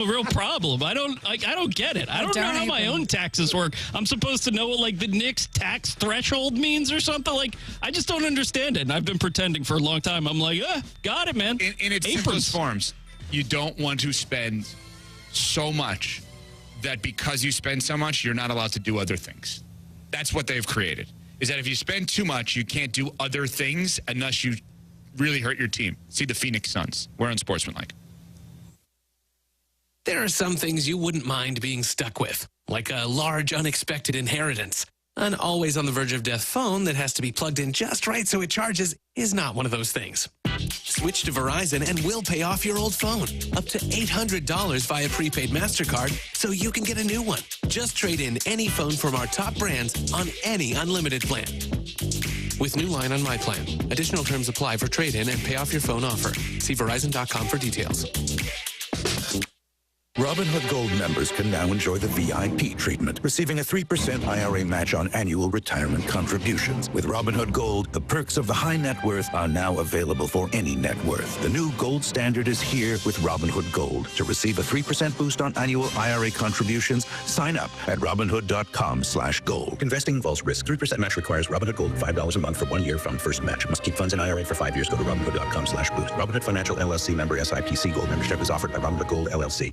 a real problem. I don't get it. I don't know how my own taxes work. I'm supposed to know what like the Knicks tax threshold means or something. Like I just don't understand it. And I've been pretending for a long time. I'm like, got it, man. In its simplest forms, you don't want to spend so much that because you spend so much, you're not allowed to do other things. That's what they've created. Is that if you spend too much, you can't do other things unless you really hurt your team. See the Phoenix Suns. We're unsportsmanlike. There are some things you wouldn't mind being stuck with, like a large unexpected inheritance. An always on the verge of death phone that has to be plugged in just right so it charges is not one of those things. Switch to Verizon and we'll pay off your old phone. Up to $800 via prepaid MasterCard so you can get a new one. Just trade in any phone from our top brands on any unlimited plan. With new line on My Plan. Additional terms apply for trade-in and pay off your phone offer. See Verizon.com for details. Robinhood Gold members can now enjoy the VIP treatment, receiving a 3% IRA match on annual retirement contributions. With Robinhood Gold, the perks of the high net worth are now available for any net worth. The new gold standard is here with Robinhood Gold. To receive a 3% boost on annual IRA contributions, sign up at Robinhood.com/gold. Investing involves risk. 3% match requires Robinhood Gold $5 a month for 1 year from first match. Must keep funds in IRA for 5 years. Go to Robinhood.com/boost. Robinhood Financial LLC member SIPC. Gold membership is offered by Robinhood Gold LLC.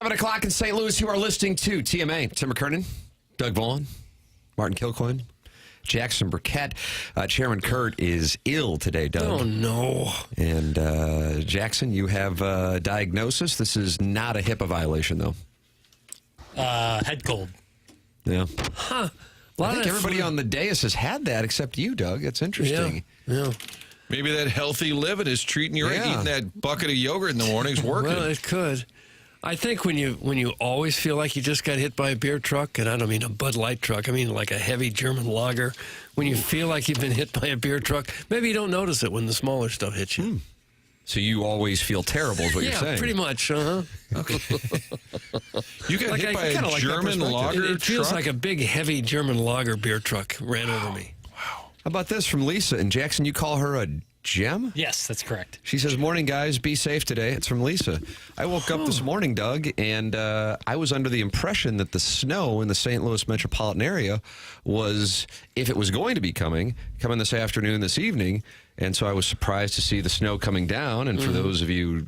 O'clock in St. Louis, you are listening to TMA. Tim McKernan, Doug Vaughn, Martin Kilcoyne. Jackson Burkett. Chairman Kurt is ill today, Doug. Oh, no. And Jackson, you have a diagnosis. This is not a HIPAA violation, though. Head cold. Yeah. Huh. I think everybody on the dais has had that except you, Doug. It's interesting. Yeah. Maybe that healthy living is treating you right. Eating that bucket of yogurt in the morning is working. Well, it could. I think when you always feel like you just got hit by a beer truck, and I don't mean a Bud Light truck, I mean like a heavy German lager, when you feel like you've been hit by a beer truck, maybe you don't notice it when the smaller stuff hits you. So you always feel terrible is what you're saying? Yeah, pretty much. Okay. You got hit by a German lager It feels truck? like a big, heavy German lager beer truck ran over me. How about this from Lisa? And Jackson, you call her a gem? Yes, that's correct. She says, morning, guys. Be safe today. It's from Lisa. I woke up this morning, Doug, and I was under the impression that the snow in the St. Louis metropolitan area was, if it was going to be coming this afternoon, this evening. And so I was surprised to see the snow coming down. And for those of you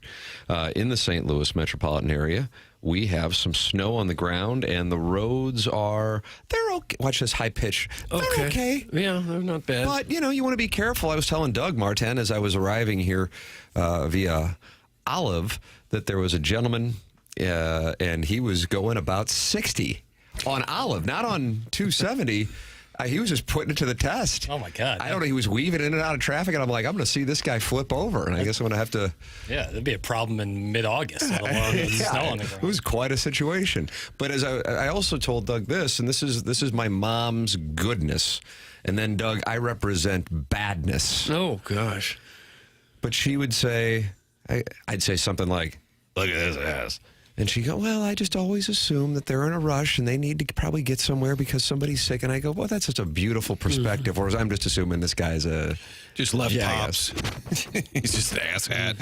in the St. Louis metropolitan area, we have some snow on the ground, and the roads they're okay. Watch this high pitch. They're okay. Yeah, they're not bad. But, you want to be careful. I was telling Doug Martin as I was arriving here via Olive that there was a gentleman, and he was going about 60 on Olive, not on 270. He was just putting it to the test. Oh, my God. I don't know. He was weaving in and out of traffic, and I'm like, I'm going to see this guy flip over, and I guess I'm going to have to... Yeah, that'd be a problem in mid-August, let alone with snow on the ground. It was quite a situation. But as I also told Doug this, and this is my mom's goodness, and then, Doug, I represent badness. Oh, gosh. But she would say, I'd say something like, look at this ass. And she'd go, well, I just always assume that they're in a rush and they need to probably get somewhere because somebody's sick. And I go, well, that's such a beautiful perspective. Whereas I'm just assuming this guy's just left pops. He's just an asshat.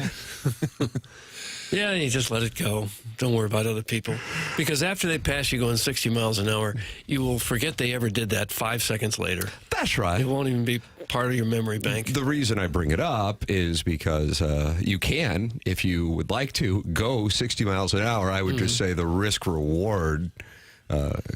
Yeah, you just let it go. Don't worry about other people. Because after they pass you going 60 miles an hour, you will forget they ever did that 5 seconds later. That's right. It won't even be part of your memory bank. The reason I bring it up is because you can, if you would like to, go 60 miles an hour. I would just say the risk-reward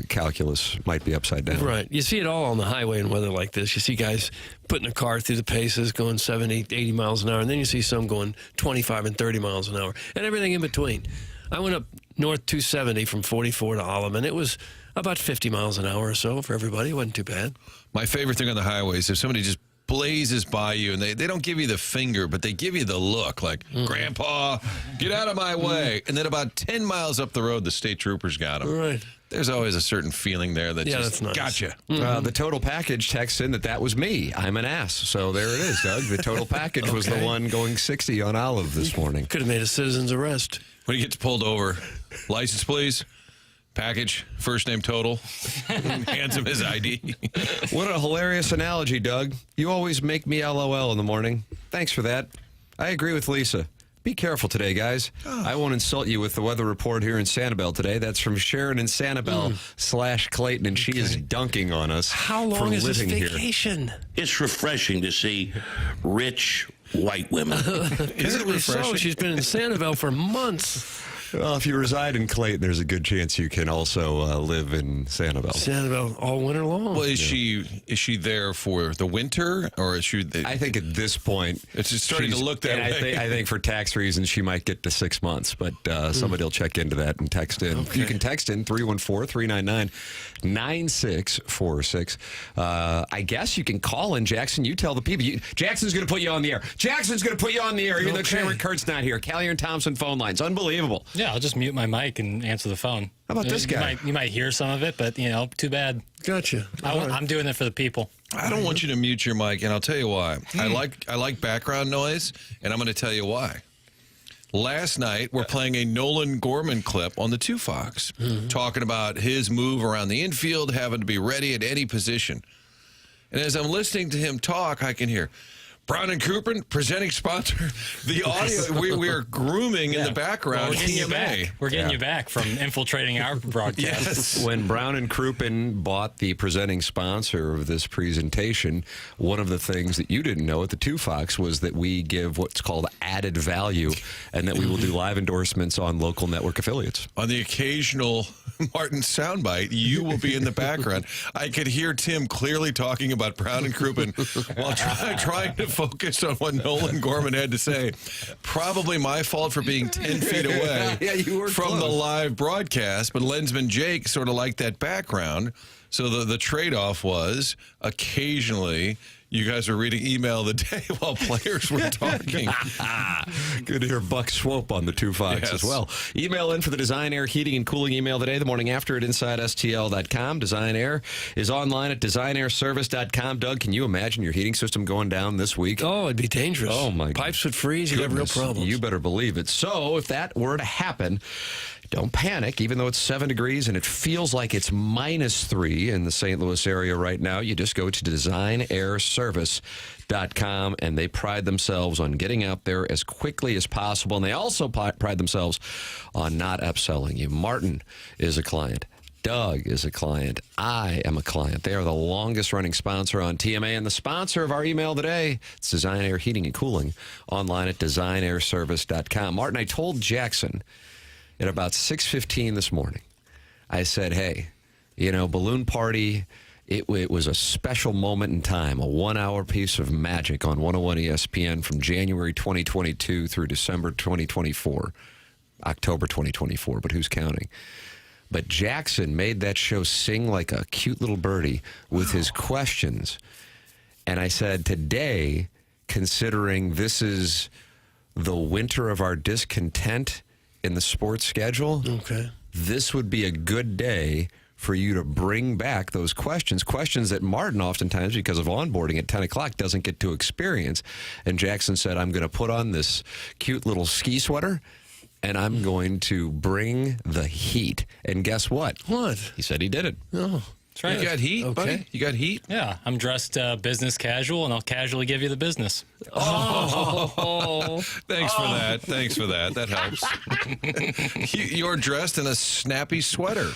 calculus might be upside down. Right. You see it all on the highway in weather like this. You see guys putting a car through the paces going 70, 80 miles an hour, and then you see some going 25 and 30 miles an hour, and everything in between. I went up north 270 from 44 to Olive, and it was about 50 miles an hour or so for everybody. It wasn't too bad. My favorite thing on the highway is if somebody just blazes by you and they don't give you the finger, but they give you the look like, Grandpa, get out of my way. And then about 10 miles up the road, the state troopers got him. Right. There's always a certain feeling there that that's just nice. gotcha. The total package texts in that was me. I'm an ass. So there it is, Doug. The total package was the one going 60 on Olive this morning. Could have made a citizen's arrest. When he gets pulled over, license, please. Package, first name, total. Hands him his ID. What a hilarious analogy, Doug. You always make me LOL in the morning. Thanks for that. I agree with Lisa. Be careful today, guys. I won't insult you with the weather report here in Sanibel today. That's from Sharon in Sanibel /Clayton, and she is dunking on us. How long for is this living here. vacation? It's refreshing to see rich white women. Is it refreshing? So she's been in Sanibel for months. Well, if you reside in Clayton, there's a good chance you can also live in Sanibel. Sanibel all winter long. Well, is she there for the winter, or is she? I think at this point, it's just starting to look that way. I think for tax reasons, she might get to 6 months, but somebody will check into that and text in. Okay. You can text in 314-399-9646. I guess you can call in, Jackson. You tell the people. Jackson's going to put you on the air. Jackson's going to put you on the air, even though Cameron Kurt's not here. Callier and Thompson phone lines. Unbelievable. Yeah, I'll just mute my mic and answer the phone. How about this guy? You might hear some of it, but, too bad. Gotcha. I'm doing it for the people. I don't want you to mute your mic, and I'll tell you why. I like background noise, and I'm going to tell you why. Last night, we're playing a Nolan Gorman clip on the 2 Fox, talking about his move around the infield, having to be ready at any position. And as I'm listening to him talk, I can hear, Brown and Crouppen, presenting sponsor. The audio, we are grooming in the background. Well, we're getting you back. We're getting you back from infiltrating our broadcast. Yes. When Brown and Crouppen bought the presenting sponsor of this presentation, one of the things that you didn't know at the Two Fox was that we give what's called added value, and that we will do live endorsements on local network affiliates. On the occasional Martin soundbite, you will be in the background. I could hear Tim clearly talking about Brown and Crouppen while trying to focus on what Nolan Gorman had to say. Probably my fault for being 10 feet away you were from close. the live broadcast, but Lensman Jake sort of liked that background. So the trade-off was occasionally you guys were reading email of the day while players were talking. Good to hear Buck Swope on the Two Fox as well. Email in for the Design Air Heating and Cooling email today, the morning after at InsideSTL.com. Design Air is online at DesignAirService.com. Doug, can you imagine your heating system going down this week? Oh, it'd be dangerous. Oh, my Pipes would freeze. You'd have real problems. You better believe it. So if that were to happen, don't panic. Even though it's 7 degrees and it feels like it's -3 in the St. Louis area right now, you just go to DesignAirService.com, and they pride themselves on getting out there as quickly as possible. And they also pride themselves on not upselling you. Martin is a client. Doug is a client. I am a client. They are the longest-running sponsor on TMA, and the sponsor of our email today, it's Design Air Heating and Cooling, online at DesignAirService.com. Martin, I told Jackson at about 6:15 this morning, I said, hey, balloon party, it was a special moment in time, a 1-hour piece of magic on 101 ESPN from January 2022 through December 2024, October 2024, but who's counting? But Jackson made that show sing like a cute little birdie with his questions. And I said, today, considering this is the winter of our discontent in the sports schedule, this would be a good day for you to bring back those questions that Martin oftentimes, because of onboarding at 10 o'clock, doesn't get to experience. And Jackson said, I'm going to put on this cute little ski sweater, and I'm going to bring the heat. And guess what? What? He said he did it. Oh. That's right. You got heat, buddy? You got heat? Yeah, I'm dressed business casual, and I'll casually give you the business. Oh, thanks for that. Thanks for that. That helps. You're dressed in a snappy sweater.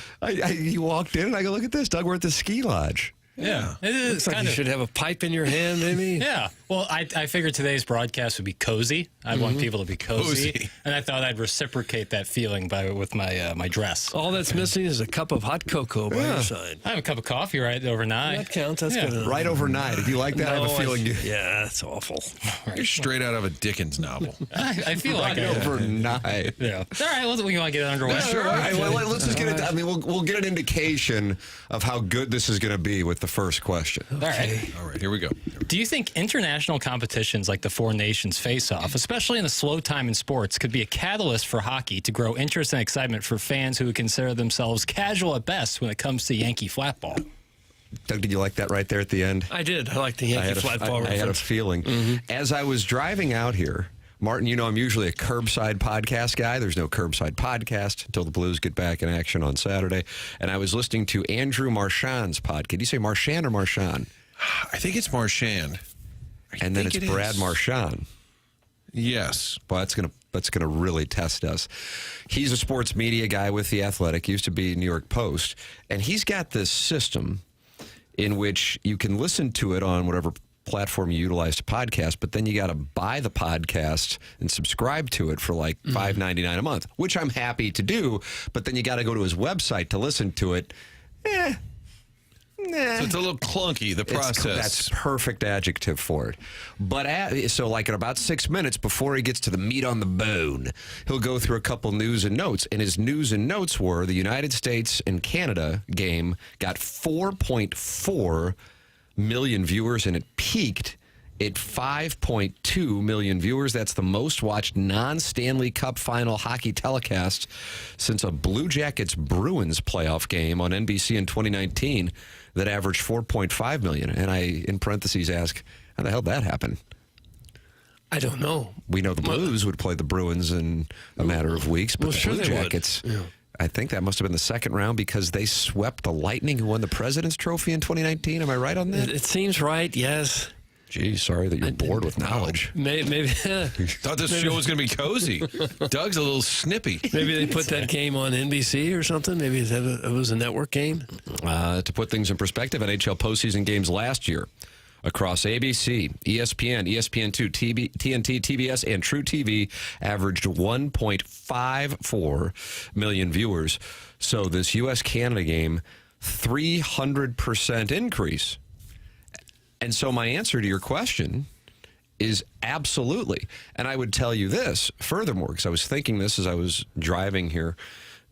He walked in, and I go, look at this, Doug, we're at the ski lodge. Yeah, it is. Looks like you should have a pipe in your hand, maybe. Yeah. Well, I figured today's broadcast would be cozy. I want people to be cozy, and I thought I'd reciprocate that feeling with my my dress. All that's missing is a cup of hot cocoa by your side. I have a cup of coffee right overnight. That counts. That's good enough. Right overnight. If you like that, I have a feeling you... Yeah, that's awful. You're straight out of a Dickens novel. I feel like overnight. Yeah. All right. Well, we want to get it underway. Sure. All right. Well, let's just get it. I mean, we'll get an indication of how good this is going to be with the first question. All right. All right, here we go. Do you think international competitions like the Four Nations face-off, especially in a slow time in sports, could be a catalyst for hockey to grow interest and excitement for fans who would consider themselves casual at best when it comes to Yankee flatball? Doug, did you like that right there at the end? I did. I like the Yankee flatball I had a feeling. As I was driving out here, Martin, I'm usually a curbside podcast guy. There's no curbside podcast until the Blues get back in action on Saturday. And I was listening to Andrew Marchand's podcast. Did you say Marchand or Marchand? I think it's Marchand. And then it's Brad Marchand. Yes. Well, that's gonna really test us. He's a sports media guy with The Athletic, used to be New York Post, and he's got this system in which you can listen to it on whatever platform you utilize to podcast, but then you got to buy the podcast and subscribe to it for like $5.99 a month, which I'm happy to do, but then you got to go to his website to listen to it. So it's a little clunky, the process. That's perfect adjective for it. But so like in about 6 minutes before he gets to the meat on the bone, he'll go through a couple news and notes. And his news and notes were the United States and Canada game got 4.4 million viewers, and it peaked at 5.2 million viewers. That's the most watched non-Stanley Cup final hockey telecast since a Blue Jackets Bruins playoff game on NBC in 2019 that averaged 4.5 million. And I, in parentheses, ask, how the hell did that happen? I don't know. We know the Blues would play the Bruins in a matter of weeks, but the Blue Jackets... I think that must have been the second round because they swept the Lightning, who won the President's Trophy in 2019. Am I right on that? It seems right, yes. Geez, sorry that you're bored with knowledge. Maybe Thought this show was going to be cozy. Doug's a little snippy. maybe they put that game on NBC or something. Maybe it was a network game. To put things in perspective, NHL postseason games last year across ABC, ESPN, ESPN2, TNT, TBS, and True TV averaged 1.54 million viewers. So this U.S.-Canada game, 300% increase. And so my answer to your question is absolutely. And I would tell you this furthermore, because I was thinking this as I was driving here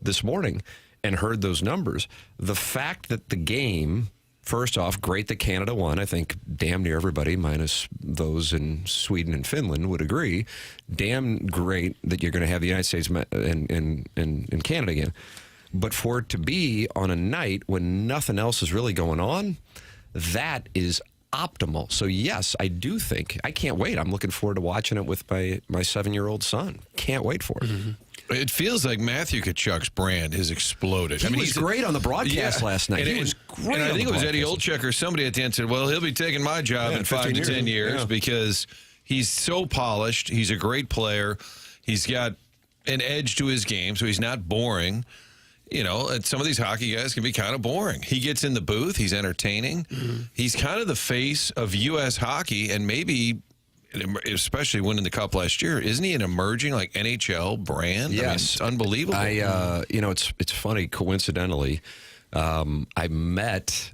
this morning and heard those numbers. The fact that the game, first off, great that Canada won. I think damn near everybody, minus those in Sweden and Finland, would agree. Damn great that you're going to have the United States and Canada again. But for it to be on a night when nothing else is really going on, that is optimal. So yes, I do think, I can't wait. I'm looking forward to watching it with my 7-year-old son. Can't wait for it. Mm-hmm. It feels like Matthew Tkachuk's brand has exploded. He was great on the broadcast last night. He was great. And I think it was Eddie Olczyk or somebody at the end said, well, he'll be taking my job in 5 to 10 years because he's so polished. He's a great player. He's got an edge to his game, so he's not boring. You know, and some of these hockey guys can be kind of boring. He gets in the booth. He's entertaining. Mm-hmm. He's kind of the face of U.S. hockey, and maybe, especially winning the Cup last year, isn't he an emerging, like, NHL brand? Yes. I mean, it's unbelievable. You know, it's funny, coincidentally, I met,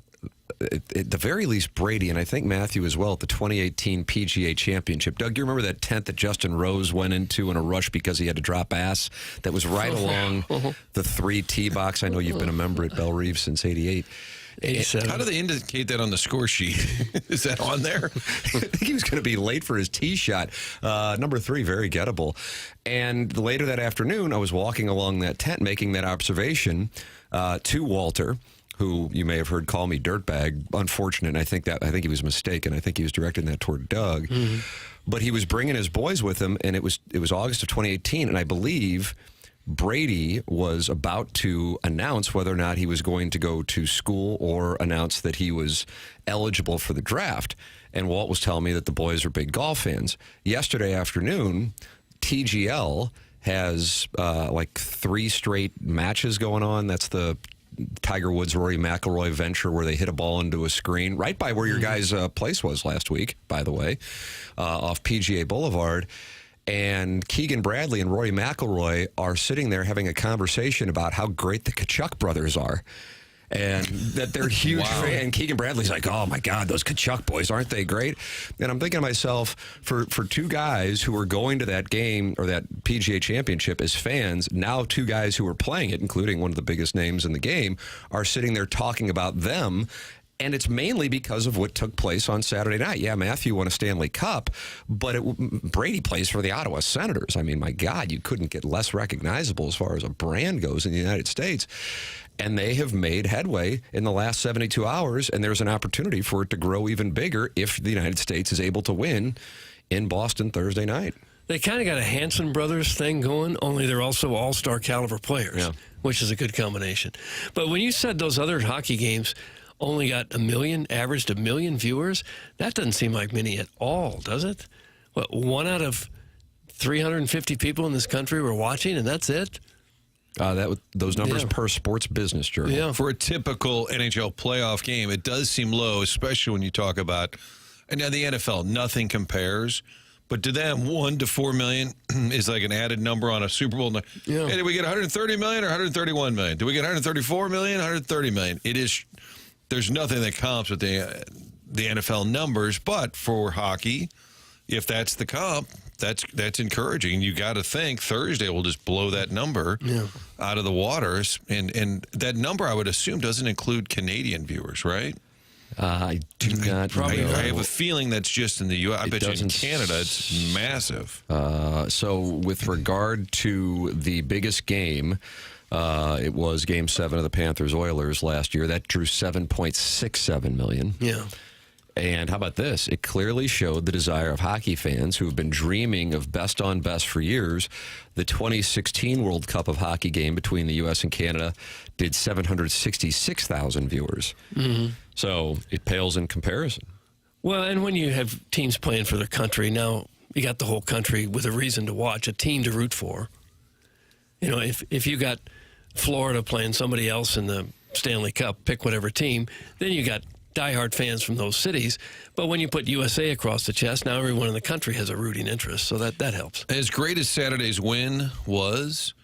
at the very least, Brady, and I think Matthew as well, at the 2018 PGA Championship. Doug, you remember that tent that Justin Rose went into in a rush because he had to drop ass? That was right along the 3-tee box. I know you've been a member at Belle Reeve since 88. 87. How do they indicate that on the score sheet? Is that on there? I think he was going to be late for his tee shot. Number 3, very gettable. And later that afternoon, I was walking along that tent making that observation to Walter, who you may have heard call me dirtbag. Unfortunate. And I think he was mistaken. I think he was directing that toward Doug. Mm-hmm. But he was bringing his boys with him, and it was August of 2018, and I believe Brady was about to announce whether or not he was going to go to school or announce that he was eligible for the draft. And Walt was telling me that the boys are big golf fans. Yesterday afternoon, TGL has like 3 straight matches going on. That's the Tiger Woods, Rory McIlroy venture where they hit a ball into a screen right by where your guys' place was last week, by the way, off PGA Boulevard. And Keegan Bradley and Rory McIlroy are sitting there having a conversation about how great the Tkachuk brothers are. And that they're huge fans. And Keegan Bradley's like, oh, my God, those Tkachuk boys, aren't they great? And I'm thinking to myself, for 2 guys who are going to that game or that PGA Championship as fans, now 2 guys who are playing it, including one of the biggest names in the game, are sitting there talking about them. And it's mainly because of what took place on Saturday night. Yeah, Matthew won a Stanley Cup, but Brady plays for the Ottawa Senators. I mean, my God, you couldn't get less recognizable as far as a brand goes in the United States. And they have made headway in the last 72 hours, and there's an opportunity for it to grow even bigger if the United States is able to win in Boston Thursday night. They kind of got a Hanson Brothers thing going, only they're also all-star caliber players, which is a good combination. But when you said those other hockey games only got averaged 1 million viewers, that doesn't seem like many at all, does it? What, 1 out of 350 people in this country were watching, and that's it? Those numbers per Sports Business Journal. Yeah. For a typical NHL playoff game, it does seem low, especially when you talk about, and now the NFL, nothing compares. But to them, 1 to 4 million is like an added number on a Super Bowl. Yeah. Hey, did we get 130 million or 131 million? Did we get 134 million, 130 million? It is. There's nothing that comps with the NFL numbers, but for hockey, if that's the comp, that's encouraging. You got to think Thursday will just blow that number out of the waters, and that number I would assume doesn't include Canadian viewers, right? I do not. Probably. I have a feeling that's just in the U.S. I bet you in Canada it's massive. So with regard to the biggest game. It was Game 7 of the Panthers-Oilers last year. That drew 7.67 million. Yeah. And how about this? It clearly showed the desire of hockey fans who have been dreaming of best on best for years. The 2016 World Cup of Hockey game between the U.S. and Canada did 766,000 viewers. Mm-hmm. So it pales in comparison. Well, and when you have teams playing for their country, now you got the whole country with a reason to watch, a team to root for. You know, if you got Florida playing somebody else in the Stanley Cup, pick whatever team, then you got diehard fans from those cities. But when you put USA across the chest, now everyone in the country has a rooting interest, so that helps. As great as Saturday's win was,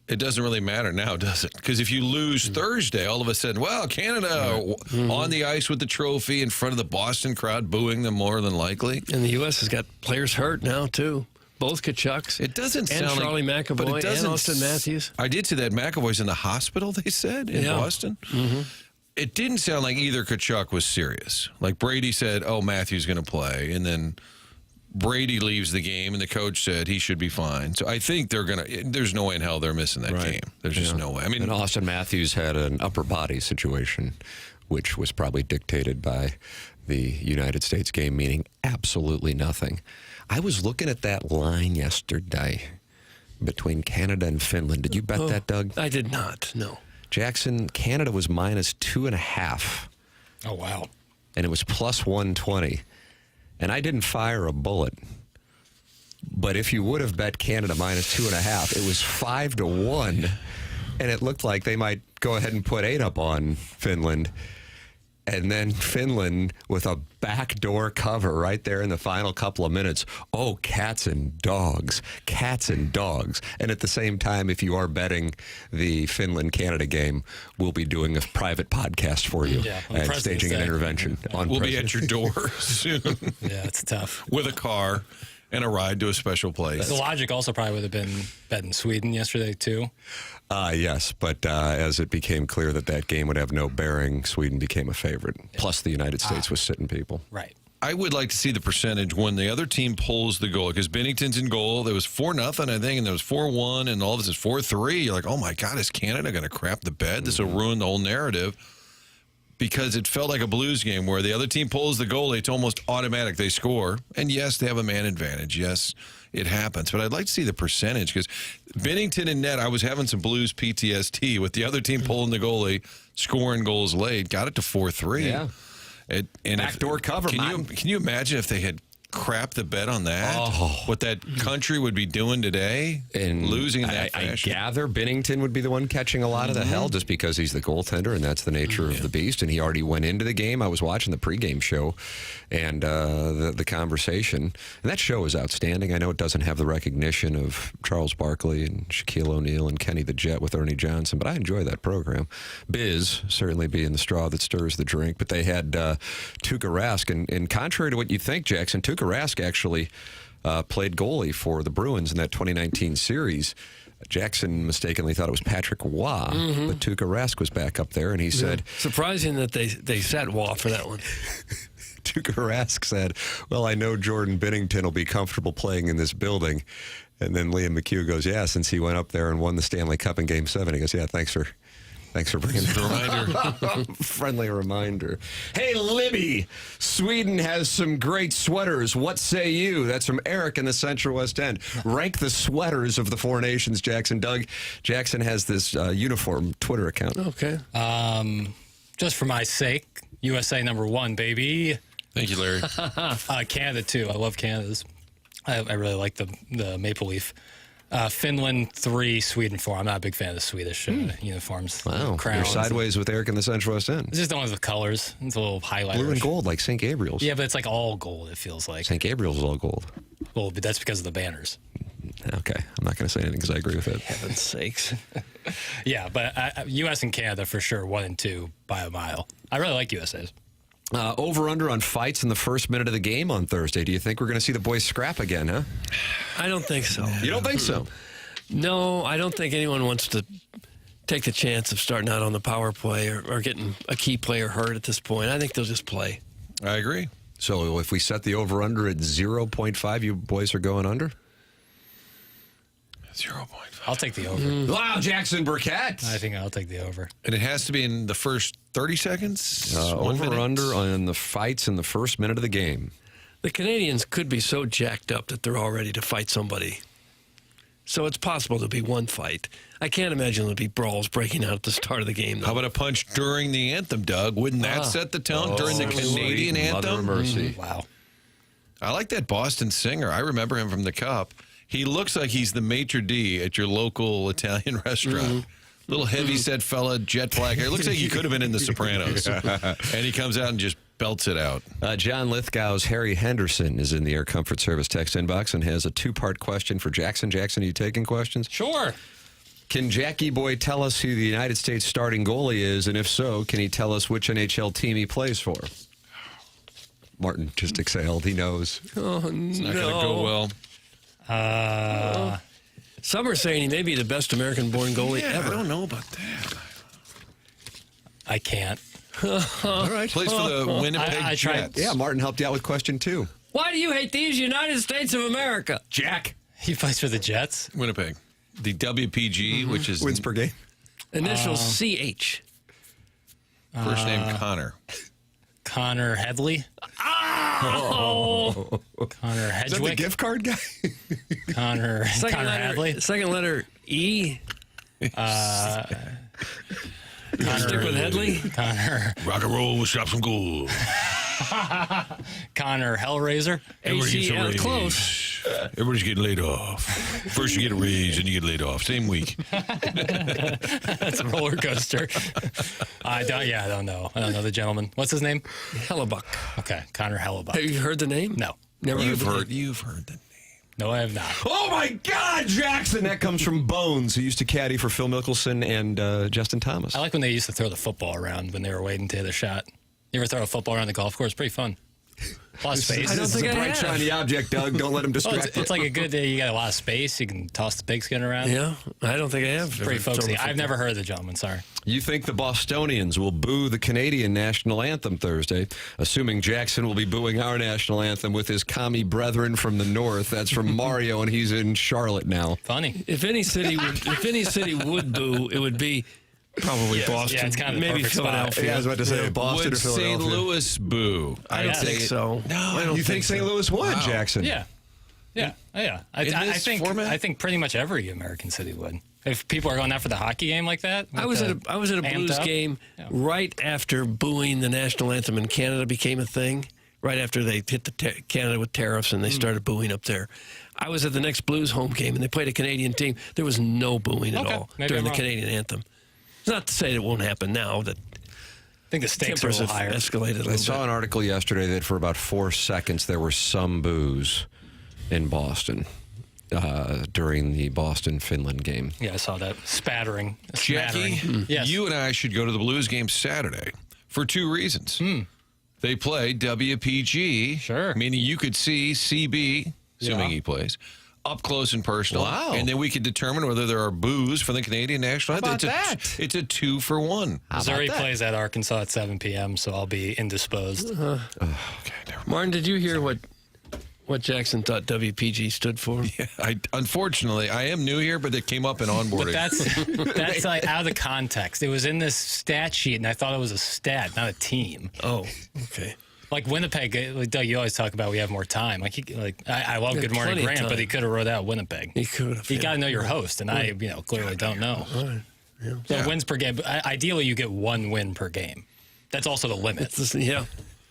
it doesn't really matter now, does it? Because if you lose Thursday, all of a sudden, well, Canada on the ice with the trophy in front of the Boston crowd booing them more than likely. And the U.S. has got players hurt now, too. Both Kachucks. It doesn't and sound Charlie like, McAvoy and Austin Matthews. I did see that McAvoy's in the hospital, they said, in Boston. Mm-hmm. It didn't sound like either Kachuk was serious. Like Brady said, oh, Matthews going to play. And then Brady leaves the game, and the coach said he should be fine. So I think they're going to – there's no way in hell they're missing that game. There's just no way. I mean, and Austin Matthews had an upper body situation, which was probably dictated by the United States game, meaning absolutely nothing. I was looking at that line yesterday between Canada and Finland. Did you bet that, Doug? I did not, no. Jackson, Canada was minus 2.5. Oh, wow. And it was plus 120. And I didn't fire a bullet. But if you would have bet Canada minus 2.5, it was 5-1. And it looked like they might go ahead and put 8 up on Finland. And then Finland with a backdoor cover right there in the final couple of minutes. Oh, cats and dogs. Cats and dogs. And at the same time, if you are betting the Finland-Canada game, we'll be doing a private podcast for you and staging an intervention. We'll be at your door soon. Yeah, it's tough. With a car and a ride to a special place. The logic also probably would have been betting Sweden yesterday, too. Yes, but as it became clear that game would have no bearing, Sweden became a favorite. Yeah. Plus, the United States was sitting people. Right. I would like to see the percentage when the other team pulls the goal, because Binnington's in goal. There was 4-0, I think, and there was 4-1, and all of this is 4-3. You're like, oh, my God, is Canada going to crap the bed? This will ruin the whole narrative. Because it felt like a Blues game where the other team pulls the goal, it's almost automatic. They score. And, yes, they have a man advantage. Yes, it happens. But I'd like to see the percentage because Binnington and net, I was having some Blues PTSD with the other team pulling the goalie, scoring goals late, got it to 4-3. Yeah. Backdoor cover. Can you imagine if they had crap the bet on that? What that country would be doing today and losing in that fashion. I gather Binnington would be the one catching a lot of the hell just because he's the goaltender and that's the nature of the beast. And he already went into the game. I was watching the pregame show and the conversation. And that show is outstanding. I know it doesn't have the recognition of Charles Barkley and Shaquille O'Neal and Kenny the Jet with Ernie Johnson, but I enjoy that program. Biz certainly being the straw that stirs the drink. But they had Tuukka Rask. And contrary to what you think, Jackson, Tuukka Rask actually played goalie for the Bruins in that 2019 series. Jackson mistakenly thought it was Patrick Waugh, but Tuukka Rask was back up there, and he said... Surprising that they sat Waugh for that one. Tuukka Rask said, well, I know Jordan Binnington will be comfortable playing in this building. And then Liam McHugh goes, yeah, since he went up there and won the Stanley Cup in Game 7. He goes, yeah, thanks for bringing the reminder. Friendly reminder. Hey, Libby, Sweden has some great sweaters. What say you? That's from Eric in the Central West End. Rank the sweaters of the four nations, Jackson. Doug, Jackson has this uniform Twitter account. Okay. Just for my sake, USA #1, baby. Thank you, Larry. Canada, too. I love Canada's. I really like the maple leaf. Finland 3, Sweden 4. I'm not a big fan of the Swedish uniforms. Wow. You're sideways with Eric in the Central West End. It's just the ones with colors. It's a little highlighter. Blue and gold, like St. Gabriel's. Yeah, but it's like all gold, it feels like. St. Gabriel's is all gold. Well, but that's because of the banners. Okay. I'm not going to say anything because I agree with it. Heaven's sakes. Yeah, but U.S. and Canada for sure, 1 and 2 by a mile. I really like USA's. Over-under on fights in the first minute of the game on Thursday. Do you think we're going to see the boys scrap again, huh? I don't think so. You don't think so? No, I don't think anyone wants to take the chance of starting out on the power play or getting a key player hurt at this point. I think they'll just play. I agree. So if we set the over-under at 0.5, you boys are going under? 0.5. I'll take the over. Wow, Jackson Burkett. I think I'll take the over. And it has to be in the first 30 seconds? Over-under on the fights in the first minute of the game. The Canadians could be so jacked up that they're all ready to fight somebody. So it's possible there'll be one fight. I can't imagine there'll be brawls breaking out at the start of the game, though. How about a punch during the anthem, Doug? Wouldn't that set the tone during the Canadian Mother of anthem? mercy. Wow. I like that Boston singer. I remember him from the Cup. He looks like he's the maitre d' at your local Italian restaurant. Little heavy-set fella, jet black hair. Looks like he could have been in The Sopranos. And he comes out and just belts it out. John Lithgow's Harry Henderson is in the Air Comfort Service text inbox and has a two-part question for Jackson. Jackson, are you taking questions? Sure. Can Jackie Boy tell us who the United States starting goalie is? And if so, can he tell us which NHL team he plays for? Martin just exhaled. He knows. Oh, It's not going to go well. Some are saying he may be the best American-born goalie I ever. don't know about that. I can't. All right. Plays for the Winnipeg I tried. Jets. Yeah, Martin helped you out with question 2. Why do you hate these United States of America? Jack. He plays for the Jets. Winnipeg. The WPG, which is Wins per game. Initials CH. first name Connor. Connor Headley. Oh! Connor Is that the Hedgewick. gift card guy? Connor Hadley. Second letter E. Connor, Stick with Headley. Connor Rock and roll, shop some gold. Connor Hellraiser. HCL. Close. Everybody's getting laid off. First you get a raise, and you get laid off. Same week. That's a roller coaster. I don't know. I don't know the gentleman. What's his name? Hellebuck. Okay, Connor Hellebuck. Have you heard the name? No. Never You've heard heard the name. No, I have not. Oh, my God, Jackson. That comes from Bones, who used to caddy for Phil Mickelson and Justin Thomas. I like when they used to throw the football around when they were waiting to hit a shot. You ever throw a football around the golf course? Pretty fun. A lot of space. I don't This is think a I bright, have. shiny object, Doug. Don't let him Oh, distract it's like a good day. You got a lot of space. You can toss the pigskin around. Yeah, I don't think I have. Pretty ever thrown folksy. a football. I've never heard of the gentleman. Sorry. You think the Bostonians will boo the Canadian national anthem Thursday, assuming Jackson will be booing our national anthem with his commie brethren from the north. That's from Mario, and he's in Charlotte now. Funny. If any city would boo, it would be probably Boston. Yeah, it's kind of the maybe perfect spot. Philadelphia. Yeah, I was about to say Boston Would or Philadelphia. St. Louis boo? I don't think so. No, I don't You think St. so. Louis would, Wow. Jackson? Yeah. Yeah. Yeah. I this think format? I think pretty much every American city would. If people are going out for the hockey game like that. I was at a amped Blues up. game Yeah. right after booing the national anthem in Canada became a thing. Right after they hit Canada with tariffs and they started booing up there. I was at the next Blues home game and they played a Canadian team. There was no booing at Okay. all Maybe during I'm the wrong. Canadian anthem. It's not to say it won't happen now. That I think the stakes are a tempers little have higher. escalated a little I bit. saw an article yesterday that for about 4 seconds there were some boos in Boston during the Boston-Finland game. Yeah, I saw that spattering. a Jackie, smattering. Yes. you and I should go to the Blues game Saturday for 2 reasons. They play WPG, Sure. meaning you could see CB, assuming Yeah. he plays, up close and personal. Wow. And then we could determine whether there are boos for the Canadian national anthem. about that? It's a 2-for-1. Missouri plays at Arkansas at 7 p.m., so I'll be indisposed. Okay, never mind. Martin, did you hear what Jackson thought WPG stood for? Yeah, unfortunately, I am new here, but it came up in onboarding. But that's like out of the context. It was in this stat sheet, and I thought it was a stat, not a team. Oh, okay. Like Winnipeg, like Doug, you always talk about we have more time. I love We Good have Morning plenty of Grant, time. but he could have wrote out Winnipeg. He could have. You got to know your host, and I, clearly don't know. So wins per game. Ideally, you get 1 win per game. That's also the limit. Yeah.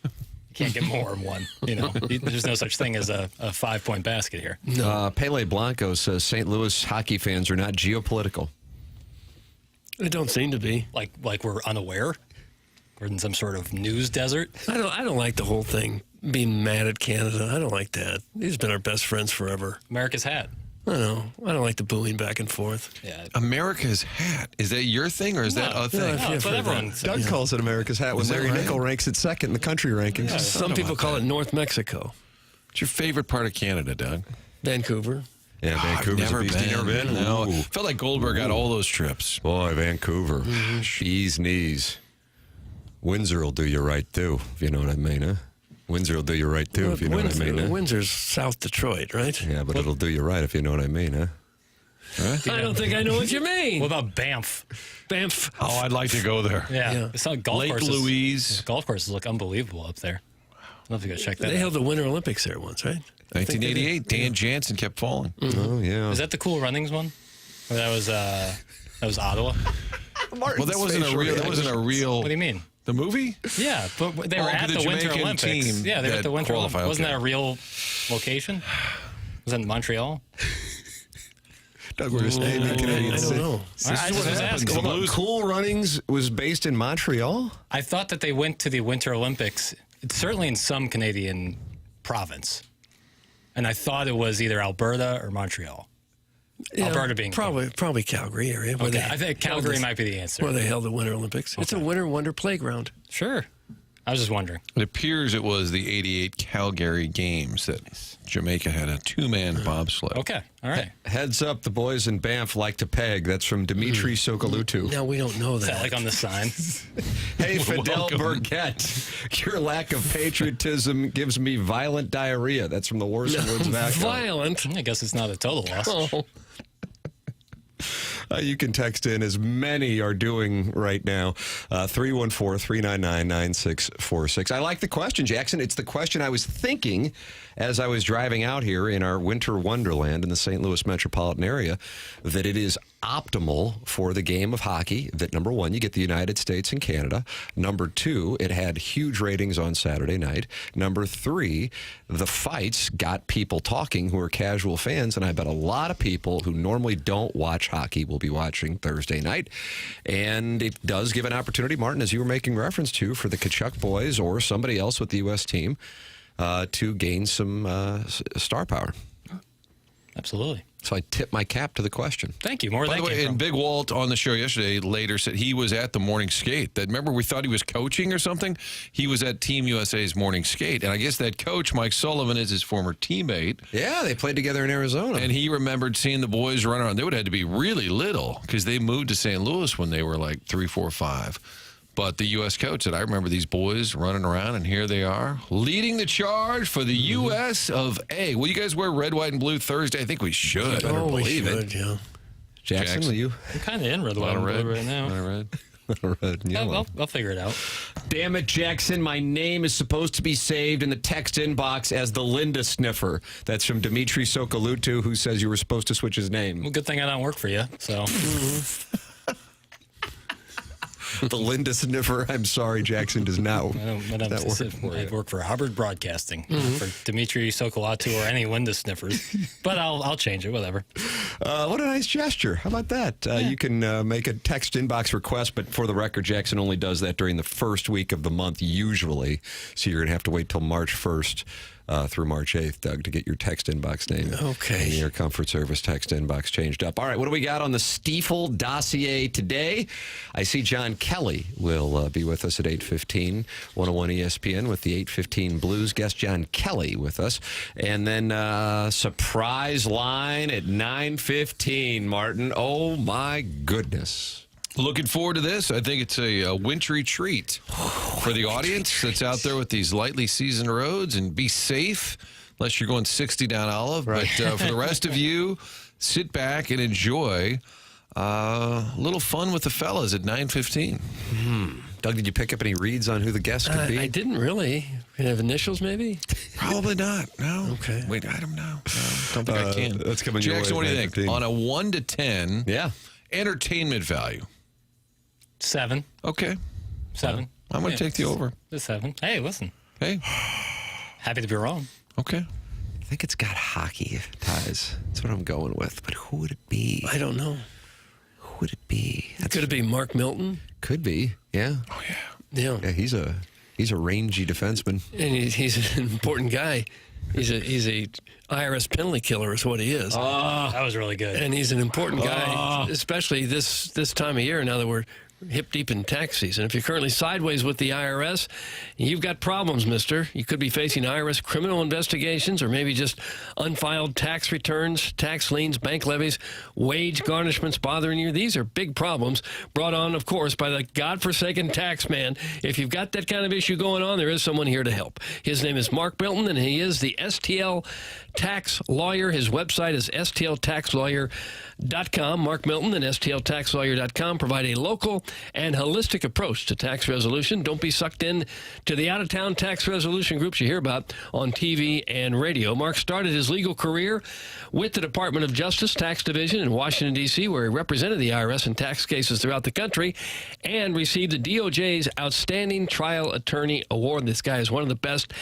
You can't get more than 1. There's no such thing as a 5-point basket here. Pele Blanco says St. Louis hockey fans are not geopolitical. They don't seem to be. Like we're unaware. We're in some sort of news desert. I don't like the whole thing being mad at Canada. I don't like that. These have been our best friends forever. America's hat. I don't like the booing back and forth. Yeah. America's hat. Is that your thing or is that a thing? Yeah, That's what everyone says. Doug calls it America's hat when Is that Larry right? Nickel ranks it second in the country rankings. Some people call it North Mexico. What's your favorite part of Canada, Doug? Vancouver. Yeah, Vancouver's I've never a beast. been. You never been? No. Ooh. Felt like Goldberg got all those trips. Boy, Vancouver. Bees knees. Windsor will do you right, too, if you know what I mean, huh? Windsor will do you right, too, if you know what I mean, huh? Windsor's South Detroit, right? Yeah, but it'll do you right if you know what I mean, huh? I don't think I know what you mean. What about Banff? Banff. Oh, I'd like to go there. Yeah. Yeah. It's not golf Lake courses. Louise. Golf courses look unbelievable up there. I'll have to go check that They out. held the Winter Olympics there once, right? 1988, Dan Jansen kept falling. Oh, yeah. Is that the Cool Runnings one? Or that was Ottawa? Well, that wasn't a real. That wasn't a real. What do you mean? The movie? Yeah, but they were at the the Winter Jamaican Olympics. team Yeah, they were at the that Winter Olympics. qualified, Wasn't okay. that a real location? Was that in Montreal? Doug, we're just naming Canadian I don't cities. know. I just was asking. Hold on, Cool Runnings was based in Montreal? I thought that they went to the Winter Olympics, certainly in some Canadian province. And I thought it was either Alberta or Montreal. Alberta being probably Calgary area. Where Okay, I think Calgary might be the answer. Where they held the Winter Olympics. It's a winter wonder playground. Sure. I was just wondering. It appears it was the 88 Calgary Games that Jamaica had a two-man bobsled. Okay, all right. Heads up, the boys in Banff like to peg. That's from Dimitri Sokoloutou. Now, we don't know Is that that. like on the sign? Hey, Fidel Burkett, your lack of patriotism gives me violent diarrhea. That's from the Worst Woods Vac. Violent. I guess it's not a total loss. Oh. You can text in, as many are doing right now, 314-399-9646. I like the question, Jackson. It's the question I was thinking as I was driving out here in our winter wonderland in the St. Louis metropolitan area, that it is optimal for the game of hockey that, number one, you get the United States and Canada. Number two, it had huge ratings on Saturday night. Number three, the fights got people talking who are casual fans, and I bet a lot of people who normally don't watch hockey will be watching Thursday night. And it does give an opportunity, Martin, as you were making reference to, for the Kachuk boys or somebody else with the U.S. team to gain some star power. Absolutely. So I tip my cap to the question. Thank you. More By than the that way, came and from. Big Walt on the show yesterday later said he was at the morning skate. That remember we thought he was coaching or something. He was at Team USA's morning skate, and I guess that coach Mike Sullivan is his former teammate. Yeah, they played together in Arizona. And he remembered seeing the boys run around. They would have had to be really little because they moved to St. Louis when they were like 3, 4, 5. But the U.S. coach said, I remember these boys running around, and here they are, leading the charge for the U.S. of A. Will you guys wear red, white, and blue Thursday? I think we should. Oh, we believe should, it. yeah. Jackson, will you? I'm kind of in red, A white, lot of and red. blue right now. A lot of red. Red and yellow. I'll figure it out. Damn it, Jackson. My name is supposed to be saved in the text inbox as the Linda Sniffer. That's from Dimitri Sokoloutou, who says you were supposed to switch his name. Well, good thing I don't work for you. So The Linda Sniffer. I'm sorry, Jackson does not. I work for Hubbard Broadcasting, for Dimitri Sokoloutou or any Linda sniffers. But I'll change it, whatever. What a nice gesture. How about that? You can make a text inbox request, but for the record, Jackson only does that during the first week of the month, usually. So you're going to have to wait till March 1st. Through March 8th, Doug, to get your text inbox name. Okay. And your Comfort Service text inbox changed up. All right, what do we got on the Stiefel dossier today? I see John Kelly will be with us at 8:15, 101 ESPN with the 8:15 Blues guest John Kelly with us. And then surprise line at 9:15, Martin. Oh, my goodness. Looking forward to this. I think it's a wintry treat for the audience that's out there with these lightly seasoned roads, and be safe unless you're going 60 down Olive. Right. But for the rest of you, sit back and enjoy a little fun with the fellas at 9:15. Doug, did you pick up any reads on who the guest could be? I didn't really. You have initials, maybe? Probably not. No. Okay. Wait, I don't know. No, don't think I can. That's coming your Jackson, way what do you at think? 9:15. On a 1 to 10, Yeah. entertainment value. 7. Okay. 7. I'm going to take the over. The 7. Hey, listen. Hey. Happy to be wrong. Okay. I think it's got hockey ties. That's what I'm going with. But who would it be? I don't know. Who would it be? Could it be Mark Milton? Could be. Yeah. Oh, yeah. Yeah. Yeah, he's a rangy defenseman. And he's an important guy. He's a IRS penalty killer is what he is. That was really good. And he's an important guy, especially this time of year now that we're hip deep in tax season. If you're currently sideways with the IRS, you've got problems, mister. You could be facing IRS criminal investigations or maybe just unfiled tax returns, tax liens, bank levies, wage garnishments bothering you. These are big problems brought on, of course, by the godforsaken tax man. If you've got that kind of issue going on, there is someone here to help. His name is Mark Milton, and he is the STL Tax Lawyer. His website is stltaxlawyer.com. Mark Milton and stltaxlawyer.com provide a local and holistic approach to tax resolution. Don't be sucked in to the out-of-town tax resolution groups you hear about on TV and radio. Mark started his legal career with the Department of Justice Tax Division in Washington, D.C., where he represented the IRS in tax cases throughout the country and received the DOJ's Outstanding Trial Attorney Award. This guy is one of the best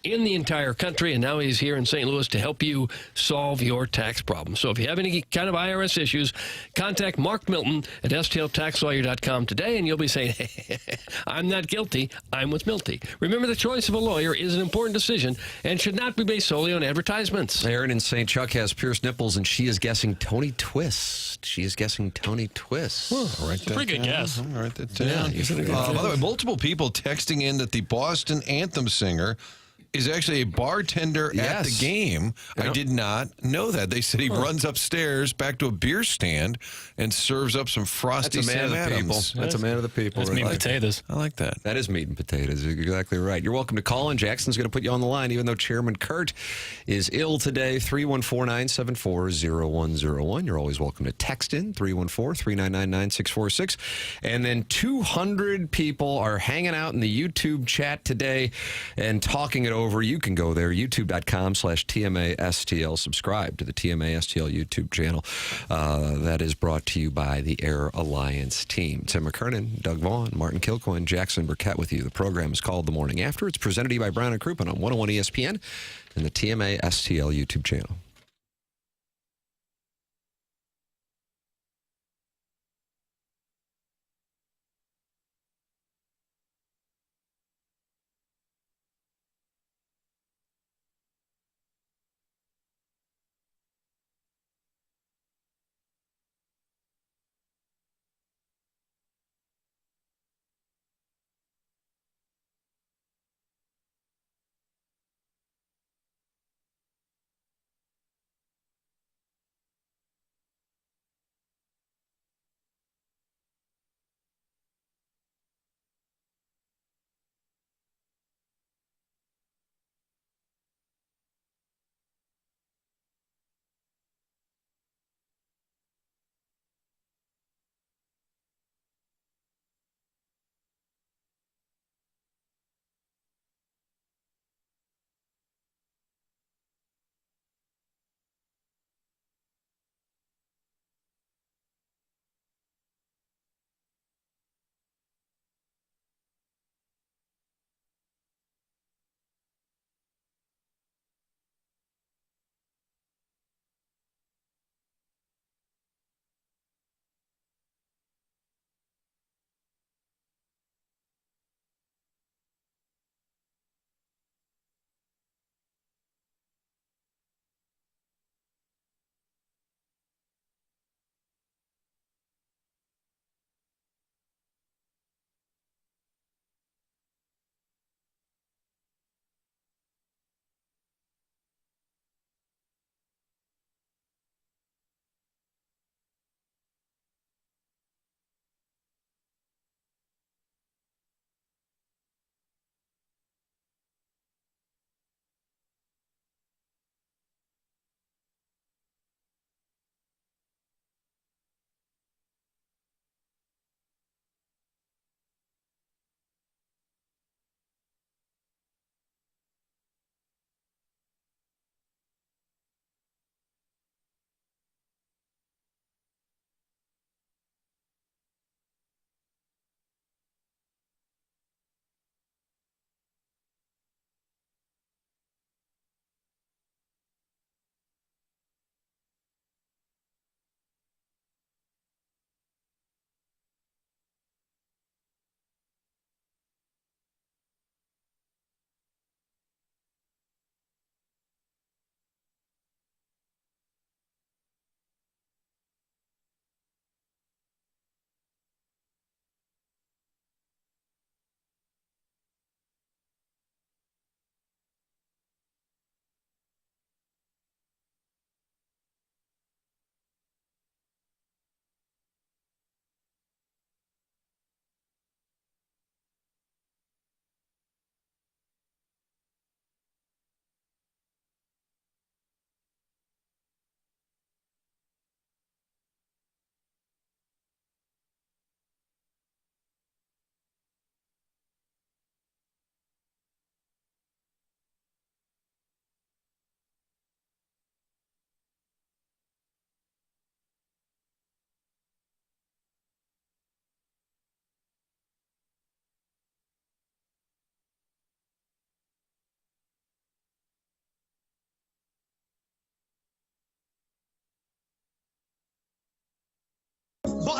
in the entire country, and now he's here in St. Louis to help you solve your tax problems. So if you have any kind of IRS issues, contact Mark Milton at stltaxlawyer.com today, and you'll be saying, hey, I'm not guilty, I'm with Milty. Remember, the choice of a lawyer is an important decision and should not be based solely on advertisements. Erin in St. Chuck has pierced nipples, and she is guessing Tony Twist. She is guessing Tony Twist. I'll write that Pretty good down. guess. I'll write that down. By the way, multiple people texting in that the Boston anthem singer is actually a bartender at the game. I did not know that. They said he runs upstairs back to a beer stand and serves up some frosty That's a man Sam of the people. Adams. That's a man of the people. That's meat and potatoes. I like that. That is meat and potatoes. You're exactly right. You're welcome to call in. Jackson's going to put you on the line, even though Chairman Kurt is ill today. 314-974-0101. You're always welcome to text in, 314-399-9646. And then 200 people are hanging out in the YouTube chat today and talking it over. You can go there, youtube.com/TMASTL. Subscribe to the TMASTL YouTube channel. That is brought to you by the Air Alliance team. Tim McKernan, Doug Vaughn, Martin Kilcoyne, Jackson Burkett with you. The program is called The Morning After. It's presented to you by Brown & Crouppen on 101 ESPN and the TMASTL YouTube channel.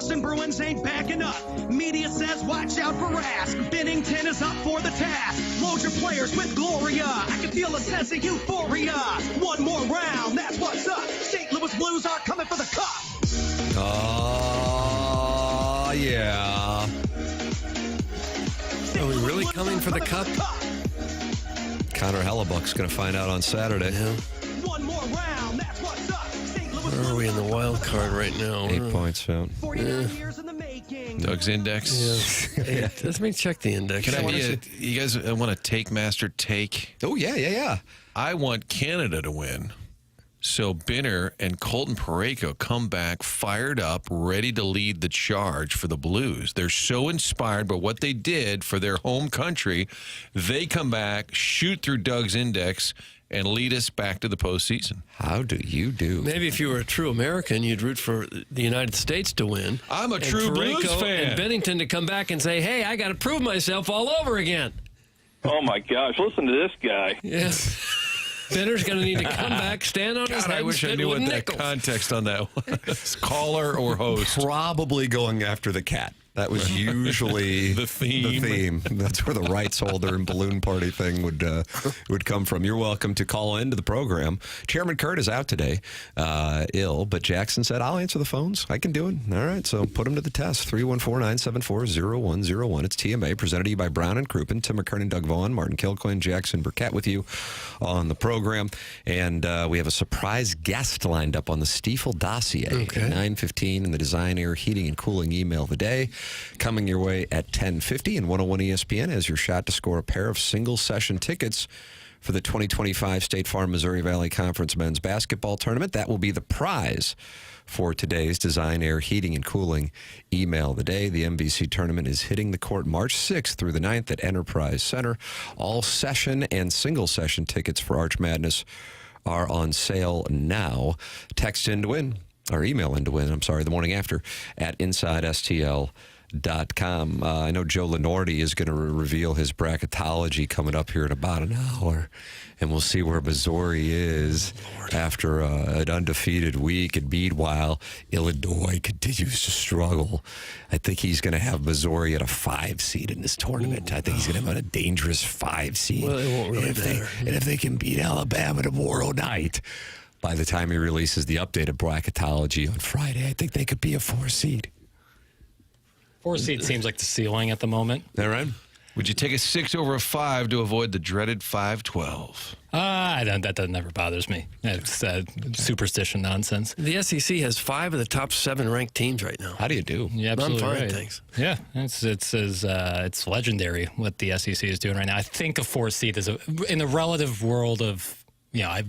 Boston Bruins ain't backing up. Media says watch out for Rask. Bennington is up for the task. Load your players with Gloria. I can feel a sense of euphoria. One more round, that's what's up. St. Louis Blues are coming for the cup. Oh, yeah. Are we really coming for the cup? Connor Hellebuck's going to find out on Saturday. Yeah. One more round, that's what's up. St. Louis Where are we in the wild card right now? 8 points, yeah. 49 years in the making. Doug's index. Yeah. Let me check the index. Can I be you guys want to take master take? Oh, yeah. I want Canada to win. So Binner and Colton Parayko come back fired up, ready to lead the charge for the Blues. They're so inspired by what they did for their home country. They come back, shoot through Doug's index, and lead us back to the postseason. How do you do? Maybe if you were a true American, you'd root for the United States to win. I'm a and true Blues Parayko fan. And Bennington to come back and say, hey, I got to prove myself all over again. Oh, my gosh. Listen to this guy. Yes. Benner's going to need to come back, stand on his God, head, I wish I and knew spit what with that nickels. context on that was. Caller or host. Probably going after the cat. That was usually The theme. That's where the rights holder and balloon party thing would come from. You're welcome to call into the program. Chairman Kurt is out today, ill, but Jackson said, I'll answer the phones. I can do it. All right, so put him to the test. 314-974-0101. It's TMA, presented to you by Brown and Crouppen. Tim McKernan, Doug Vaughn, Martin Kilcoyne, Jackson Burkett with you on the program. And we have a surprise guest lined up on the Stiefel dossier at 9:15 in the Design, Air, Heating, and Cooling email of the day. Coming your way at 10:50 and 101 ESPN as your shot to score a pair of single-session tickets for the 2025 State Farm Missouri Valley Conference men's basketball tournament. That will be the prize for today's Design, Air, Heating, and Cooling email of the day. The MVC tournament is hitting the court March 6th through the 9th at Enterprise Center. All session and single-session tickets for Arch Madness are on sale now. Text in to win, or email in to win, the morning after, at InsideSTL.com. I know Joe Lunardi is going to reveal his bracketology coming up here in about an hour, and we'll see where Missouri is after an undefeated week. And meanwhile, Illinois continues to struggle. I think he's going to have Missouri at a 5 seed in this tournament. I think he's going to have a dangerous 5 seed. Well, it won't really matter. And if they can beat Alabama tomorrow night, by the time he releases the updated bracketology on Friday, I think they could be a 4 seed. 4 seed seems like the ceiling at the moment. All right. Would you take a 6 over a 5 to avoid the dreaded 5-12? That never bothers me. It's superstition nonsense. The SEC has 5 of the top 7 ranked teams right now. How do you do? Yeah, absolutely I'm fine, right. thanks. Yeah, it's legendary what the SEC is doing right now. I think a 4 seed is in the relative world of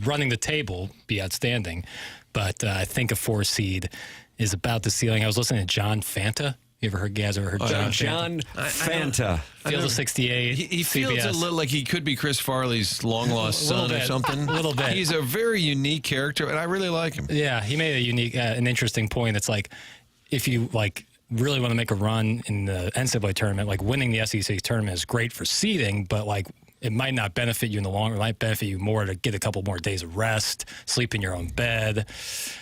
running the table be outstanding, but I think a 4 seed is about the ceiling. I was listening to John Fanta. You guys ever heard John Fanta? Field of 68. He feels CBS. a little like he could be Chris Farley's long-lost son or something. A little bit. He's a very unique character, and I really like him. Yeah, he made an interesting point. It's like, if you really want to make a run in the NCAA tournament, winning the SEC tournament is great for seeding, but it might not benefit you in the long run. It might benefit you more to get a couple more days of rest, sleep in your own bed.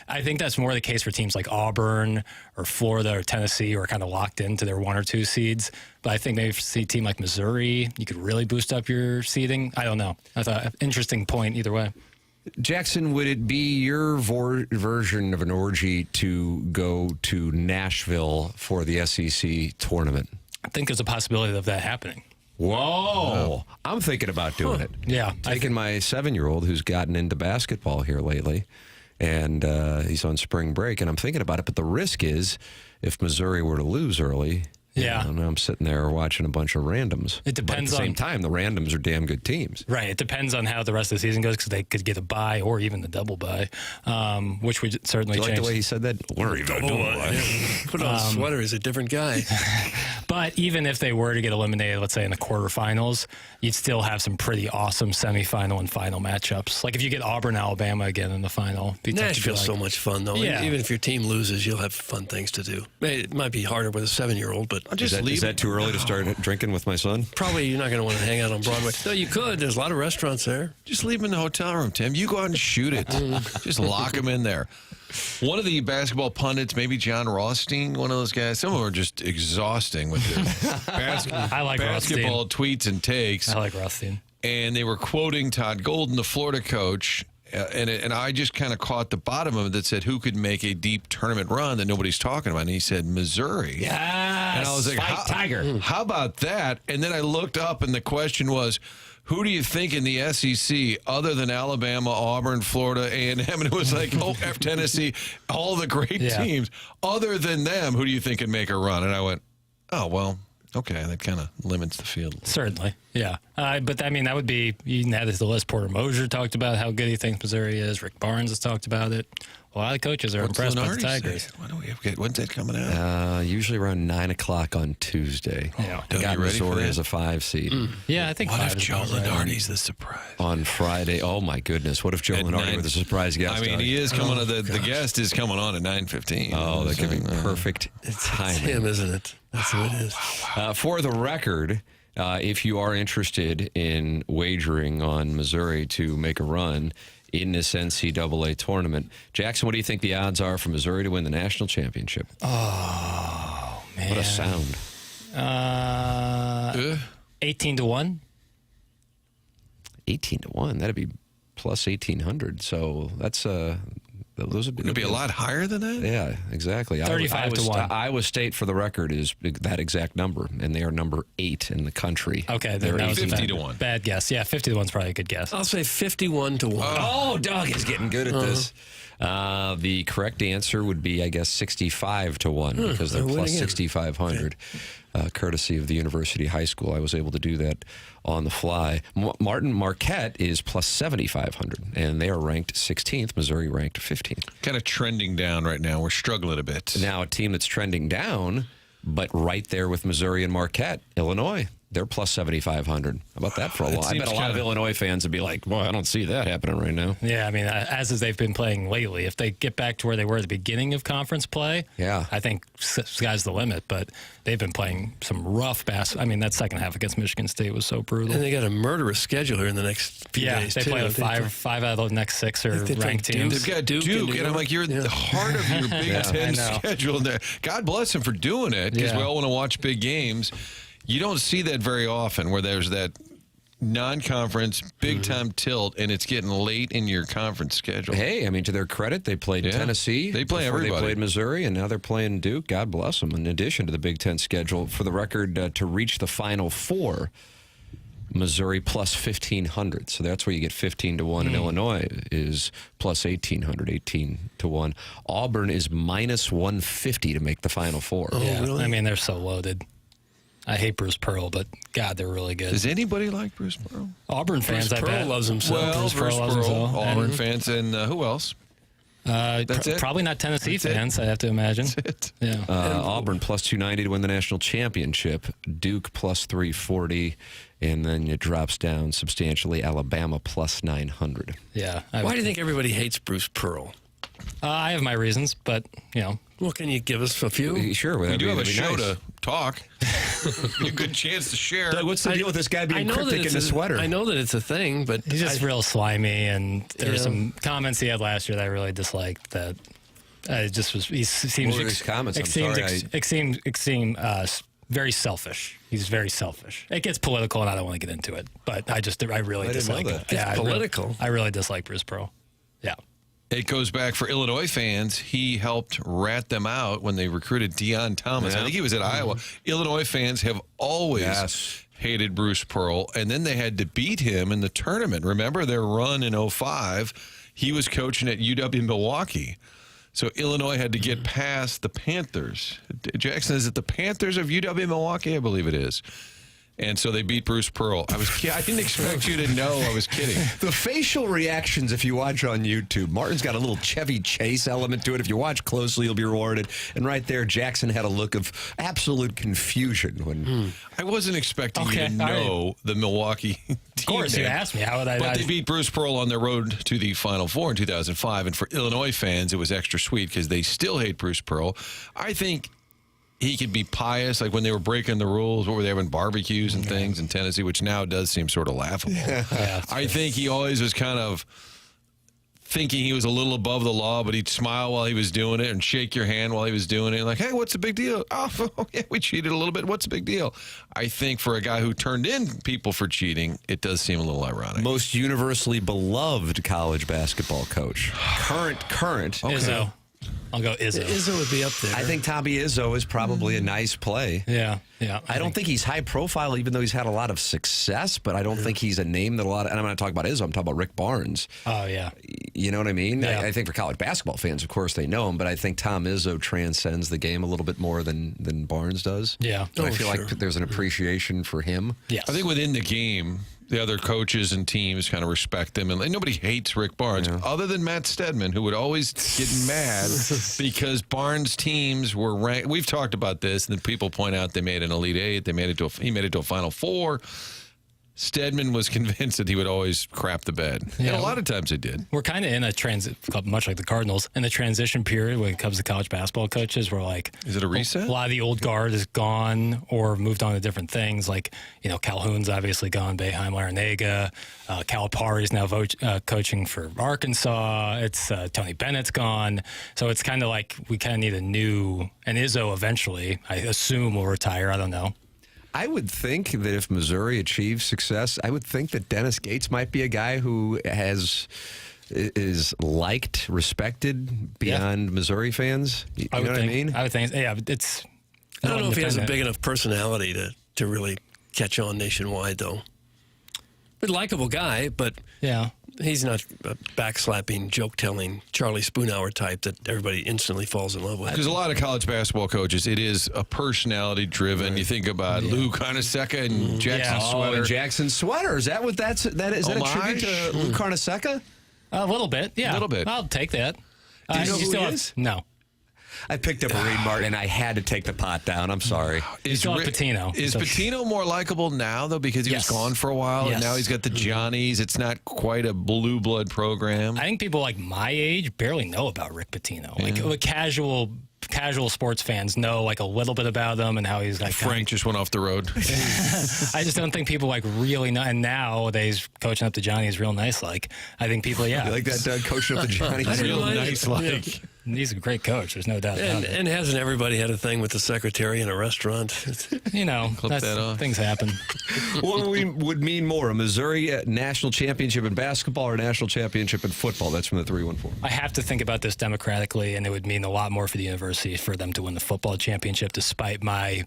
I think that's more the case for teams like Auburn or Florida or Tennessee, who are kind of locked into their 1 or 2 seeds. But I think maybe for a team like Missouri, you could really boost up your seeding. I don't know. I thought an interesting point either way. Jackson, would it be your version of an orgy to go to Nashville for the SEC tournament? I think there's a possibility of that happening. Whoa. I'm thinking about doing it. Yeah. Taking my 7-year-old who's gotten into basketball here lately, and he's on spring break, and I'm thinking about it. But the risk is if Missouri were to lose early, Yeah. And I'm sitting there watching a bunch of randoms. It depends but at the same on- time, the randoms are damn good teams. Right. It depends on how the rest of the season goes, because they could get a bye or even the double bye, which would certainly Do you like change. the way he said that? Or even a double bye. Put on a sweater. He's a different guy. But even if they were to get eliminated, let's say in the quarterfinals, you'd still have some pretty awesome semifinal and final matchups. Like if you get Auburn, Alabama again in the final. it'd be tough to be Nashville's so much fun, though. Yeah. Even if your team loses, you'll have fun things to do. It might be harder with a 7-year-old, but Is that too early to start drinking with my son? probably you're not going to want to hang out on Broadway. No, you could. There's a lot of restaurants there. Just leave him in the hotel room, Tim. You go out and shoot it. Just lock him in there. One of the basketball pundits, maybe John Rothstein, one of those guys, some of them are just exhausting with their I like basketball tweets and takes. I like Rothstein. And they were quoting Todd Golden, the Florida coach, and I just kind of caught the bottom of it that said, who could make a deep tournament run that nobody's talking about? And he said, Missouri. Yes. And I was like, Tiger. How about that? And then I looked up, and the question was, who do you think in the SEC, other than Alabama, Auburn, Florida, A&M, and it was like, Tennessee, all the great teams, other than them, who do you think can make a run? And I went, oh, well, okay, that kind of limits the field. Certainly, yeah. But, I mean, that would be, you can add this to the list. Porter Mosier talked about how good he thinks Missouri is. Rick Barnes has talked about it. A lot of coaches are impressed by the Tigers. When's that coming out? Usually around 9 o'clock on Tuesday. Yeah. I got Missouri as a 5 seed. Yeah, I think what 5 if is Joe about right. Lunardi's the surprise? On Friday. Oh, my goodness. What if Joe Lunardi with a surprise guest? I mean, he is coming on. The guest is coming on at 9:15. Oh, that could be perfect timing. It's him, isn't it? That's who it is. For the record, if you are interested in wagering on Missouri to make a run in this NCAA tournament, Jackson, what do you think the odds are for Missouri to win the national championship? Oh, man. What a sound. 18-1. 18-1. That'd be plus 1,800. So that's those would be a lot higher than that. Yeah, exactly. 35-1. Iowa State, for the record, is that exact number, and they are number 8 in the country. Okay, they're that was 50-1. Bad guess. Yeah, 50-1 is probably a good guess. I'll say 51-1. Oh, Doug is getting good at this. The correct answer would be, I guess, 65-1 because they're plus 6,500, courtesy of the University High School. I was able to do that on the fly. Martin Marquette is plus 7,500, and they are ranked 16th. Missouri ranked 15th. Kind of trending down right now. We're struggling a bit. Now, a team that's trending down, but right there with Missouri and Marquette, Illinois. They're plus 7,500. How about that for a while? I bet a lot of Illinois fans would be like, well, I don't see that happening right now. Yeah, I mean, as they've been playing lately, if they get back to where they were at the beginning of conference play, I think sky's the limit. But they've been playing some rough basketball. I mean, that second half against Michigan State was so brutal. And they got a murderous schedule here in the next few days, they play five out of the next 6 are ranked teams. They've got Duke, and I'm like, you're in the heart of your Big Ten schedule there. God bless them for doing it, because we all want to watch big games. You don't see that very often where there's that non-conference, big-time tilt, and it's getting late in your conference schedule. Hey, I mean, to their credit, they played Tennessee. They play everybody. They played Missouri, and now they're playing Duke. God bless them. In addition to the Big Ten schedule, for the record, to reach the Final Four, Missouri plus 1,500. So that's where you get 15-1. And Illinois is plus 1,800, 18-1. Auburn is minus 150 to make the Final Four. Oh, yeah, really? I mean, they're so loaded. I hate Bruce Pearl, but God, they're really good. Does anybody like Bruce Pearl? Auburn fans, Bruce Pearl loves himself. Well, Bruce Pearl, Auburn fans, and who else? That's it? Probably not Tennessee fans, I have to imagine. That's it. Yeah. Auburn plus 290 to win the national championship. Duke plus 340, and then it drops down substantially. Alabama plus 900. Yeah. Why do you think everybody hates Bruce Pearl? I have my reasons, but, you know. Well, can you give us a few? Sure. We do have a show to talk. A good chance to share. Doug, what's the deal with this guy being cryptic in the sweater? I know that it's a thing, but he's just real slimy, and there were some comments he had last year that I really disliked. That it just was. He seems. What were his comments? It seemed very selfish. He's very selfish. It gets political, and I don't want to get into it. But I really dislike it. Yeah, political. I really dislike Bruce Pearl. Yeah. It goes back for Illinois fans. He helped rat them out when they recruited Deion Thomas. I think he was at Iowa. Illinois fans have always hated Bruce Pearl, and then they had to beat him in the tournament. Remember their run in 2005? He was coaching at UW-Milwaukee. So Illinois had to get past the Panthers. Jackson, is it the Panthers of UW-Milwaukee? I believe it is. And so they beat Bruce Pearl. I didn't expect you to know I was kidding. The facial reactions, if you watch on YouTube, Martin's got a little Chevy Chase element to it. If you watch closely, you'll be rewarded. And right there, Jackson had a look of absolute confusion. When I wasn't expecting you to know the Milwaukee team. Of course, you asked me. How would I? But they beat Bruce Pearl on their road to the Final Four in 2005. And for Illinois fans, it was extra sweet because they still hate Bruce Pearl. I think he could be pious, like when they were breaking the rules, what were they having, barbecues and things in Tennessee, which now does seem sort of laughable. I think he always was kind of thinking he was a little above the law, but he'd smile while he was doing it and shake your hand while he was doing it. Like, hey, what's the big deal? Oh, yeah, we cheated a little bit. What's the big deal? I think for a guy who turned in people for cheating, it does seem a little ironic. Most universally beloved college basketball coach. Current. Okay. Izzo. I'll go Izzo. Izzo would be up there. I think Tommy Izzo is probably a nice play. Yeah. I don't think he's high profile, even though he's had a lot of success, but I don't think he's a name that a lot of, and I'm not talking about Izzo, I'm talking about Rick Barnes. Oh, yeah. You know what I mean? Yeah. I think for college basketball fans, of course, they know him, but I think Tom Izzo transcends the game a little bit more than Barnes does. Yeah. And I feel like there's an appreciation for him. Yes. I think within the game, the other coaches and teams kind of respect him. And nobody hates Rick Barnes, other than Matt Stedman, who would always get mad because Barnes' teams were ranked. We've talked about this, and then people point out they made an Elite Eight. He made it to a Final Four. Stedman was convinced that he would always crap the bed. Yeah. And a lot of times he did. We're kind of in a much like the Cardinals, in the transition period when it comes to college basketball coaches. We're like, is it a reset? A lot of the old guard is gone or moved on to different things. Like, Calhoun's obviously gone, Boeheim, Larinaga. Calipari's now coaching for Arkansas. It's Tony Bennett's gone. So it's kind of like we kind of need a new, and Izzo eventually, I assume, will retire. I don't know. I would think that if Missouri achieves success, I would think that Dennis Gates might be a guy who is liked, respected beyond Missouri fans. You know what I mean? I would think, yeah, it's. I don't know if he has a big enough personality to really catch on nationwide, though. But likable guy, but he's not a backslapping, joke-telling Charlie Spoonhour type that everybody instantly falls in love with. Because a lot of college basketball coaches, it is a personality-driven. Right. You think about Lou Carnesecca and Jackson Sweater. And Jackson Sweater. Is that what is that a tribute to Lou Carnesecca? A little bit, yeah. A little bit. I'll take that. Do you know who he is? No. I picked up Reed Martin, and I had to take the pot down. I'm sorry. Is Pitino. Is Pitino more likable now, though, because he was gone for a while, and now he's got the Johnnies? It's not quite a blue blood program. I think people like my age barely know about Rick Pitino. Like casual sports fans know like a little bit about him and how he's like. Frank just went off the road. I just don't think people like really know. And nowadays, coaching up the Johnny is real nice. Like I think people, You like that, Doug? Coaching up the Johnny is real nice. Like. He's a great coach. There's no doubt about it. And hasn't everybody had a thing with the secretary in a restaurant? Clip that off. Things happen. What would mean more, a Missouri national championship in basketball or a national championship in football? That's from the 314. I have to think about this democratically, and it would mean a lot more for the university for them to win the football championship, despite my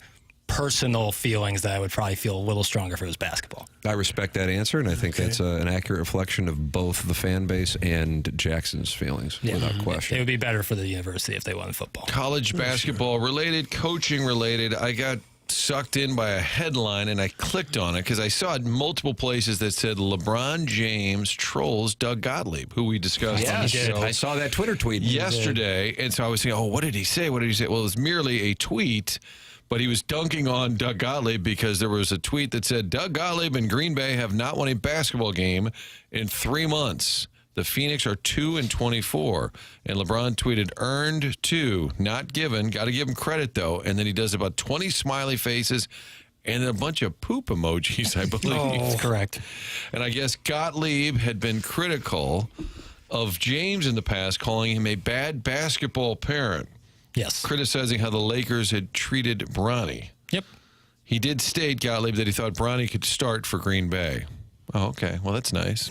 personal feelings that I would probably feel a little stronger if it was basketball. I respect that answer, and I think that's an accurate reflection of both the fan base and Jackson's feelings, without question. It would be better for the university if they won football. College basketball related, coaching related. I got sucked in by a headline, and I clicked on it because I saw it in multiple places that said LeBron James trolls Doug Gottlieb, who we discussed on the show. I saw that Twitter tweet yesterday, and so I was thinking, what did he say? What did he say? Well, it was merely a tweet. But he was dunking on Doug Gottlieb because there was a tweet that said, Doug Gottlieb and Green Bay have not won a basketball game in 3 months. The Phoenix are 2-24. And LeBron tweeted, earned 2, not given. Got to give him credit, though. And then he does about 20 smiley faces and a bunch of poop emojis, I believe. That's correct. And I guess Gottlieb had been critical of James in the past, calling him a bad basketball parent. Yes. Criticizing how the Lakers had treated Bronny. Yep. He did state, Gottlieb, that he thought Bronny could start for Green Bay. Oh, okay. Well, that's nice.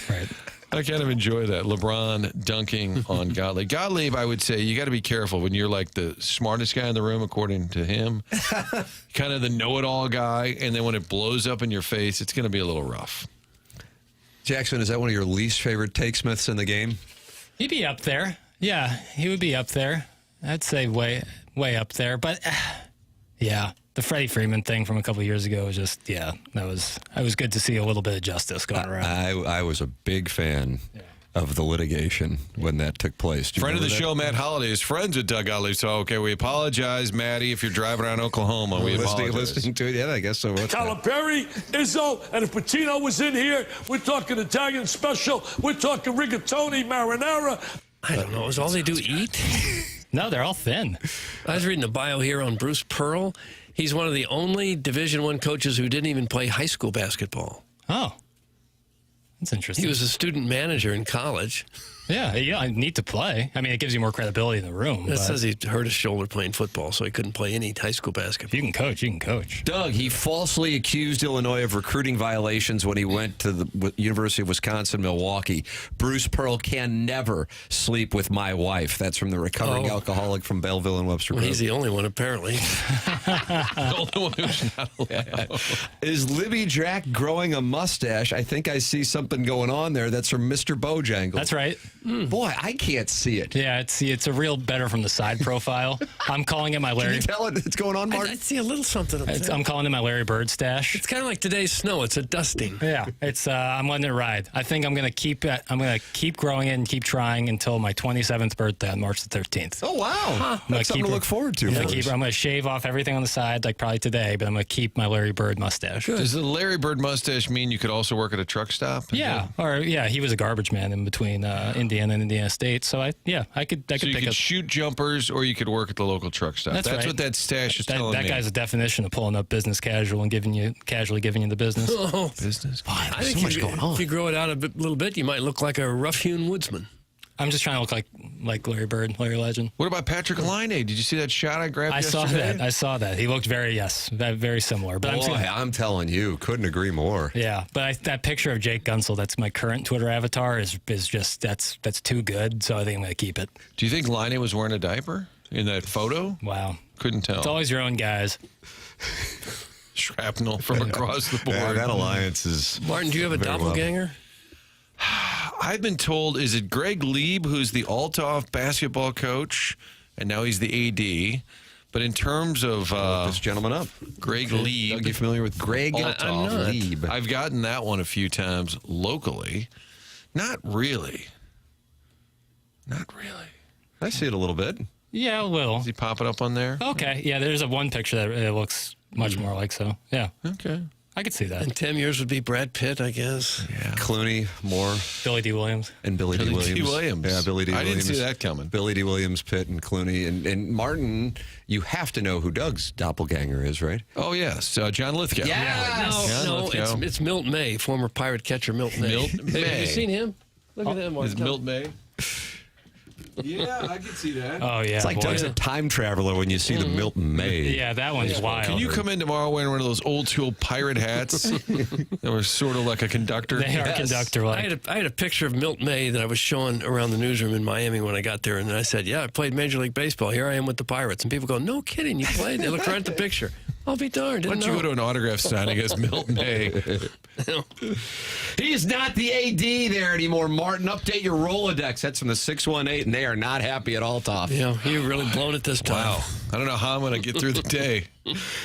Right. I kind of enjoy that. LeBron dunking on Gottlieb. Gottlieb, I would say, you got to be careful when you're like the smartest guy in the room, according to him. Kind of the know-it-all guy, and then when it blows up in your face, it's going to be a little rough. Jackson, is that one of your least favorite take Smiths in the game? He'd be up there. Yeah, he would be up there. I'd say way up there. But, the Freddie Freeman thing from a couple of years ago was just, it was good to see a little bit of justice going around. I was a big fan of the litigation when that took place. Friend of the show, Matt Holliday, is friends with Doug Gottlieb. So, we apologize, Matty, if you're driving around Oklahoma. We apologize. Listening to it, yeah, I guess so. Calipari, Izzo, and if Pitino was in here, we're talking Italian special. We're talking rigatoni, marinara. I don't know. Is all they do eat? No, they're all thin. I was reading a bio here on Bruce Pearl. He's one of the only Division I coaches who didn't even play high school basketball. Oh. That's interesting. He was a student manager in college. Yeah, I need to play. I mean, it gives you more credibility in the room. It says he hurt his shoulder playing football, so he couldn't play any high school basketball. You can coach. Doug, he falsely accused Illinois of recruiting violations when he went to the University of Wisconsin-Milwaukee. Bruce Pearl can never sleep with my wife. That's from the recovering alcoholic from Belleville and Webster Groove. He's the only one, apparently. The only one who's not allowed. Is Libby Jack growing a mustache? I think I see something going on there. That's from Mr. Bojangles. That's right. Boy, I can't see it. Yeah, it's a real better from the side profile. I'm calling it my Larry. Can you tell it? It's going on, Mark? I see a little something up there. I'm calling it my Larry Bird stash. It's kind of like today's snow. It's a dusting. Yeah, it's. I'm letting it ride. I think I'm gonna keep it. I'm gonna keep growing it and keep trying until my 27th birthday on March the 13th. Oh wow, that's something to look forward to. I'm gonna shave off everything on the side, like probably today, but I'm gonna keep my Larry Bird mustache. Does the Larry Bird mustache mean you could also work at a truck stop? Yeah, he was a garbage man in between Indiana and Indiana State. So I could So you pick could up. shoot jumpers, or you could work at the local truck stop. That's right. what that stash is telling me. That guy's a definition of pulling up business casual and casually giving you the business. Oh, business. I think so much going on. If you grow it out a little bit, you might look like a rough-hewn woodsman. I'm just trying to look like Larry Bird, Larry Legend. What about Patrick Line? Did you see that shot I grabbed yesterday? I saw that. He looked very similar. But I'm telling you, couldn't agree more. Yeah, but that picture of Jake Gunsel, that's my current Twitter avatar, is just that's too good. So I think I'm gonna keep it. Do you think Line was wearing a diaper in that photo? Wow, couldn't tell. It's always your own guys. Shrapnel from across the board. Yeah, that alliance is. Martin, do you have a doppelganger? I've been told, is it Greg Lieb, who's the Althoff basketball coach, and now he's the AD. But in terms of this gentleman up, Greg Lieb, are you familiar with Greg Lieb? I've gotten that one a few times locally. Not really. I see it a little bit. Yeah, a little. Is he popping up on there? Okay, yeah. There's one picture that it looks much more like so. Yeah. Okay. I could see that. And 10 years would be Brad Pitt, I guess. Yeah. Clooney, Moore. Billy D. Williams. And Billy D. Williams. Yeah, Billy D. Williams. I didn't see that coming. Billy D. Williams, Pitt, and Clooney. And Martin, you have to know who Doug's doppelganger is, right? Oh, yes. John Lithgow. No, it's Milt May, former Pirate catcher Milt May. Milt May. Have you seen him? Look at him. Is Milt May? Yeah, I can see that. Oh, yeah. It's like Doug's a time traveler when you see the Milton May. Yeah, that one's wild. Can you come in tomorrow wearing one of those old school pirate hats that were sort of like a conductor? They are conductor-like. I had a picture of Milt May that I was showing around the newsroom in Miami when I got there, and I said, yeah, I played Major League Baseball. Here I am with the Pirates. And people go, no kidding, you played? They looked right at the picture. I'll be darned. Why don't you go to an autograph signing as Milt May? He's not the AD there anymore, Martin. Update your Rolodex. That's from the 618, and they are not happy at all, Toff. Yeah, you've really blown it this time. Wow. I don't know how I'm going to get through the day.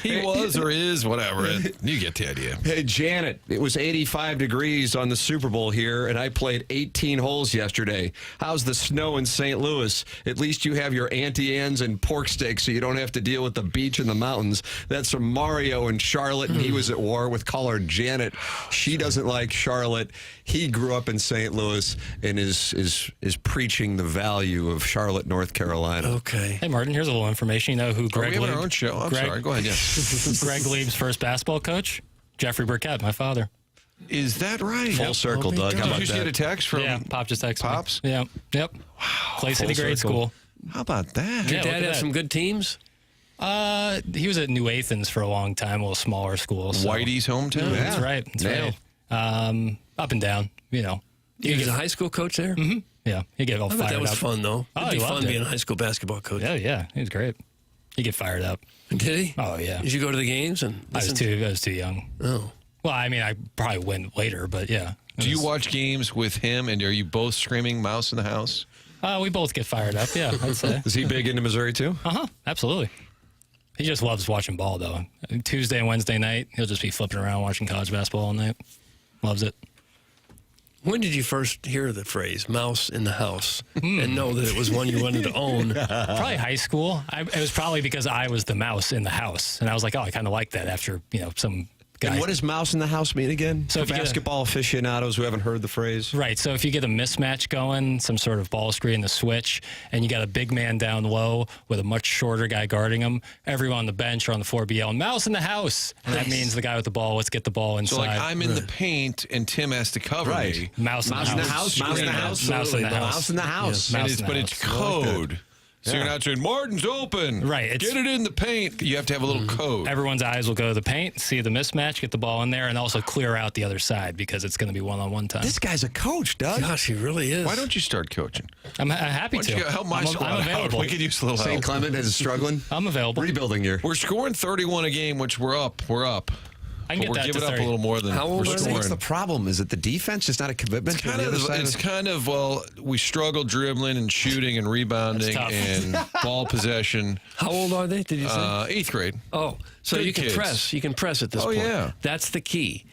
He was or is, whatever. You get the idea. Hey, Janet, it was 85 degrees on the Super Bowl here, and I played 18 holes yesterday. How's the snow in St. Louis? At least you have your Auntie Anne's and pork steak, so you don't have to deal with the beach and the mountains. That's from Mario in Charlotte, and he was at war with caller Janet. She doesn't like Charlotte. He grew up in St. Louis and is preaching the value of Charlotte, North Carolina. Okay. Hey, Martin, here's a little information. You know who Greg we have our own show. I'm sorry. Go ahead, yes. Greg Lieb's first basketball coach? Jeffrey Burkett, my father. Is that right? Full circle, Doug. How about Did you that? get a text from Pop just texted Pops? me. Yeah. Yep. Wow. Clay City grade school. How about that? Your dad had some good teams? He was at New Athens for a long time, a little smaller school. So. Whitey's hometown? Yeah. That's right. That's right. Up and down, you know. He was a high school coach there? Mm-hmm. Yeah. He get all fired up. That was fun, though. It'd be fun being a high school basketball coach. Yeah. He was great. He get fired up. Did he? Oh, yeah. Did you go to the games? And I was too young. Oh. Well, I mean, I probably went later, but yeah. Do you watch games with him, and are you both screaming mouse in the house? We both get fired up, yeah, I'd say. Is he big into Missouri, too? Uh-huh, absolutely. He just loves watching ball, though. Tuesday and Wednesday night, he'll just be flipping around watching college basketball all night. Loves it. When did you first hear the phrase "mouse in the house" and know that it was one you wanted to own? Probably high school. It was probably because I was the mouse in the house, and I was like, "Oh, I kind of like that." After some guy. And what does mouse in the house mean again? So for basketball aficionados who haven't heard the phrase. Right. So if you get a mismatch going, some sort of ball screen, the switch, and you got a big man down low with a much shorter guy guarding him, everyone on the bench or on the floor be yelling, mouse in the house. And that means the guy with the ball, let's get the ball inside. So, like, I'm in the paint and Tim has to cover me. Mouse in the house. Mouse in the house. Mouse in the house. Mouse in the house. Yes. But it's code. So you're not saying, Martin's open. Right. Get it in the paint. You have to have a little code. Everyone's eyes will go to the paint, see the mismatch, get the ball in there, and also clear out the other side because it's going to be one-on-one time. This guy's a coach, Doug. Gosh, he really is. Why don't you start coaching? I'm happy Why to. don't you help my squad I'm out? available. We could use a little help. St. Clement is struggling. I'm available. Rebuilding year. We're scoring 31 a game, which we're up. I can get We're that giving to up 30. a little more than How old we're are they? scoring. What's the problem? Is it the defense? Just not a commitment to the other side? It's kind of, well, we struggle dribbling and shooting and rebounding That's and ball possession. How old are they? Did you say? 8th grade. Oh, so Good you can kids. press. You can press at this Oh, point. yeah. That's the key.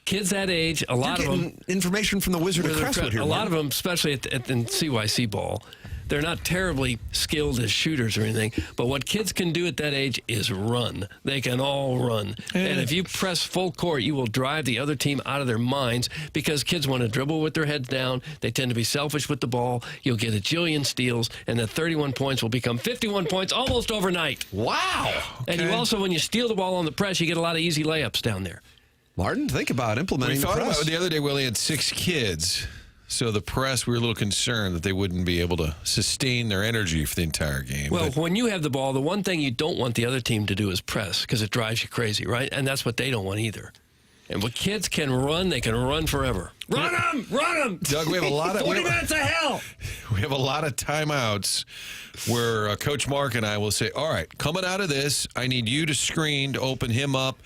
Kids that age, a lot You're of getting them. information from the Wizard of Crestwood here. A lot Martin. of them, especially in CYC ball, they're not terribly skilled as shooters or anything. But what kids can do at that age is run. They can all run. And if you press full court, you will drive the other team out of their minds because kids want to dribble with their heads down. They tend to be selfish with the ball. You'll get a jillion steals, and that 31 points will become 51 points almost overnight. Wow. And you also, when you steal the ball on the press, you get a lot of easy layups down there. Martin, think about implementing We the thought press. about it the other day. We only had 6 kids. So the press, we were a little concerned that they wouldn't be able to sustain their energy for the entire game. Well, But when you have the ball, the one thing you don't want the other team to do is press because it drives you crazy, right? And that's what they don't want either. And when kids can run, they can run forever. Run them! Run them! Doug, we have a lot of 40 minutes of hell! We have a lot of timeouts where Coach Mark and I will say, all right, coming out of this, I need you to screen to open him up.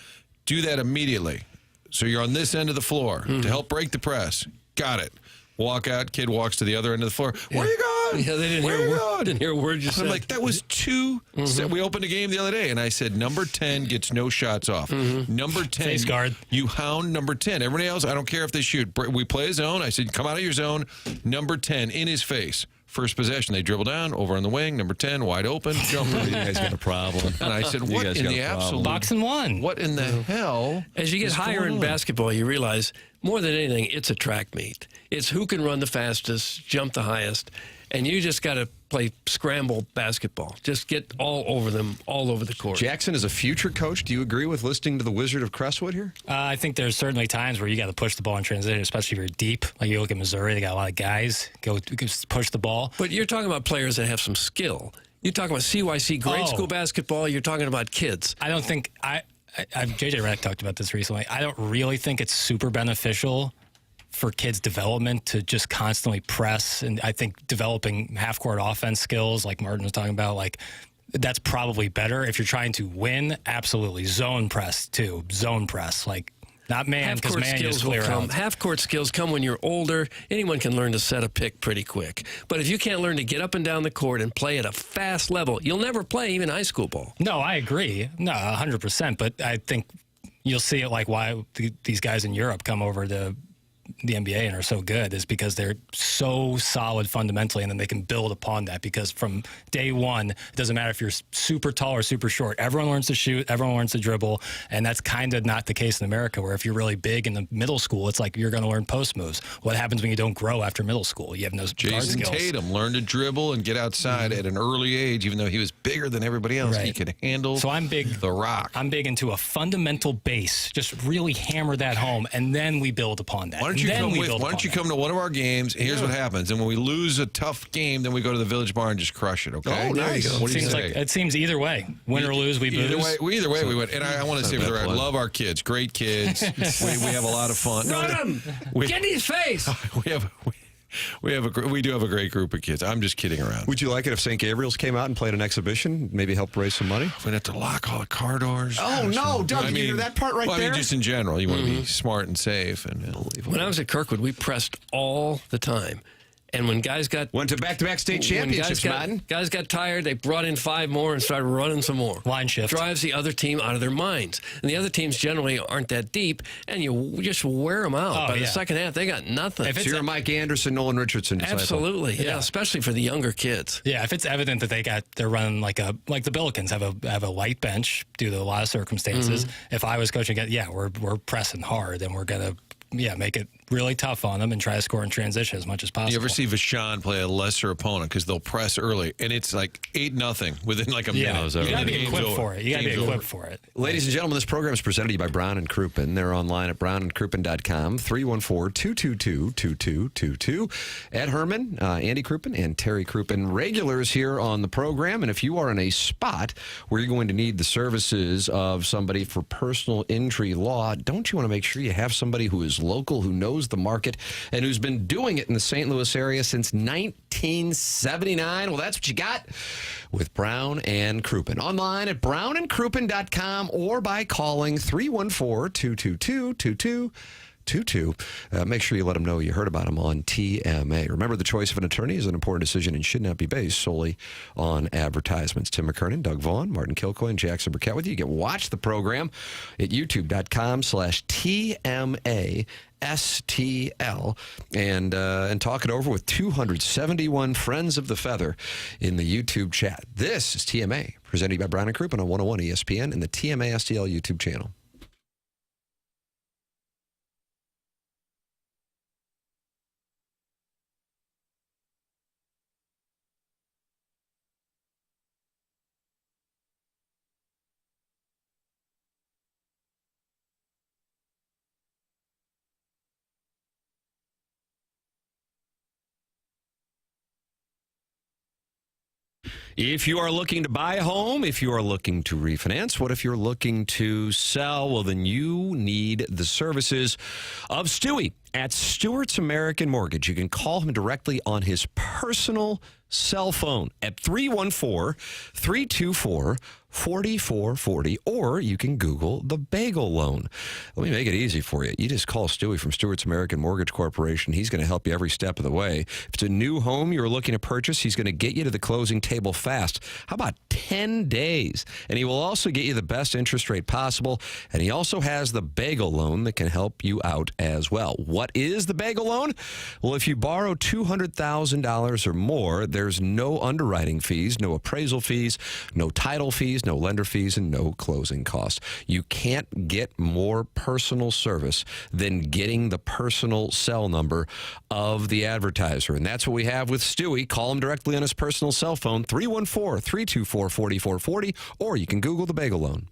Do that immediately. So you're on this end of the floor to help break the press. Got it. Walk out. Kid walks to the other end of the floor. Where are you going? Yeah, they Where are you didn't going? hear a word you said. I'm like, that was 2. We opened a game the other day, and I said, number 10 gets no shots off. Number 10, Face guard. You hound number 10. Everybody else, I don't care if they shoot. We play a zone. I said, come out of your zone. Number 10 in his face. First possession, they dribble down, over on the wing, number 10, wide open, jumper. You guys got a problem. And I said, You what guys in got the a problem. absolute... Box and one. What in the hell? As you get is higher going in on? basketball, you realize more than anything, it's a track meet. It's who can run the fastest, jump the highest, and you just got to play scramble basketball. Just get all over them, all over the court. Jackson, as a future coach, do you agree with listening to the Wizard of Crestwood here? I think there's certainly times where you got to push the ball in transition, especially if you're deep. Like you look at Missouri, they got a lot of guys go push the ball. But you're talking about players that have some skill. You're talking about CYC grade school basketball. You're talking about kids. I don't think JJ Redick talked about this recently. I don't really think it's super beneficial for kids' development to just constantly press. And I think developing half-court offense skills, like Martin was talking about, like that's probably better. If you're trying to win, absolutely. Zone press, too. Zone press. Like, not man, because Half-court man you skills just will clear come. out. Half-court skills come when you're older. Anyone can learn to set a pick pretty quick. But if you can't learn to get up and down the court and play at a fast level, you'll never play even high school ball. No, I agree. No, 100%. But I think you'll see it like why these guys in Europe come over to the NBA and are so good is because they're so solid fundamentally, and then they can build upon that because from day one, it doesn't matter if you're super tall or super short. Everyone learns to shoot. Everyone learns to dribble, and that's kind of not the case in America where if you're really big in the middle school, it's like you're going to learn post moves. What happens when you don't grow after middle school? You have no guard Jason skills. Tatum learned to dribble and get outside at an early age, even though he was bigger than everybody else. Right. He could handle So I'm big. the rock. I'm big into a fundamental base. Just really hammer that home, and then we build upon that. Why don't you And then come we with? build Why don't upon you that. come to one of our games? Here's what happens. And when we lose a tough game, then we go to the Village Bar and just crush it. Okay. Oh, nice. What do you Seems say? like it seems either way. Win or lose, we booze. Either way, we win. And I want to say for the record, plan. love our kids. Great kids. we have a lot of fun. Run him! Get in his face! We do have a great group of kids. I'm just kidding around. Would you like it if St. Gabriel's came out and played an exhibition, maybe help raise some money? We'd have to lock all the car doors. Oh, no, Doug, you hear that part right I there? mean, just in general, you want to be smart and safe. And When I was at Kirkwood, we pressed all the time. And when guys went to back-to-back state championships, guys got tired, they brought in 5 more and started running some more. Line shift. Drives the other team out of their minds. And the other teams generally aren't that deep, and you just wear them out. By the second half, they got nothing. So you're a Mike Anderson, Nolan Richardson disciple. Absolutely, yeah, especially for the younger kids. Yeah, if it's evident that they're running like the Billikens have a light bench due to a lot of circumstances. If I was coaching it, we're pressing hard and we're gonna make it really tough on them and try to score in transition as much as possible. You ever see Vaughn play a lesser opponent because they'll press early and it's like 8-0 within like a minute. You got to be equipped for it. You got to be equipped for it. Ladies and gentlemen, this program is presented to you by Brown and Crouppen. They're online at brownandcrouppen.com, 314-222-2222. Ed Herman, Andy Crouppen, and Terry Crouppen, regulars here on the program. And if you are in a spot where you're going to need the services of somebody for personal injury law, don't you want to make sure you have somebody who is local, who knows the market, and who's been doing it in the St. Louis area since 1979? Well, that's what you got with Brown and Crouppen. Online at brownandcrouppen.com or by calling 314-222-2222. Make sure you let them know you heard about them on TMA. Remember, the choice of an attorney is an important decision and should not be based solely on advertisements. Tim McKernan, Doug Vaughn, Martin Kilcoyne, Jackson Burkett with you. You can watch the program at youtube.com/TMASTL and talk it over with 271 friends of the feather in the YouTube chat. This is TMA, presented by Brown and Crouppen on 101 ESPN and the TMA STL YouTube channel. If you are looking to buy a home, if you are looking to refinance, what if you're looking to sell? Well, then you need the services of Stewie at Stewart's American Mortgage. You can call him directly on his personal cell phone at 314-324-4440, or you can Google the Bagel Loan. Let me make it easy for you. You just call Stewie from Stewart's American Mortgage Corporation. He's going to help you every step of the way. If it's a new home you're looking to purchase, he's going to get you to the closing table fast. How about 10 days? And he will also get you the best interest rate possible. And he also has the Bagel Loan that can help you out as well. What is the Bagel Loan? Well, if you borrow $200,000 or more, there's no underwriting fees, no appraisal fees, no title fees, no lender fees, and no closing costs. You can't get more personal service than getting the personal cell number of the advertiser. And that's what we have with Stewie. Call him directly on his personal cell phone, 314-324-4440, or you can Google the Bagel Loan.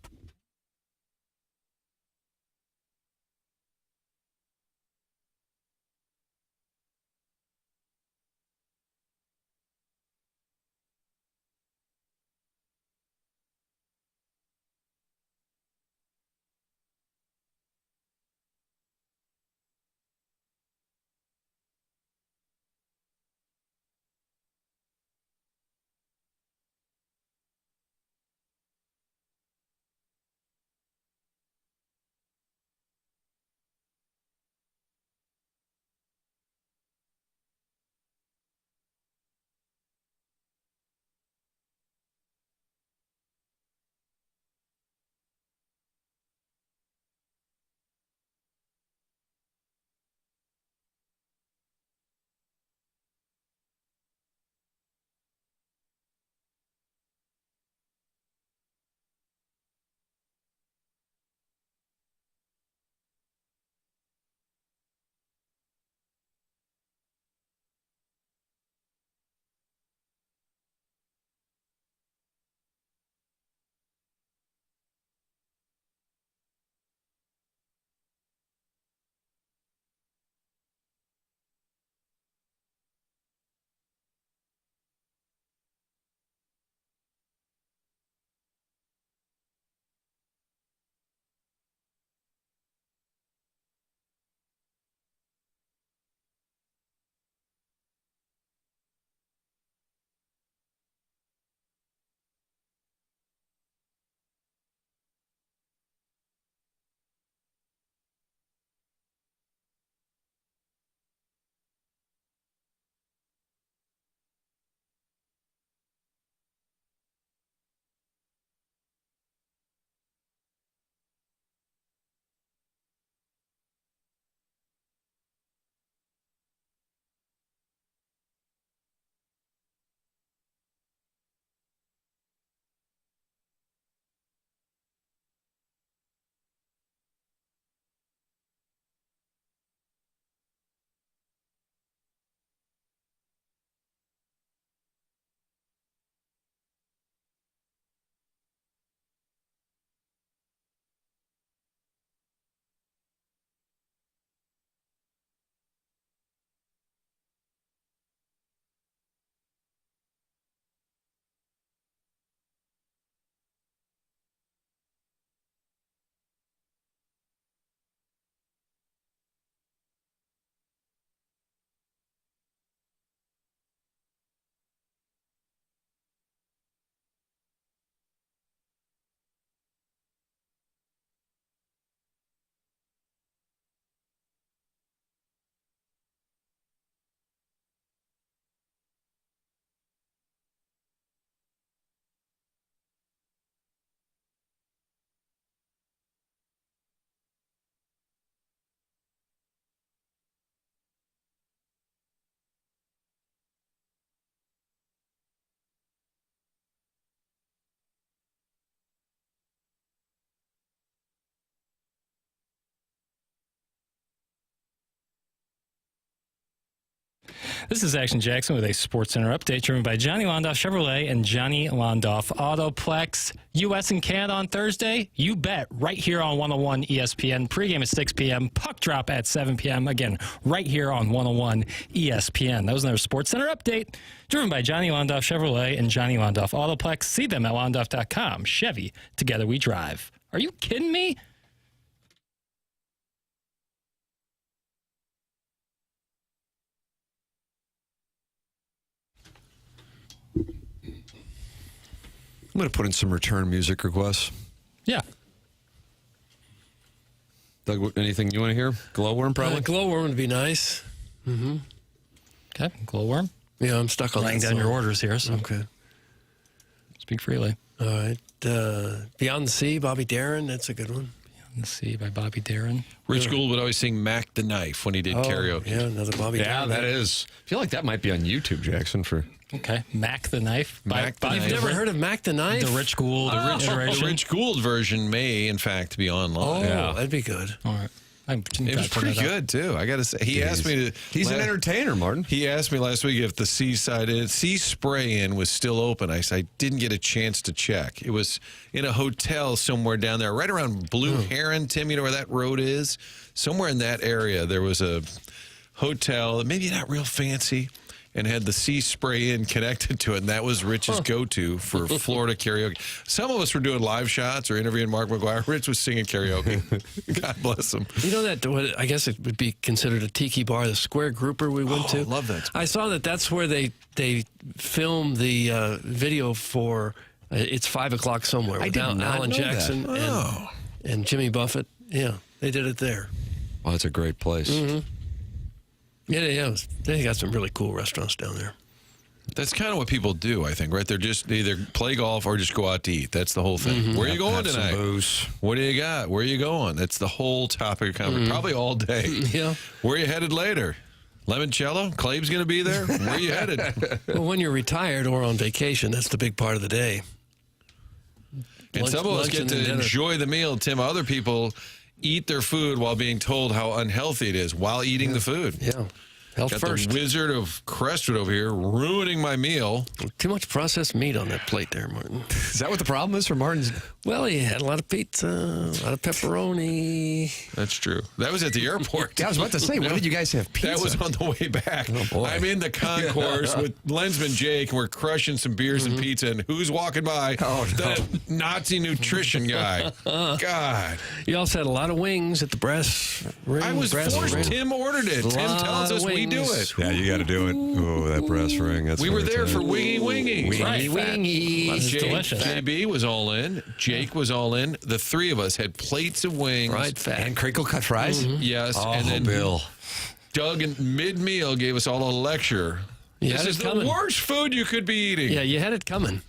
This is Action Jackson with a Sports Center update driven by Johnny Londoff Chevrolet and Johnny Londoff Autoplex. U.S. and Canada on Thursday? You bet. Right here on 101 ESPN. Pregame at 6 p.m. Puck drop at 7 p.m. Again, right here on 101 ESPN. That was another Sports Center update driven by Johnny Londoff Chevrolet and Johnny Londoff Autoplex. See them at londoff.com. Chevy, together we drive. Are you kidding me? I'm going to put in some return music requests. Yeah. Doug, anything you want to hear? Glowworm, probably? Glowworm would be nice. Mm-hmm. Okay, Glowworm. Yeah, I'm stuck on Writing that down song. your orders here. So Okay. speak freely. All right. Beyond the Sea, Bobby Darin. That's a good one. Beyond the Sea by Bobby Darin. Rich Gould would always sing Mac the Knife when he did karaoke. Yeah, another Bobby Darin. that is. I feel like that might be on YouTube, Jackson, for... Okay, Mac the Knife. Mac the by Knife. You've never heard of Mac the Knife? The Rich Gould iteration. The Rich Gould version may, in fact, be online. Oh, that'd be good. All right. It was pretty good, too. I got to say. He asked me to... He's an entertainer, Martin. He asked me last week if the Sea Spray-In was still open. I said I didn't get a chance to check. It was in a hotel somewhere down there, right around Blue Heron, Tim. You know where that road is? Somewhere in that area, there was a hotel, maybe not real fancy, and had the Sea Spray-In connected to it, and that was Rich's go-to for Florida karaoke. Some of us were doing live shots or interviewing Mark McGuire. Rich was singing karaoke. God bless him. You know that, I guess it would be considered a tiki bar, the Square Grouper we went to? I love that. I saw that's where they filmed the video for It's 5 O'Clock Somewhere with Alan Jackson and Jimmy Buffett. Yeah, they did it there. Well, that's a great place. Mm-hmm. Yeah. They got some really cool restaurants down there. That's kind of what people do, I think, right? They're just either play golf or just go out to eat. That's the whole thing. Where are you going tonight? Some booze. What do you got? Where are you going? That's the whole topic of conversation. Probably all day. Yeah. Where are you headed later? Limoncello? Clave's going to be there? Where are you headed? Well, when you're retired or on vacation, that's the big part of the day. And some of us get to enjoy the meal, Tim. Other people eat their food while being told how unhealthy it is while eating the food. Yeah. Health Got first. the Wizard of Crestwood over here ruining my meal. Too much processed meat on that plate there, Martin. Is that what the problem is for Martin's? Well, he had a lot of pizza, a lot of pepperoni. That's true. That was at the airport. Yeah, I was about to say, when did you guys have pizza? That was on the way back. Oh, boy. I'm in the concourse with Lensman Jake, and we're crushing some beers and pizza, and who's walking by? Oh, no. The Nazi nutrition guy. God. You also had a lot of wings at the brass ring. I was forced. Tim ordered it. Tim tells us we do it. Yeah, you got to do it. Oh, that brass ring. That's We were there for Wingy Wingy. Right. Wingy. That's delicious. JB was all in. Jake was all in. The three of us had plates of wings. Fried fat. And crinkle cut fries? Yes. Oh, and then Bill. Doug, in mid-meal, gave us all a lecture. You This had is it the coming. worst food you could be eating. Yeah, you had it coming.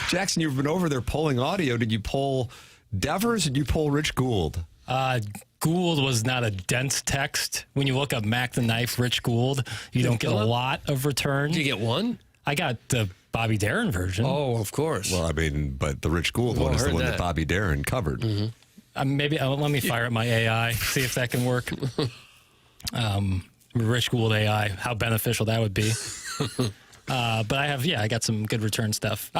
Jackson, you've been over there polling audio. Did you poll Devers or did you poll Rich Gould? Gould was not a dense text. When you look up Mac the Knife, Rich Gould, you don't get a lot of return. Did you get one? I got the Bobby Darin version. Oh, of course. Well, I mean, but the Rich Gould one is the one that Bobby Darin covered. Maybe let me fire up my AI, see if that can work. Rich Gould AI, how beneficial that would be. But I got some good return stuff.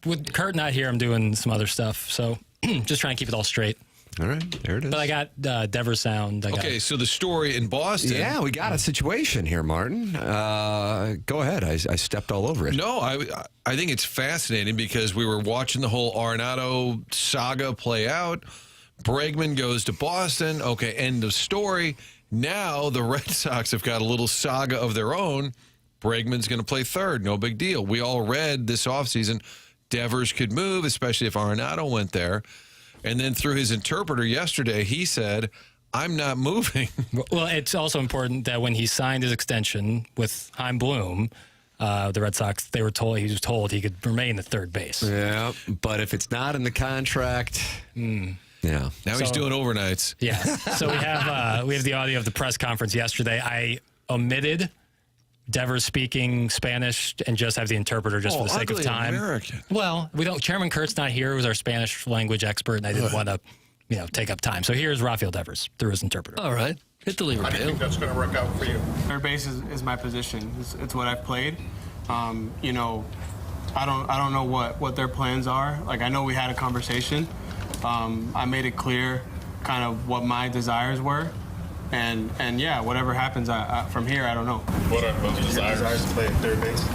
With Kurt not here, I'm doing some other stuff. So just trying to keep it all straight. All right, there it is. But I got Devers sound. Okay, so the story in Boston. Yeah, we got a situation here, Martin. Go ahead. I stepped all over it. No, I think it's fascinating because we were watching the whole Arenado saga play out. Bregman goes to Boston. Okay, end of story. Now the Red Sox have got a little saga of their own. Bregman's going to play third. No big deal. We all read this offseason Devers could move, especially if Arenado went there. And then through his interpreter yesterday, he said, I'm not moving. Well, it's also important that when he signed his extension with Chaim Bloom, the Red Sox, he was told he could remain at third base. Yeah, but if it's not in the contract, yeah. Now he's doing overnights. Yeah. So we have the audio of the press conference yesterday. I omitted Devers speaking Spanish and just have the interpreter just for the sake of time. American. Well, we don't. Chairman Kurt's not here. Who's our Spanish language expert, and I didn't want to, take up time. So here's Rafael Devers through his interpreter. All right. Hit the lever, How do you think that's going to work out for you? Third base is my position. It's what I've played. You know, I don't know what their plans are. Like, I know we had a conversation. I made it clear kind of what my desires were. And yeah, whatever happens from here, I don't know. What are those desires? Desires to play at third base?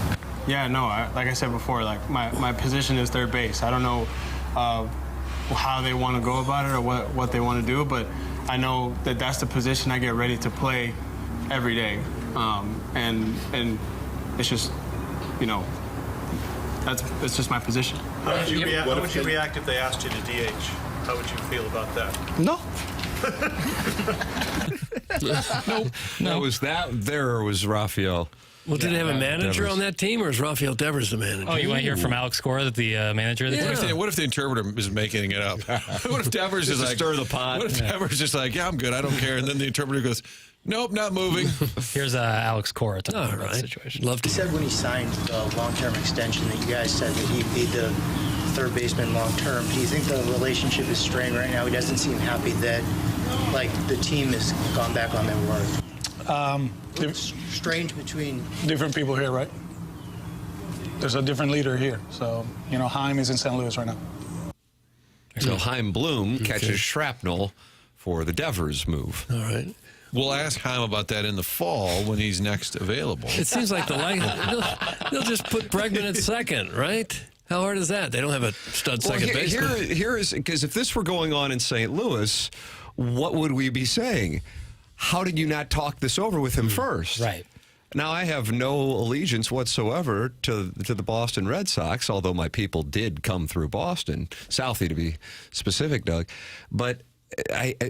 Yeah, no, like I said before, like my position is third base. I don't know how they want to go about it or what they want to do, but I know that that's the position I get ready to play every day. And it's just, you know, it's just my position. How would you react if they asked you to DH? How would you feel about that? No. Nope. No, was that there or was Rafael? Well, did they have a manager Devers. on that team, or is Rafael Devers the manager? Oh, you want to hear from Alex Cora, the manager of the team? What if the interpreter is making it up? What if Devers is like, stir the pot? What if Devers is like, yeah, I'm good, I don't care, and then the interpreter goes, nope, not moving. Here's Alex Cora talking about the situation. Love to. He said when he signed the long-term extension that you guys said that he'd be the third baseman long-term. Do you think the relationship is strained right now? He doesn't seem happy that, like, the team has gone back on their word. Strange between different people here, right? There's a different leader here. So, you know, Chaim is in St. Louis right now. So Chaim Bloom catches shrapnel for the Devers move. All right. We'll ask Chaim about that in the fall when he's next available. It seems like they'll just put Bregman at second, right? How hard is that? They don't have a stud second baseman. Here is, because if this were going on in St. Louis, what would we be saying? How did you not talk this over with him first? Right. Now, I have no allegiance whatsoever to the Boston Red Sox, although my people did come through Boston, Southie to be specific, Doug. But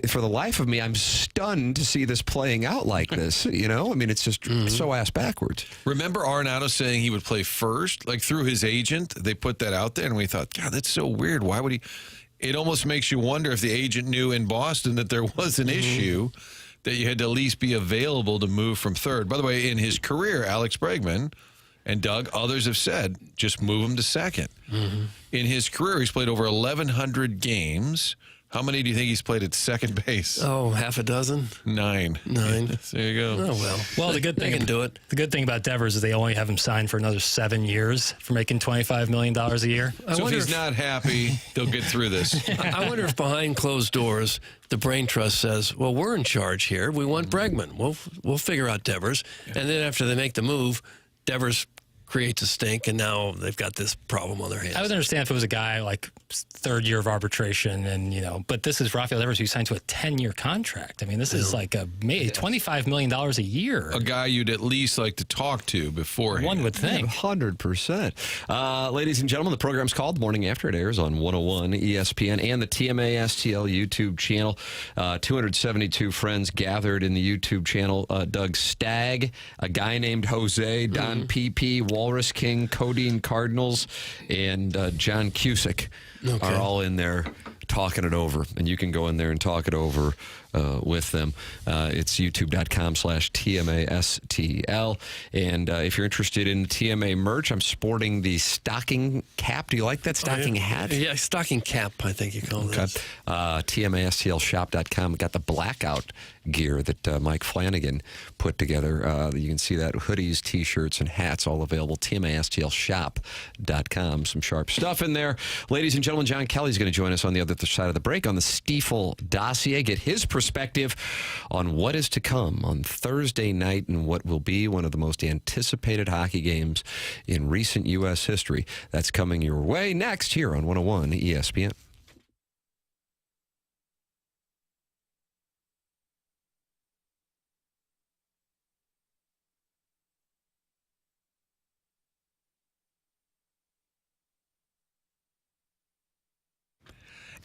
for the life of me, I'm stunned to see this playing out like this. You know, I mean, it's just so ass backwards. Remember Arenado saying he would play first? Like through his agent, they put that out there, and we thought, God, that's so weird. Why would he? It almost makes you wonder if the agent knew in Boston that there was an issue, that you had to at least be available to move from third. By the way, in his career, Alex Bregman and Doug, others have said, just move him to second. In his career, he's played over 1,100 games. How many do you think he's played at second base? Oh, half a dozen? 9. 9. There you go. Oh, well. Well, the good thing can do it. The good thing about Devers is they only have him signed for another 7 years for making $25 million a year. So if he's not happy, they'll get through this. I wonder if behind closed doors, the brain trust says, well, we're in charge here. We want Bregman. We'll figure out Devers. And then after they make the move, Devers creates a stink, and now they've got this problem on their hands. I would understand if it was a guy like third year of arbitration, and but this is Rafael Devers who signed to a 10-year contract. I mean, this is like $25 million a year. A guy you'd at least like to talk to beforehand. One would think. 100%. Ladies and gentlemen, the program's called Morning After. It airs on 101 ESPN and the TMA STL YouTube channel. 272 friends gathered in the YouTube channel. Doug Stagg, a guy named Jose, Don PP, Walrus King, Codeine Cardinals, and John Cusick are all in there talking it over. And you can go in there and talk it over with them. It's youtube.com/TMASTL. And if you're interested in TMA merch, I'm sporting the stocking cap. Do you like that stocking hat? Yeah, stocking cap, I think you call it. TMASTLshop.com. Got the blackout gear that Mike Flanagan put together. You can see that. Hoodies, T-shirts, and hats all available. TMASTLshop.com. Some sharp stuff in there. Ladies and gentlemen, John Kelly's going to join us on the other side of the break on the Stiefel dossier. Get his perspective on what is to come on Thursday night and what will be one of the most anticipated hockey games in recent U.S. history. That's coming your way next here on 101 ESPN.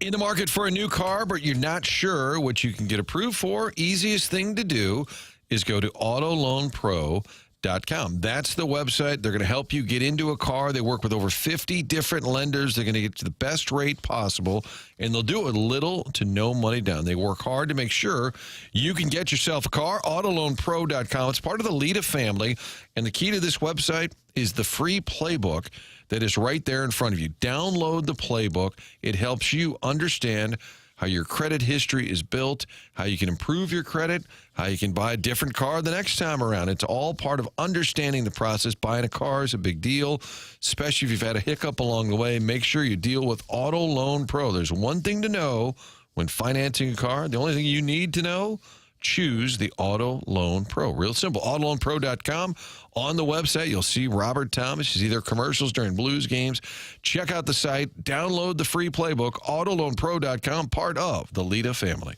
In the market for a new car, but you're not sure what you can get approved for? Easiest thing to do is go to autoloanpro.com. That's the website. They're going to help you get into a car. They work with over 50 different lenders. They're going to get you the best rate possible, and they'll do it with little to no money down. They work hard to make sure you can get yourself a car. Autoloanpro.com. It's part of the Lita family, and the key to this website is the free playbook that is right there in front of you. Download the playbook. It helps you understand how your credit history is built, how you can improve your credit, how you can buy a different car the next time around. It's all part of understanding the process. Buying a car is a big deal, especially if you've had a hiccup along the way. Make sure you deal with Auto Loan Pro. There's one thing to know when financing a car. The only thing you need to know, choose the Auto Loan Pro. Real simple. AutoLoanPro.com. On the website, you'll see Robert Thomas. You see their commercials during Blues games. Check out the site. Download the free playbook. AutoLoanPro.com, part of the Lita family.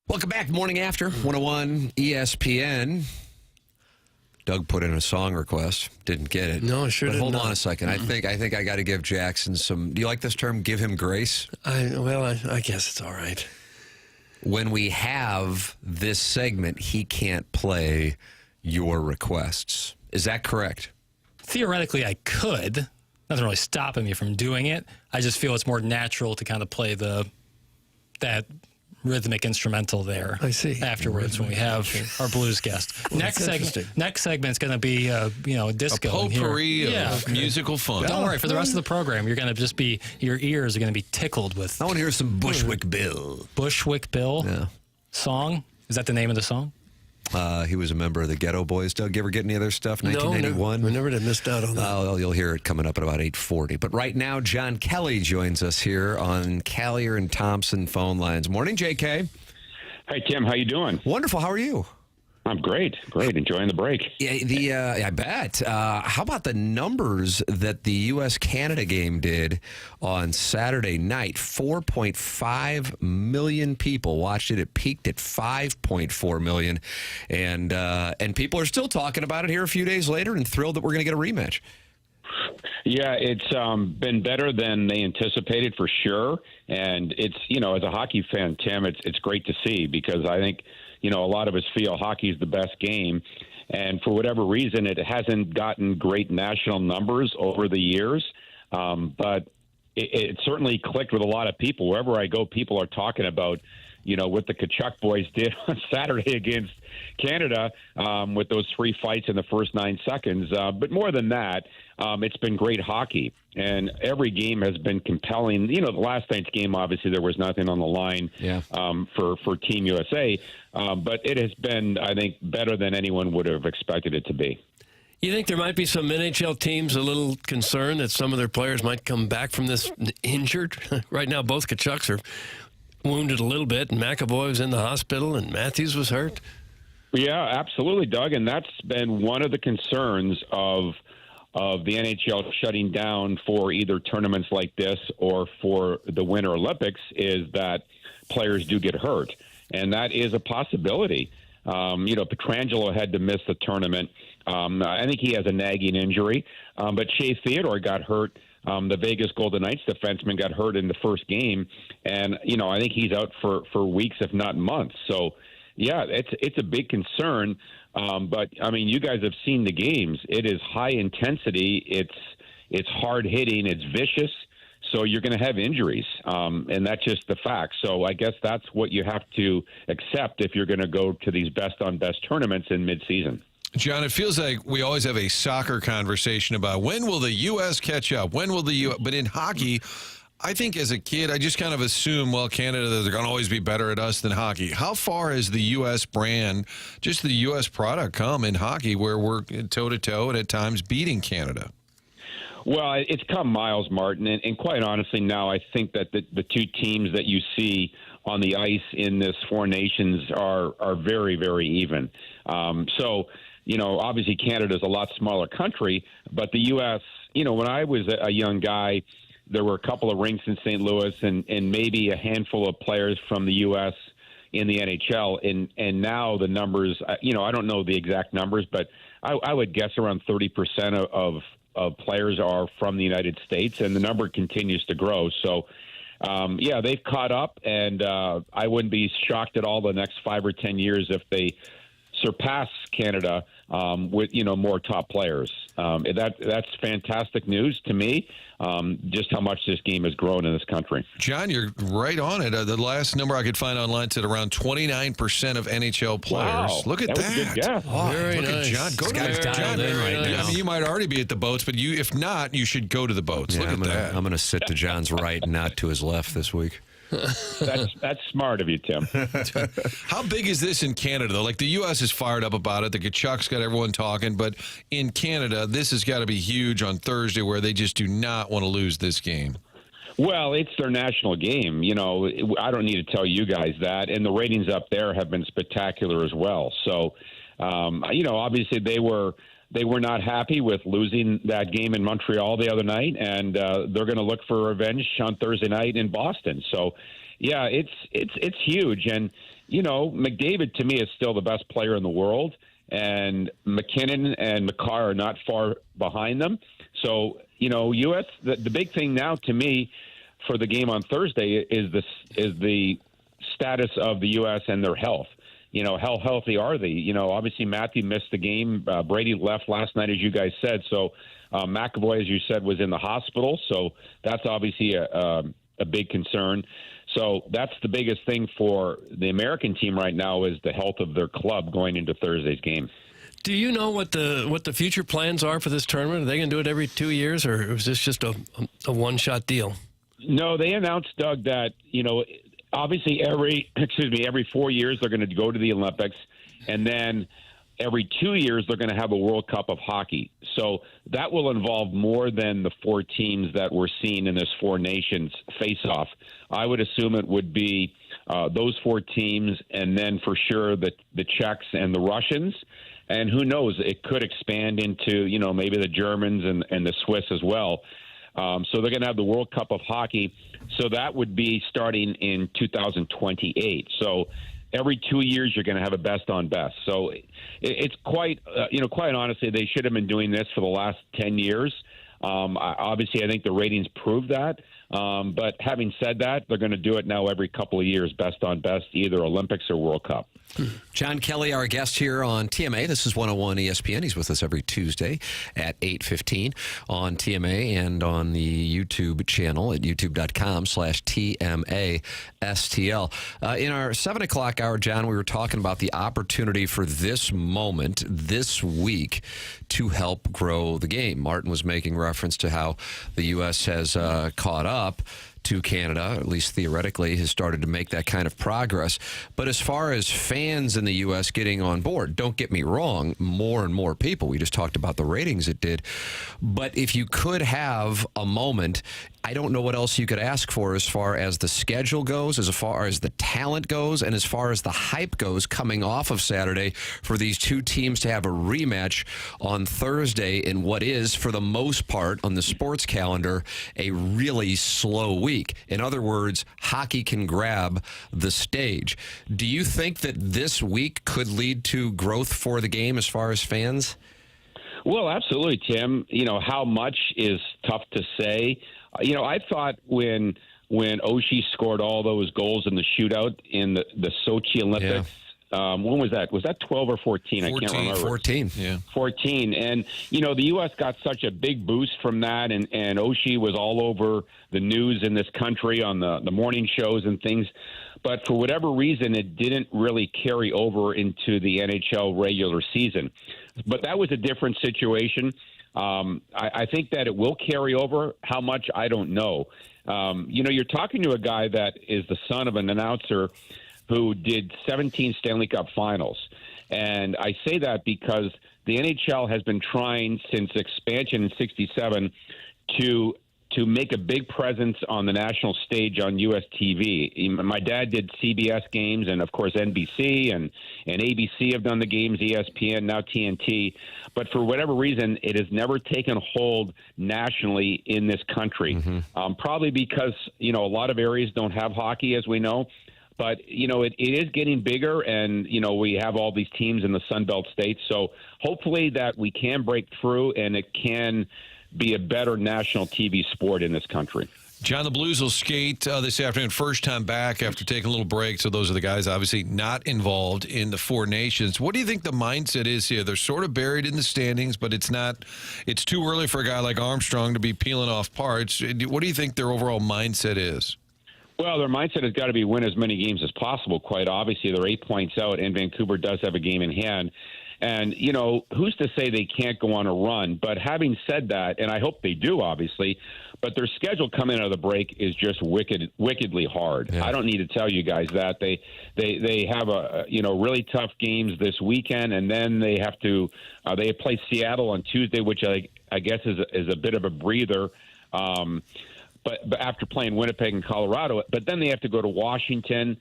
Welcome back. Morning After, 101 ESPN. Doug put in a song request. Didn't get it. No, I sure but did hold not. on a second. I think I got to give Jackson some. Do you like this term? Give him grace. I guess it's all right. When we have this segment, he can't play your requests. Is that correct? Theoretically, I could. Nothing really stopping me from doing it. I just feel it's more natural to kind of play that rhythmic instrumental there. I see. Afterwards, when we have our blues guest. Well, next segment's going to be disco. A potpourri of musical fun. Don't worry. For the rest of the program, you're going to just be your ears are going to be tickled with. I want to hear some Bushwick Bill. Bushwick Bill. Yeah. Song. Is that the name of the song? He was a member of the Ghetto Boys. Doug, you ever get any of their stuff? 1991? No, we never did. Missed out on that. Oh, you'll hear it coming up at about 8:40. But right now, John Kelly joins us here on Callier and Thompson phone lines. Morning, JK. Hi, Tim. How you doing? Wonderful. How are you? I'm great. Enjoying the break. Yeah, I bet. How about the numbers that the U.S.-Canada game did on Saturday night? 4.5 million people watched it. It peaked at 5.4 million. And people are still talking about it here a few days later and thrilled that we're going to get a rematch. Yeah, it's been better than they anticipated for sure. And it's, as a hockey fan, Tim, it's great to see because I think, a lot of us feel hockey is the best game. And for whatever reason, it hasn't gotten great national numbers over the years. But it certainly clicked with a lot of people. Wherever I go, people are talking about, what the Tkachuk boys did on Saturday against Canada with those 3 fights in the first 9 seconds. But more than that, it's been great hockey. And every game has been compelling. The last night's game, obviously, there was nothing on the line for Team USA. But it has been, I think, better than anyone would have expected it to be. You think there might be some NHL teams a little concerned that some of their players might come back from this injured? Right now, both Tkachuks are wounded a little bit, and McAvoy was in the hospital, and Matthews was hurt. Yeah, absolutely, Doug. And that's been one of the concerns of the NHL shutting down for either tournaments like this or for the Winter Olympics is that players do get hurt. And that is a possibility. Pietrangelo had to miss the tournament. I think he has a nagging injury. But Shea Theodore got hurt. The Vegas Golden Knights defenseman got hurt in the first game. And, I think he's out for weeks, if not months. So, yeah, it's a big concern. But, you guys have seen the games. It is high intensity. It's hard hitting. It's vicious. So you're going to have injuries, and that's just the fact. So I guess that's what you have to accept if you're going to go to these best-on-best tournaments in midseason. John, it feels like we always have a soccer conversation about when will the U.S. catch up? When will the U.S. But in hockey, I think as a kid, I just kind of assume, Canada, they're going to always be better at us than hockey. How far has the U.S. brand, just the U.S. product, come in hockey where we're toe-to-toe and at times beating Canada? Well, it's come miles, Martin, and quite honestly now I think that the two teams that you see on the ice in this Four Nations are very, very even. Obviously Canada's a lot smaller country, but the U.S., when I was a young guy, there were a couple of rinks in St. Louis and maybe a handful of players from the U.S. in the NHL. And now the numbers, I don't know the exact numbers, but I would guess around 30% of players are from the United States, and the number continues to grow. So, they've caught up, and I wouldn't be shocked at all the next 5 or 10 years if they surpass Canada with, more top players. That's fantastic news to me, just how much this game has grown in this country. John, you're right on it. The last number I could find online said around 29% of NHL players. Wow. Look at that. Was a good guess. Oh, very look nice. at John. Go to John right now. you might already be at the boats, but if not, you should go to the boats. Yeah, look at that. I'm going to sit to John's right, not to his left this week. That's smart of you, Tim. How big is this in Canada, though? Like, the U.S. is fired up about it. The Tkachuk's got everyone talking. But in Canada, this has got to be huge on Thursday where they just do not want to lose this game. Well, it's their national game. I don't need to tell you guys that. And the ratings up there have been spectacular as well. So, obviously they were not happy with losing that game in Montreal the other night, and they're going to look for revenge on Thursday night in Boston. So, yeah, it's huge. And, McDavid to me is still the best player in the world, and McKernan and McCarr are not far behind them. So, U.S. The big thing now to me for the game on Thursday is the status of the U.S. and their health. How healthy are they? Obviously Matthew missed the game. Brady left last night, as you guys said. So McAvoy, as you said, was in the hospital. So that's obviously a big concern. So that's the biggest thing for the American team right now is the health of their club going into Thursday's game. Do you know what the future plans are for this tournament? Are they going to do it every 2 years, or is this just a one-shot deal? No, they announced, Doug, that, obviously every 4 years they're going to go to the Olympics, and then every 2 years they're going to have a World Cup of hockey. So that will involve more than the 4 teams that we're seeing in this Four Nations face-off. I would assume it would be those 4 teams, and then for sure the Czechs and the Russians. And who knows, it could expand into, maybe the Germans and the Swiss as well. So they're going to have the World Cup of Hockey. So that would be starting in 2028. So every 2 years, you're going to have a best on best. So it's quite honestly, they should have been doing this for the last 10 years. Obviously, I think the ratings prove that. But having said that, they're going to do it now every couple of years, best on best, either Olympics or World Cup. John Kelly, our guest here on TMA. This is 101 ESPN. He's with us every Tuesday at 8:15 on TMA and on the YouTube channel at youtube.com/TMASTL. In our 7 o'clock hour, John, we were talking about the opportunity for this moment, this week, to help grow the game. Martin was making reference to how the U.S. has caught up to Canada, at least theoretically, has started to make that kind of progress. But as far as fans in the U.S. getting on board, don't get me wrong, more and more people. We just talked about the ratings it did. But if you could have a moment, I don't know what else you could ask for as far as the schedule goes, as far as the talent goes, and as far as the hype goes coming off of Saturday for these two teams to have a rematch on Thursday in what is, for the most part, on the sports calendar, a really slow week. In other words, hockey can grab the stage. Do you think that this week could lead to growth for the game as far as fans? Well, absolutely, Tim. How much is tough to say. I thought when Oshie scored all those goals in the shootout in the Sochi Olympics, when was that? Was that 12 or 14? I can't remember. 14. Yeah. 14. And, the U.S. got such a big boost from that, and Oshie was all over the news in this country on the morning shows and things. But for whatever reason, it didn't really carry over into the NHL regular season. But that was a different situation. I think that it will carry over. How much, I don't know. You're talking to a guy that is the son of an announcer who did 17 Stanley Cup finals. And I say that because the NHL has been trying since expansion in 67 to make a big presence on the national stage on U.S. TV. My dad did CBS games, and, of course, NBC and ABC have done the games, ESPN, now TNT. But for whatever reason, it has never taken hold nationally in this country. Probably because, a lot of areas don't have hockey, as we know. But, it is getting bigger, and, we have all these teams in the Sun Belt states. So hopefully that we can break through and it can be a better national TV sport in this country. John, the Blues will skate this afternoon, first time back after taking a little break. So those are the guys obviously not involved in the Four Nations. What do you think the mindset is here? They're sort of buried in the standings, but it's too early for a guy like Armstrong to be peeling off parts. What do you think their overall mindset is? Well, their mindset has got to be win as many games as possible, quite obviously. They're 8 points out, and Vancouver does have a game in hand. And, who's to say they can't go on a run? But having said that, and I hope they do, obviously, but their schedule coming out of the break is just wickedly hard. Yeah. I don't need to tell you guys that. They have really tough games this weekend, and then they have to they play Seattle on Tuesday, which I guess is a bit of a breather. But after playing Winnipeg and Colorado, but then they have to go to Washington.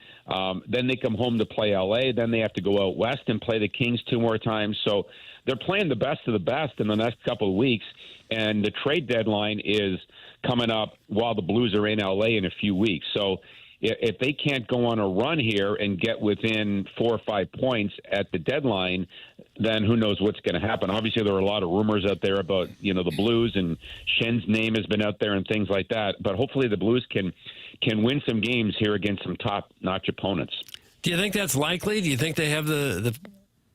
Then they come home to play L.A. Then they have to go out west and play the Kings 2 more times. So they're playing the best of the best in the next couple of weeks. And the trade deadline is coming up while the Blues are in L.A. in a few weeks. So if they can't go on a run here and get within 4 or 5 points at the deadline, then who knows what's going to happen. Obviously, there are a lot of rumors out there about, the Blues, and Schen's name has been out there and things like that. But hopefully the Blues can win some games here against some top-notch opponents. Do you think that's likely? Do you think they have the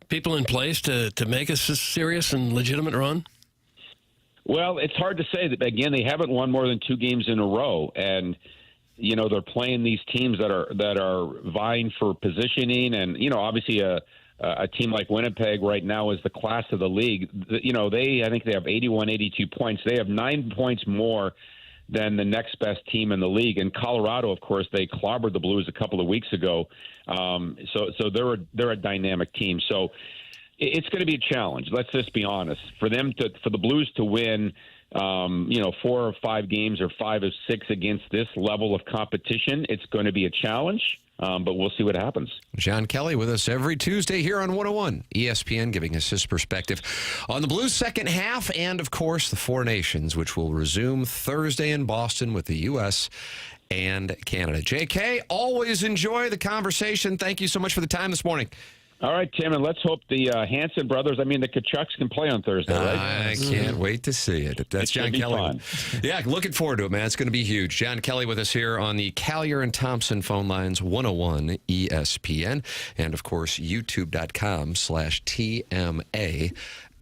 people in place to make a serious and legitimate run? Well, it's hard to say. Again, they haven't won more than 2 games in a row, and they're playing these teams that are vying for positioning, and obviously a team like Winnipeg right now is the class of the league. I think they have 81, 82 points. They have 9 points more than the next best team in the league. And Colorado, of course, they clobbered the Blues a couple of weeks ago. So they're a dynamic team. So it's going to be a challenge. Let's just be honest. For the Blues to win 4 or 5 games or 5 or 6 against this level of competition, it's going to be a challenge. But we'll see what happens. John Kelly with us every Tuesday here on 101 ESPN, giving us his perspective on the Blues' second half and, of course, the Four Nations, which will resume Thursday in Boston with the U.S. and Canada. JK, always enjoy the conversation. Thank you so much for the time this morning. All right, Tim, and let's hope the Hanson brothers, the Kachucks, can play on Thursday, right? I can't wait to see it. That's John Kelly. Yeah, looking forward to it, man. It's going to be huge. John Kelly with us here on the Callier and Thompson phone lines, 101 ESPN, and, of course, youtube.com/TMA.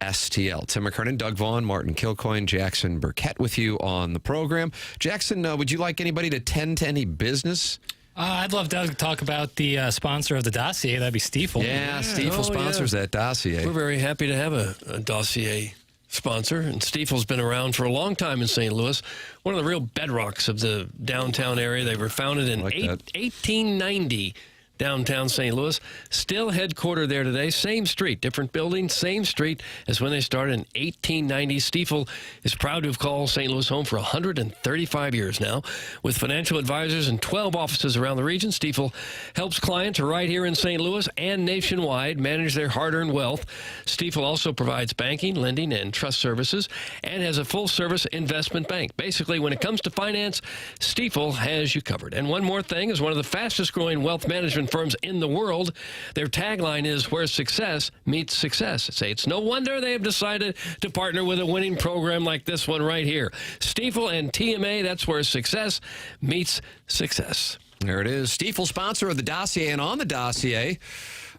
STL. Tim McKernan, Doug Vaughn, Martin Kilcoyne, Jackson Burkett with you on the program. Jackson, would you like anybody to tend to any business? I'd love Doug to talk about the sponsor of the dossier. That'd be Stiefel. Yeah, Stiefel sponsors that dossier. We're very happy to have a dossier sponsor, and Stiefel's been around for a long time in St. Louis. One of the real bedrocks of the downtown area. They were founded in 1890. Downtown St. Louis, still headquartered there today. Same street, different building, same street as when they started in 1890. Stiefel is proud to have called St. Louis home for 135 years now. With financial advisors and 12 offices around the region, Stiefel helps clients right here in St. Louis and nationwide manage their hard-earned wealth. Stiefel also provides banking, lending, and trust services and has a full-service investment bank. Basically, when it comes to finance, Stiefel has you covered. And one more thing, is one of the fastest-growing wealth management firms in the world. Their tagline is where success meets success. It's no wonder they have decided to partner with a winning program like this one right here. Stiefel and TMA, that's where success meets success. There it is. Stiefel, sponsor of the dossier, and on the dossier,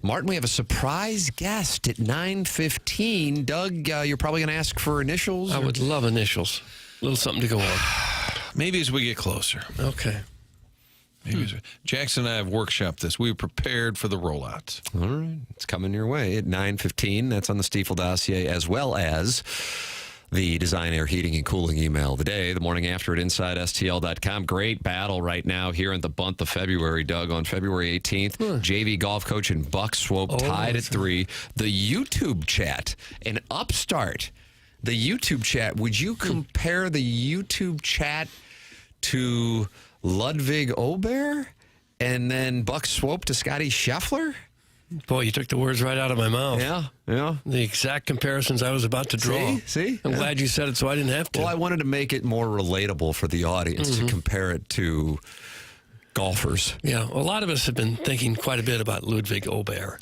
Martin, we have a surprise guest at 9:15. Doug, you're probably going to ask for initials? I would love initials. A little something to go on. Maybe as we get closer. Okay. Jackson and I have workshopped this. We were prepared for the rollouts. All right. It's coming your way at 9:15. That's on the Stiefel dossier, as well as the Design Air Heating and Cooling email of the day, the morning after at InsideSTL.com. Great battle right now here in the month of February, Doug. On February 18th, JV golf coach and Buck Swope tied at 3. The YouTube chat, an upstart. The YouTube chat, would you compare the YouTube chat to Ludwig Ober and then Buck Swope to Scotty Scheffler? Boy, you took the words right out of my mouth. Yeah. The exact comparisons I was about to draw. See? I'm glad you said it so I didn't have to. Well, I wanted to make it more relatable for the audience to compare it to golfers. Yeah, a lot of us have been thinking quite a bit about Ludwig Ober.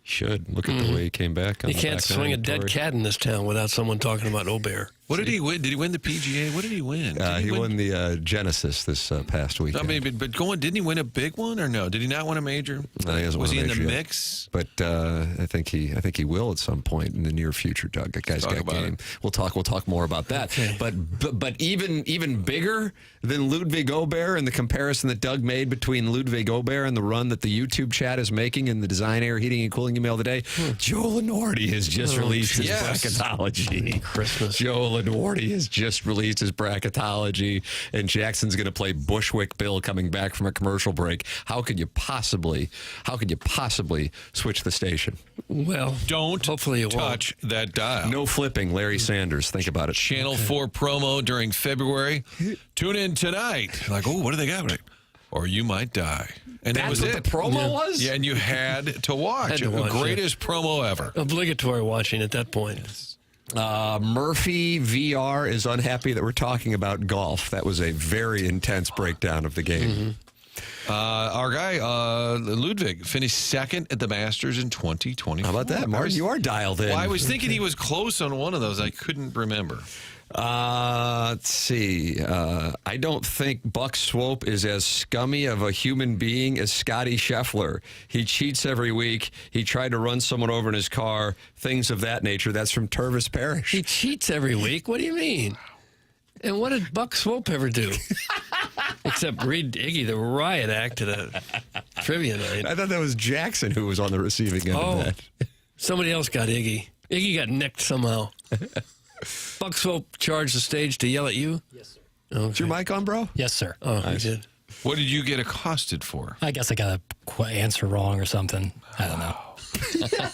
Should. Look at the way he came back. You can't swing a dead cat in this town without someone talking about Ober. What did he win? Did he win the PGA? What did he win? He won the Genesis this past weekend. I mean, but didn't he win a big one or no? Did he not win a major? Was he in the mix? But I think he will at some point in the near future. Doug, that guy's got game. We'll talk more about that. Okay. But even bigger than Ludwig Ober and the comparison that Doug made between Ludwig Ober and the run that the YouTube chat is making in the Design Air Heating and Cooling email today. Joe Lunardi has just released his bracketology. Christmas. Joe Lunardi has just released his bracketology, and Jackson's going to play Bushwick Bill coming back from a commercial break. How could you possibly switch the station? Well, hopefully it touch that dial. No flipping, Larry Sanders. Think about it. Channel 4 promo during February. Tune in tonight. Like, what do they got? Or you might die. And that's that was what it. The promo was? Yeah, and you had to watch. The greatest promo ever. Obligatory watching at that point. Murphy VR is unhappy that we're talking about golf. That was a very intense breakdown of the game. Our guy, Ludwig, finished second at the Masters in 2020. How about that, Martin? You are dialed in. Well, I was thinking he was close on one of those. I couldn't remember. Let's see. I don't think Buck Swope is as scummy of a human being as Scotty Scheffler. He cheats every week. He tried to run someone over in his car. Things of that nature. That's from Tervis Parish. He cheats every week? What do you mean? And what did Buck Swope ever do? Except read Iggy the riot act at a trivia night. I thought that was Jackson who was on the receiving end of that. Somebody else got Iggy. Iggy got nicked somehow. Buck Swope charged the stage to yell at you? Yes, sir. Okay. Is your mic on, bro? Yes, sir. Oh, I did. What did you get accosted for? I guess I got an answer wrong or something. I don't know.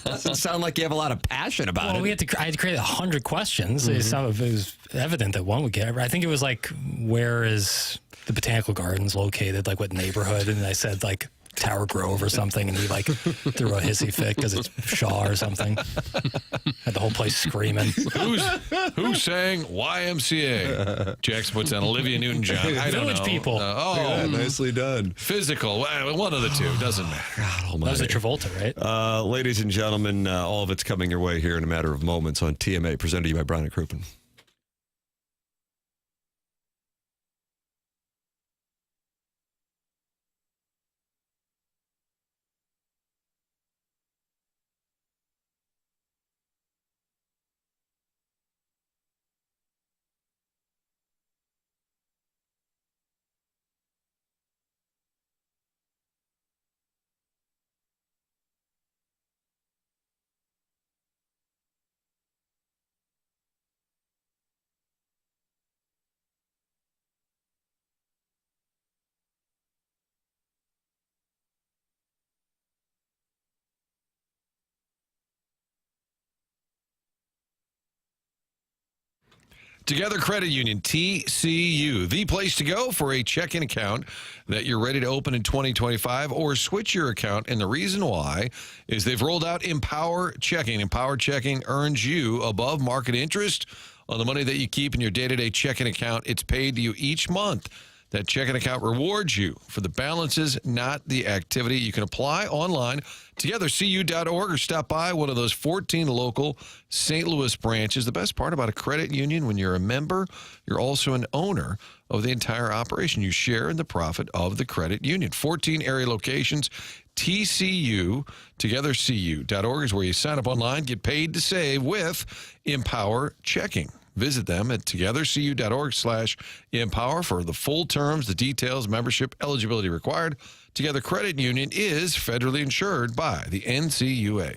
Doesn't sound like you have a lot of passion about it. Well, I had to create 100 questions. It was evident that one would get. I think it was like, where is the Botanical Gardens located, like what neighborhood, and I said like Tower Grove or something, and he like threw a hissy fit because it's Shaw or something. Had the whole place screaming. Who's saying YMCA? Jackson puts down Olivia Newton-John. I don't Village know. People. Nicely done. Physical. One of the two. Doesn't matter. That was a Travolta, right? Ladies and gentlemen, all of it's coming your way here in a matter of moments on TMA, presented to you by Brown and Crouppen. Together Credit Union, TCU, the place to go for a checking account that you're ready to open in 2025 or switch your account. And the reason why is they've rolled out Empower Checking. Empower Checking earns you above market interest on the money that you keep in your day-to-day checking account. It's paid to you each month. That checking account rewards you for the balances, not the activity. You can apply online, togethercu.org, or stop by one of those 14 local St. Louis branches. The best part about a credit union, when you're a member, you're also an owner of the entire operation. You share in the profit of the credit union. 14 area locations. TCU, togethercu.org is where you sign up online, get paid to save with Empower Checking. Visit them at togethercu.org/empower for the full terms, the details, membership, eligibility required. Together Credit Union is federally insured by the NCUA.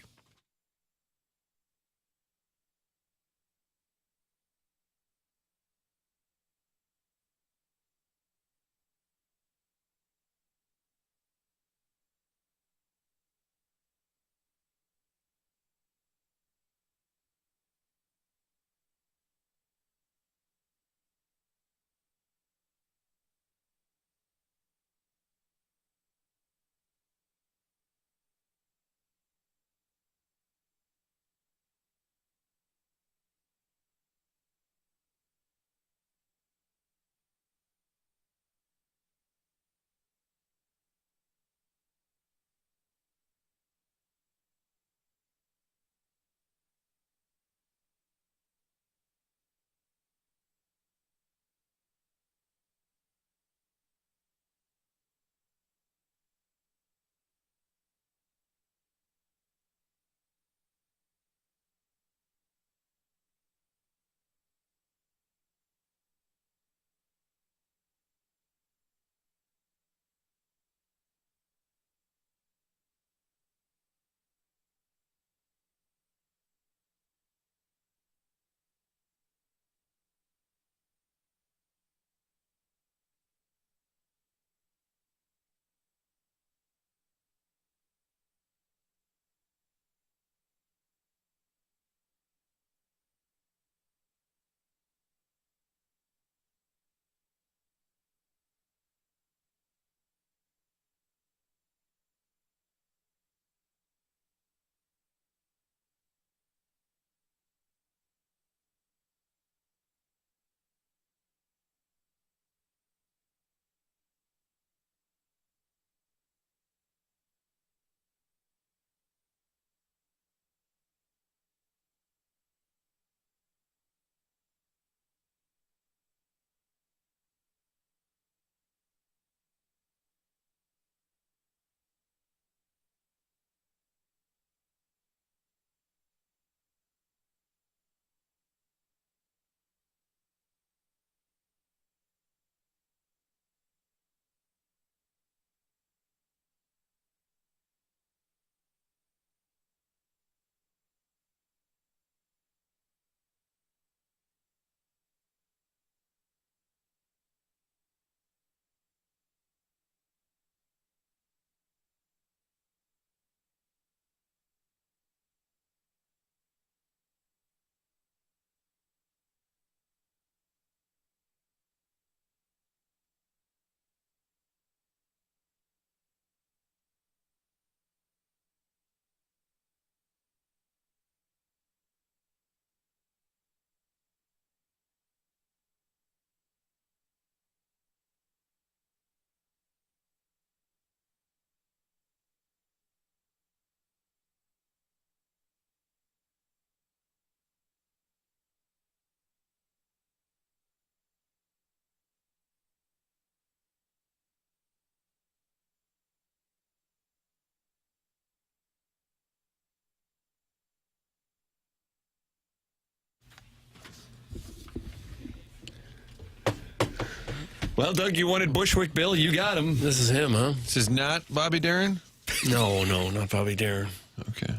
Well, Doug, you wanted Bushwick Bill. You got him. This is him, huh? This is not Bobby Darin? No, not Bobby Darin. Okay.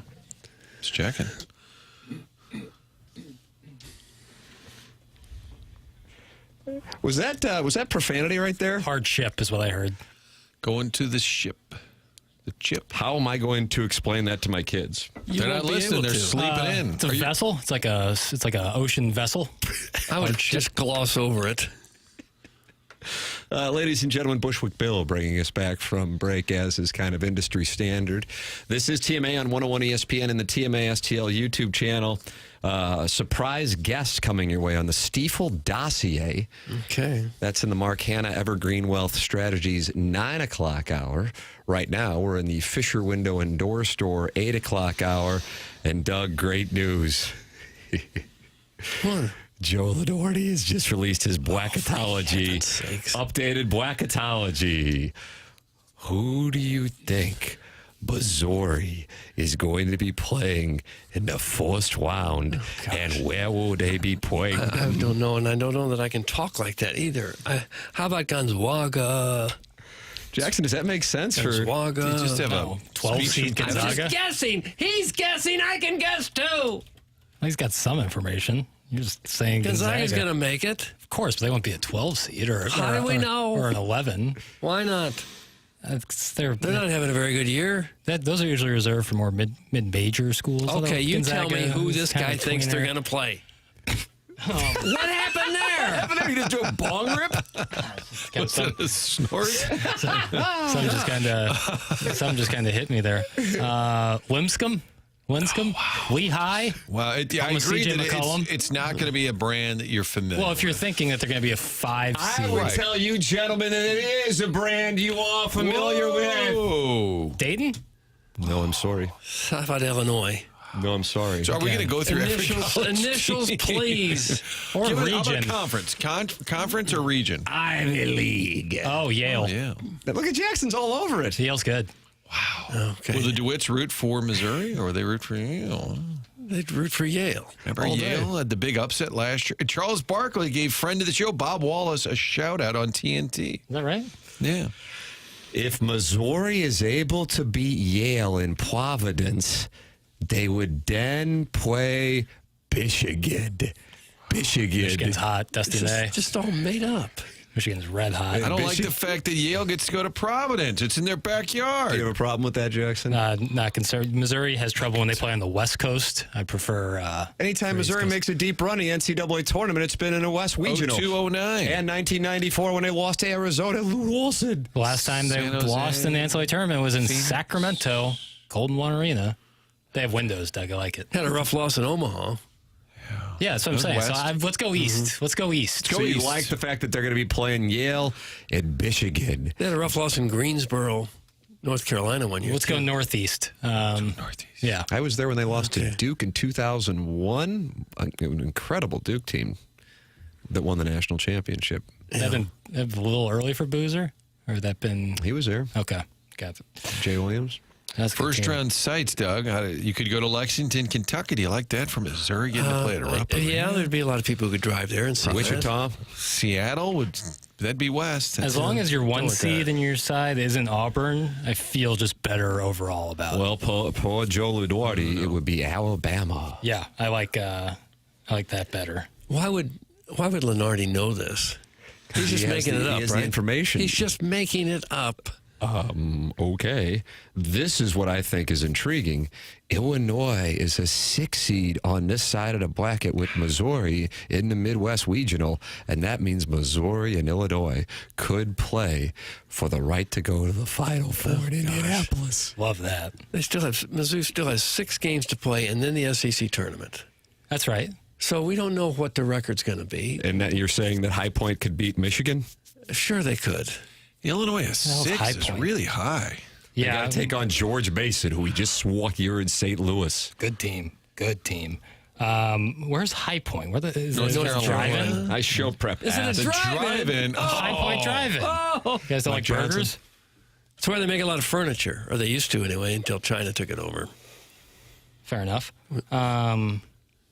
Just checking. Was that profanity right there? Hardship is what I heard. Going to the ship. The chip. How am I going to explain that to my kids? They're not listening. They're sleeping in. It's a vessel. It's like a ocean vessel. I would just gloss over it. Ladies and gentlemen, Bushwick Bill bringing us back from break as is kind of industry standard. This is TMA on 101 ESPN and the TMA STL YouTube channel. Surprise guest coming your way on the Stiefel dossier. Okay. That's in the Mark Hanna Evergreen Wealth Strategies 9 o'clock hour. Right now, we're in the Fisher Window and Door Store 8 o'clock hour. And Doug, great news. What? Joe Lunardi has just released his bracketology, updated bracketology. Who do you think Missouri is going to be playing in the first round, and where will they be playing? I don't know, and I don't know that I can talk like that either. How about Gonzaga? Jackson, does that make sense? Gonzaga. You just have a 12 seed Gonzaga. I'm just guessing. He's guessing. I can guess too. He's got some information. You're just saying Gonzaga's going to make it. Of course, but they won't be a 12 seed or How do we know? Or an 11. Why not? They're not having a very good year. Those are usually reserved for more mid-major schools. Okay, you Gonzaga tell me who this guy thinks they're going to play. What happened there? What happened there? You just do a bong rip? What's that, a snort? Some just kind of hit me there. Lipscomb? Lehigh? Well, I agree that it's not going to be a brand that you're familiar Well, if you're thinking that they're going to be a 5 seed. I would tell you, gentlemen, that it is a brand you are familiar with. Dayton? No, I'm sorry. How about Illinois? No, I'm sorry. So are we going to go through initials, please? Or How region. about conference? Conference or region? Ivy League. Oh, Yale. Yeah. Look at Jackson's all over it. Yale's good. Wow. Okay. Will the DeWitts root for Missouri or they root for Yale? They'd root for Yale. Remember Yale had the big upset last year? Charles Barkley gave friend of the show, Bob Wallace, a shout-out on TNT. Is that right? Yeah. If Missouri is able to beat Yale in Providence, they would then play Michigan. Michigan's hot. Dusty May. Just all made up. Michigan's red hot. I don't like the fact that Yale gets to go to Providence. It's in their backyard. Do you have a problem with that, Jackson? Not concerned. Missouri has trouble when they play on the West Coast. I prefer... Anytime Missouri makes a deep run in the NCAA tournament, it's been in a West Regional. 0209. And 1994 when they lost to Arizona. Lou Wilson. The last time they lost in the NCAA tournament was in Sacramento, Golden One Arena. They have windows, Doug. I like it. Had a rough loss in Omaha. Yeah, that's what I'm saying. West. So let's go east. Let's go east. So you like the fact that they're going to be playing Yale and Michigan. They had a rough loss in Greensboro, North Carolina one year. Let's go northeast. Northeast. Yeah. I was there when they lost to Duke in 2001. An incredible Duke team that won the national championship. That been a little early for Boozer? Or that been... He was there. Okay. Got it. Jay Williams. That's First round sites, Doug. You could go to Lexington, Kentucky. Do you like that from Missouri getting to play at Rupp? Yeah, there'd be a lot of people who could drive there and see Wichita. Seattle, that'd be west. As long as your one seed in your side isn't Auburn, I feel just better overall about it. Well, poor Joe Lunardi, it would be Alabama. Yeah, I like that better. Why would Lunardi know this? He's just making it up, He has right? the information. He's just making it up. Okay. This is what I think is intriguing. Illinois is a 6 seed on this side of the bracket with Missouri in the Midwest Regional, and that means Missouri and Illinois could play for the right to go to the Final Four in Indianapolis. Love that. Mizzou still has 6 games to play, and then the SEC tournament. That's right. So we don't know what the record's going to be. And that you're saying that High Point could beat Michigan? Sure, they could. Illinois has 6 is really high. Yeah, they got to take on George Mason, who we just swung here in St. Louis. Good team. Where's High Point? Is North it Carolina. drive-in? I show prep. Is it a drive-in? High Point drive-in. Oh. You guys don't like burgers? It's where they make a lot of furniture, or they used to anyway, until China took it over. Fair enough.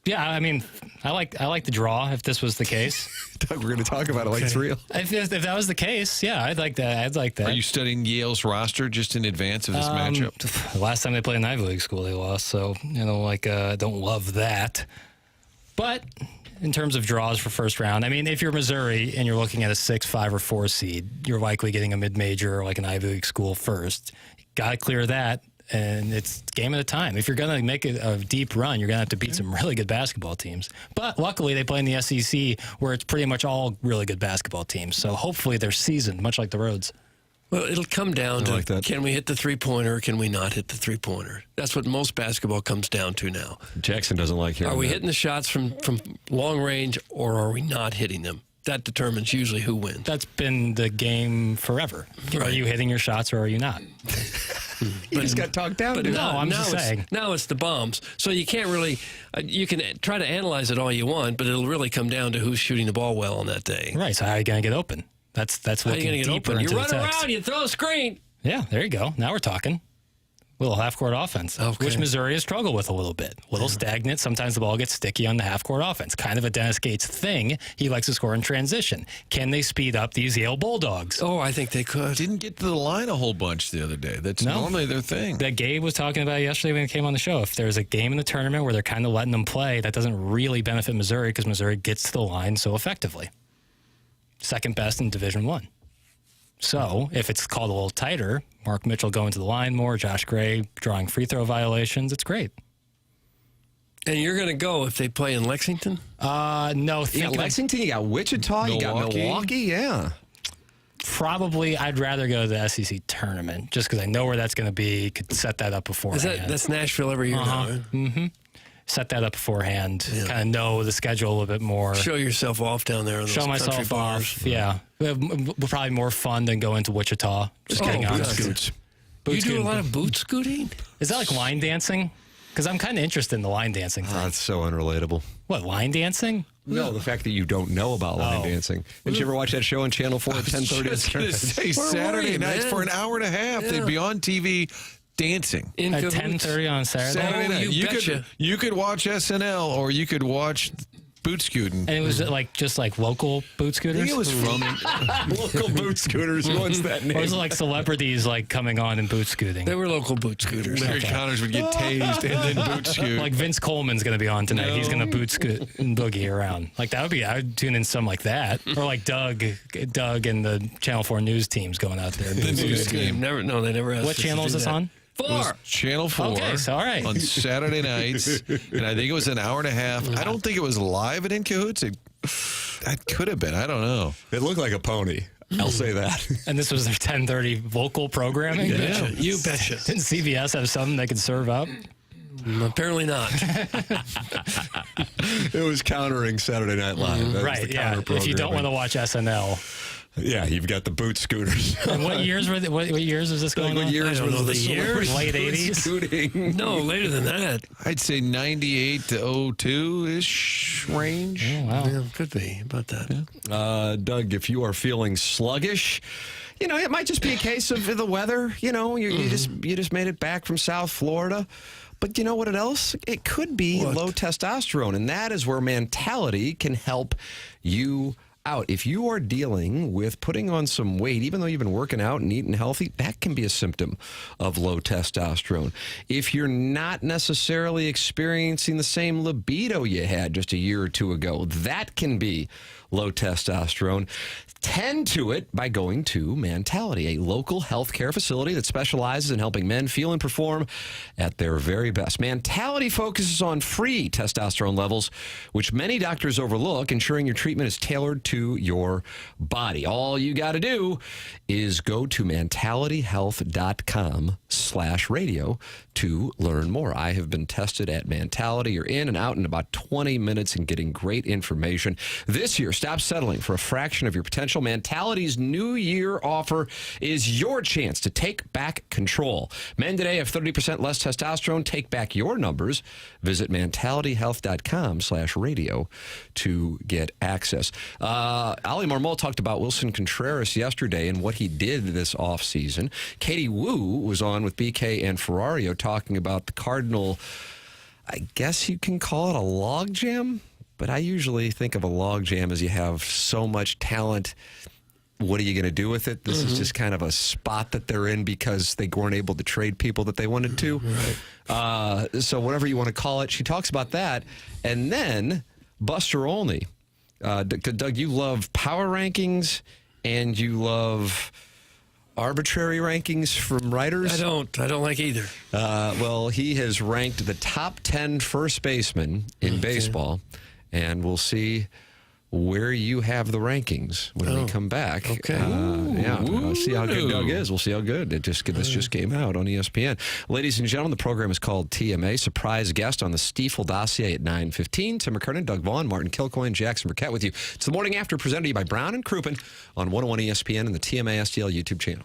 Yeah, I mean, I like the draw if this was the case. Doug. We're going to talk about it like it's real. If that was the case, yeah, I'd like that. I'd like that. Are you studying Yale's roster just in advance of this matchup? The last time they played in Ivy League school, they lost. So, don't love that. But in terms of draws for first round, I mean, if you're Missouri and you're looking at a 6, 5, or 4 seed, you're likely getting a mid-major or like an Ivy League school first. Got to clear that. And it's game at a time. If you're going to make a deep run, you're going to have to beat some really good basketball teams. But luckily, they play in the SEC, where it's pretty much all really good basketball teams. So hopefully they're seasoned, much like the Rhodes. Well, it'll come down to can we hit the three-pointer or can we not hit the three-pointer? That's what most basketball comes down to now. Jackson doesn't like hearing Are we that. hitting the shots from long range or are we not hitting them? That determines usually who wins. That's been the game forever. Right. Are you hitting your shots or are you not? You just got talked down. But I'm just saying. Now it's the bombs. So you can't really, you can try to analyze it all you want, but it'll really come down to who's shooting the ball well on that day. Right. So how are you going to get open? That's How are you looking going to get deeper open? into You the run text. around, you throw a screen. Yeah, there you go. Now we're talking. Little half-court offense, which Missouri has struggled with a little bit. A little stagnant. Sometimes the ball gets sticky on the half-court offense. Kind of a Dennis Gates thing. He likes to score in transition. Can they speed up these Yale Bulldogs? Oh, I think they could. Didn't get to the line a whole bunch the other day. That's normally their thing. That Gabe was talking about yesterday when he came on the show. If there's a game in the tournament where they're kind of letting them play, that doesn't really benefit Missouri because Missouri gets to the line so effectively. Second best in Division I. So if it's called a little tighter, Mark Mitchell going to the line more, Josh Gray drawing free throw violations, it's great. And you're going to go if they play in Lexington? No. You got Lexington, you got Wichita, you got Milwaukee, yeah. Probably I'd rather go to the SEC tournament just because I know where that's going to be, could set that up beforehand. That's Nashville every year now, right? Mm-hmm. Set that up beforehand, kind of know the schedule a little bit more. Show yourself off down there. Show myself off, yeah. Probably more fun than going to Wichita. Just getting on scoots. You do a lot of boot scooting? Is that like line dancing? Because I'm kind of interested in the line dancing thing. That's so unrelatable. What, line dancing? No, the fact that you don't know about line dancing. Didn't you ever watch that show on Channel 4 at 10:30? I was just going to say Saturday nights for an hour and a half. They'd be on TV dancing at 10:30 on Saturday night. You could watch SNL or you could watch boot scooting. And it was just like local boot scooters? I think it was from local boot scooters. What's that name? Or was it like celebrities like coming on and boot scooting? They were local boot scooters. Larry Connors would get tased and then boot scoot. Like Vince Coleman's going to be on tonight. No. He's going to boot scoot and boogie around. Like I would tune in some like that. Or like Doug and the Channel 4 news team's going out there. The news team. They never asked. What channel is this on? 4. Channel 4 okay, so all right. on Saturday nights, and I think it was an hour and a half. I don't think it was live at In Cahoots. It could have been. I don't know. It looked like a pony. I'll say that. And this was their 10:30 vocal programming? Yeah, you betcha. Didn't CBS have something they could serve up? Apparently not. It was countering Saturday Night Live. That right, yeah. If you don't want to watch SNL. Yeah, you've got the boot scooters. And what years were what years was this going on? What years I don't know the years? Late 80s? Scooting. No, later than that. I'd say 98 to 02-ish range. Oh, wow. Yeah, could be about that. Yeah. Doug, if you are feeling sluggish, it might just be a case of the weather. You just made it back from South Florida. But you know what else? It could be low testosterone, and that is where Mentality can help you out. If you are dealing with putting on some weight, even though you've been working out and eating healthy, that can be a symptom of low testosterone. If you're not necessarily experiencing the same libido you had just a year or two ago, that can be low testosterone. Tend to it by going to Mentality, a local healthcare facility that specializes in helping men feel and perform at their very best. Mentality focuses on free testosterone levels, which many doctors overlook, ensuring your treatment is tailored to your body. All you got to do is go to mentalityhealth.com/radio to learn more. I have been tested at Mentality. You're in and out in about 20 minutes and getting great information. This year, stop settling for a fraction of your potential. Mentality's New Year offer is your chance to take back control. Men today have 30% less testosterone. Take back your numbers. Visit mentalityhealth.com/radio to get access. Ali Marmol talked about Wilson Contreras yesterday and what he did this offseason. Katie Wu was on with BK and Ferrario talking about the Cardinal, I guess you can call it a logjam But I usually think of a logjam as you have so much talent. What are you going to do with it? This is just kind of a spot that they're in because they weren't able to trade people that they wanted to. So whatever you want to call it, she talks about that. And then Buster Olney. Doug, you love power rankings and you love arbitrary rankings from writers. I don't like either. Well, he has ranked the top 10 first basemen in baseball, and we'll see where you have the rankings when we come back. Okay. We'll see how good Doug is. We'll see how good. This just came out on ESPN. Ladies and gentlemen, the program is called TMA. Surprise guest on the Stiefel dossier at 9:15. Tim McKernan, Doug Vaughn, Martin Kilcoyne, Jackson Burkett with you. It's the morning after, presented to you by Brown and Crouppen on 101 ESPN and the TMA STL YouTube channel.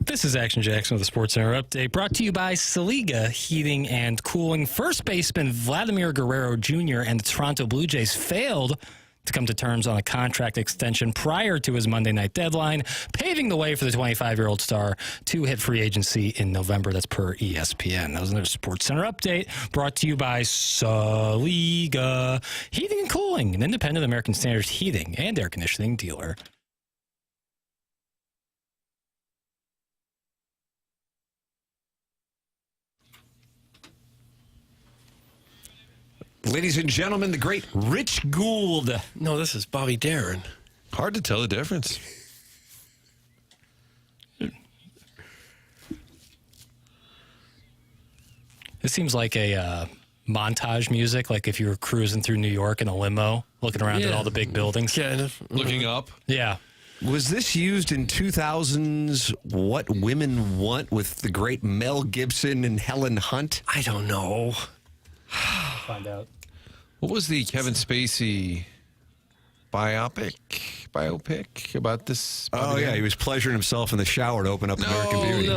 This is Action Jackson with the Sports Center update, brought to you by Saliga Heating and Cooling. First baseman Vladimir Guerrero Jr. and the Toronto Blue Jays failed to come to terms on a contract extension prior to his Monday night deadline, paving the way for the 25-year-old star to hit free agency in November. That's per ESPN. That was another Sports Center update brought to you by Saliga Heating and Cooling, an independent American Standards heating and air conditioning dealer. Ladies and gentlemen, the great Rich Gould. No, this is Bobby Darin. Hard to tell the difference. This seems like a montage music, like if you were cruising through New York in a limo, looking around at all the big buildings. Kind of. Looking up. Yeah. Was this used in 2000's What Women Want with the great Mel Gibson and Helen Hunt? I don't know. Find out. What was the Kevin Spacey biopic about this? Oh, yeah. He was pleasuring himself in the shower to open up American Beauty.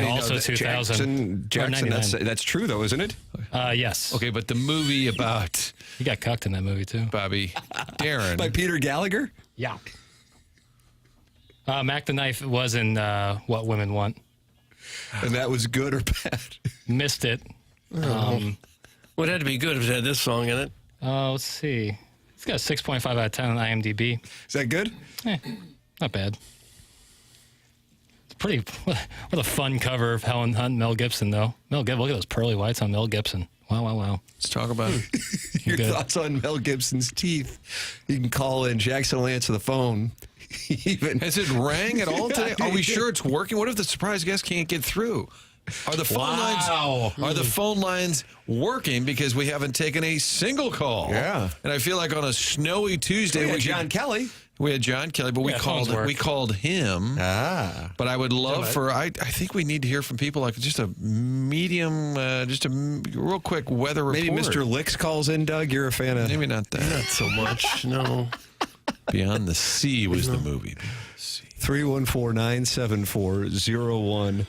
Also 2000. Jackson, that's true, though, isn't it? Yes. Okay, but the movie about... He got cucked in that movie, too. Bobby Darin. By Peter Gallagher? Yeah. Mac the Knife was in What Women Want. And that was good or bad? Missed it. Well, it had to be good if it had this song in it. Let's see. It's got a 6.5 out of 10 on IMDb. Is that good? Not bad. It's pretty. What a fun cover of Helen Hunt and Mel Gibson, though. Mel Gibson, look at those pearly whites on Mel Gibson. Wow. Let's talk about it. Your thoughts on Mel Gibson's teeth. You can call in. Jackson will answer the phone. Has it rang at all today? Are we sure it's working? What if the surprise guest can't get through? Are the phone lines working because we haven't taken a single call? Yeah. And I feel like on a snowy Tuesday we had John Kelly. We had John Kelly, but we called him. But I would love I think we need to hear from people, like just a medium, just a real quick weather report. Maybe Mr. Licks calls in, Doug. You're a fan of... Maybe not that. Not so much, no. Beyond the Sea was the movie. 314-974-0101.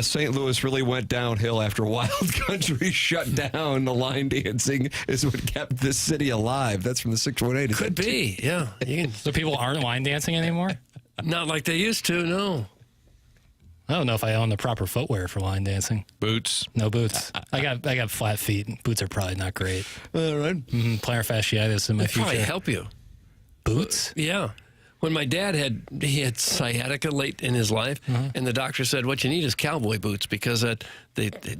St. Louis really went downhill after Wild Country shut down. The line dancing is what kept this city alive. That's from the 618. Could be, yeah. So people aren't line dancing anymore? Not like they used to, no. I don't know if I own the proper footwear for line dancing. Boots? No boots. I got flat feet. Boots are probably not great. All right. Plantar fasciitis in my future. Probably help you. Boots? Yeah. When my dad had sciatica late in his life, and the doctor said, what you need is cowboy boots because the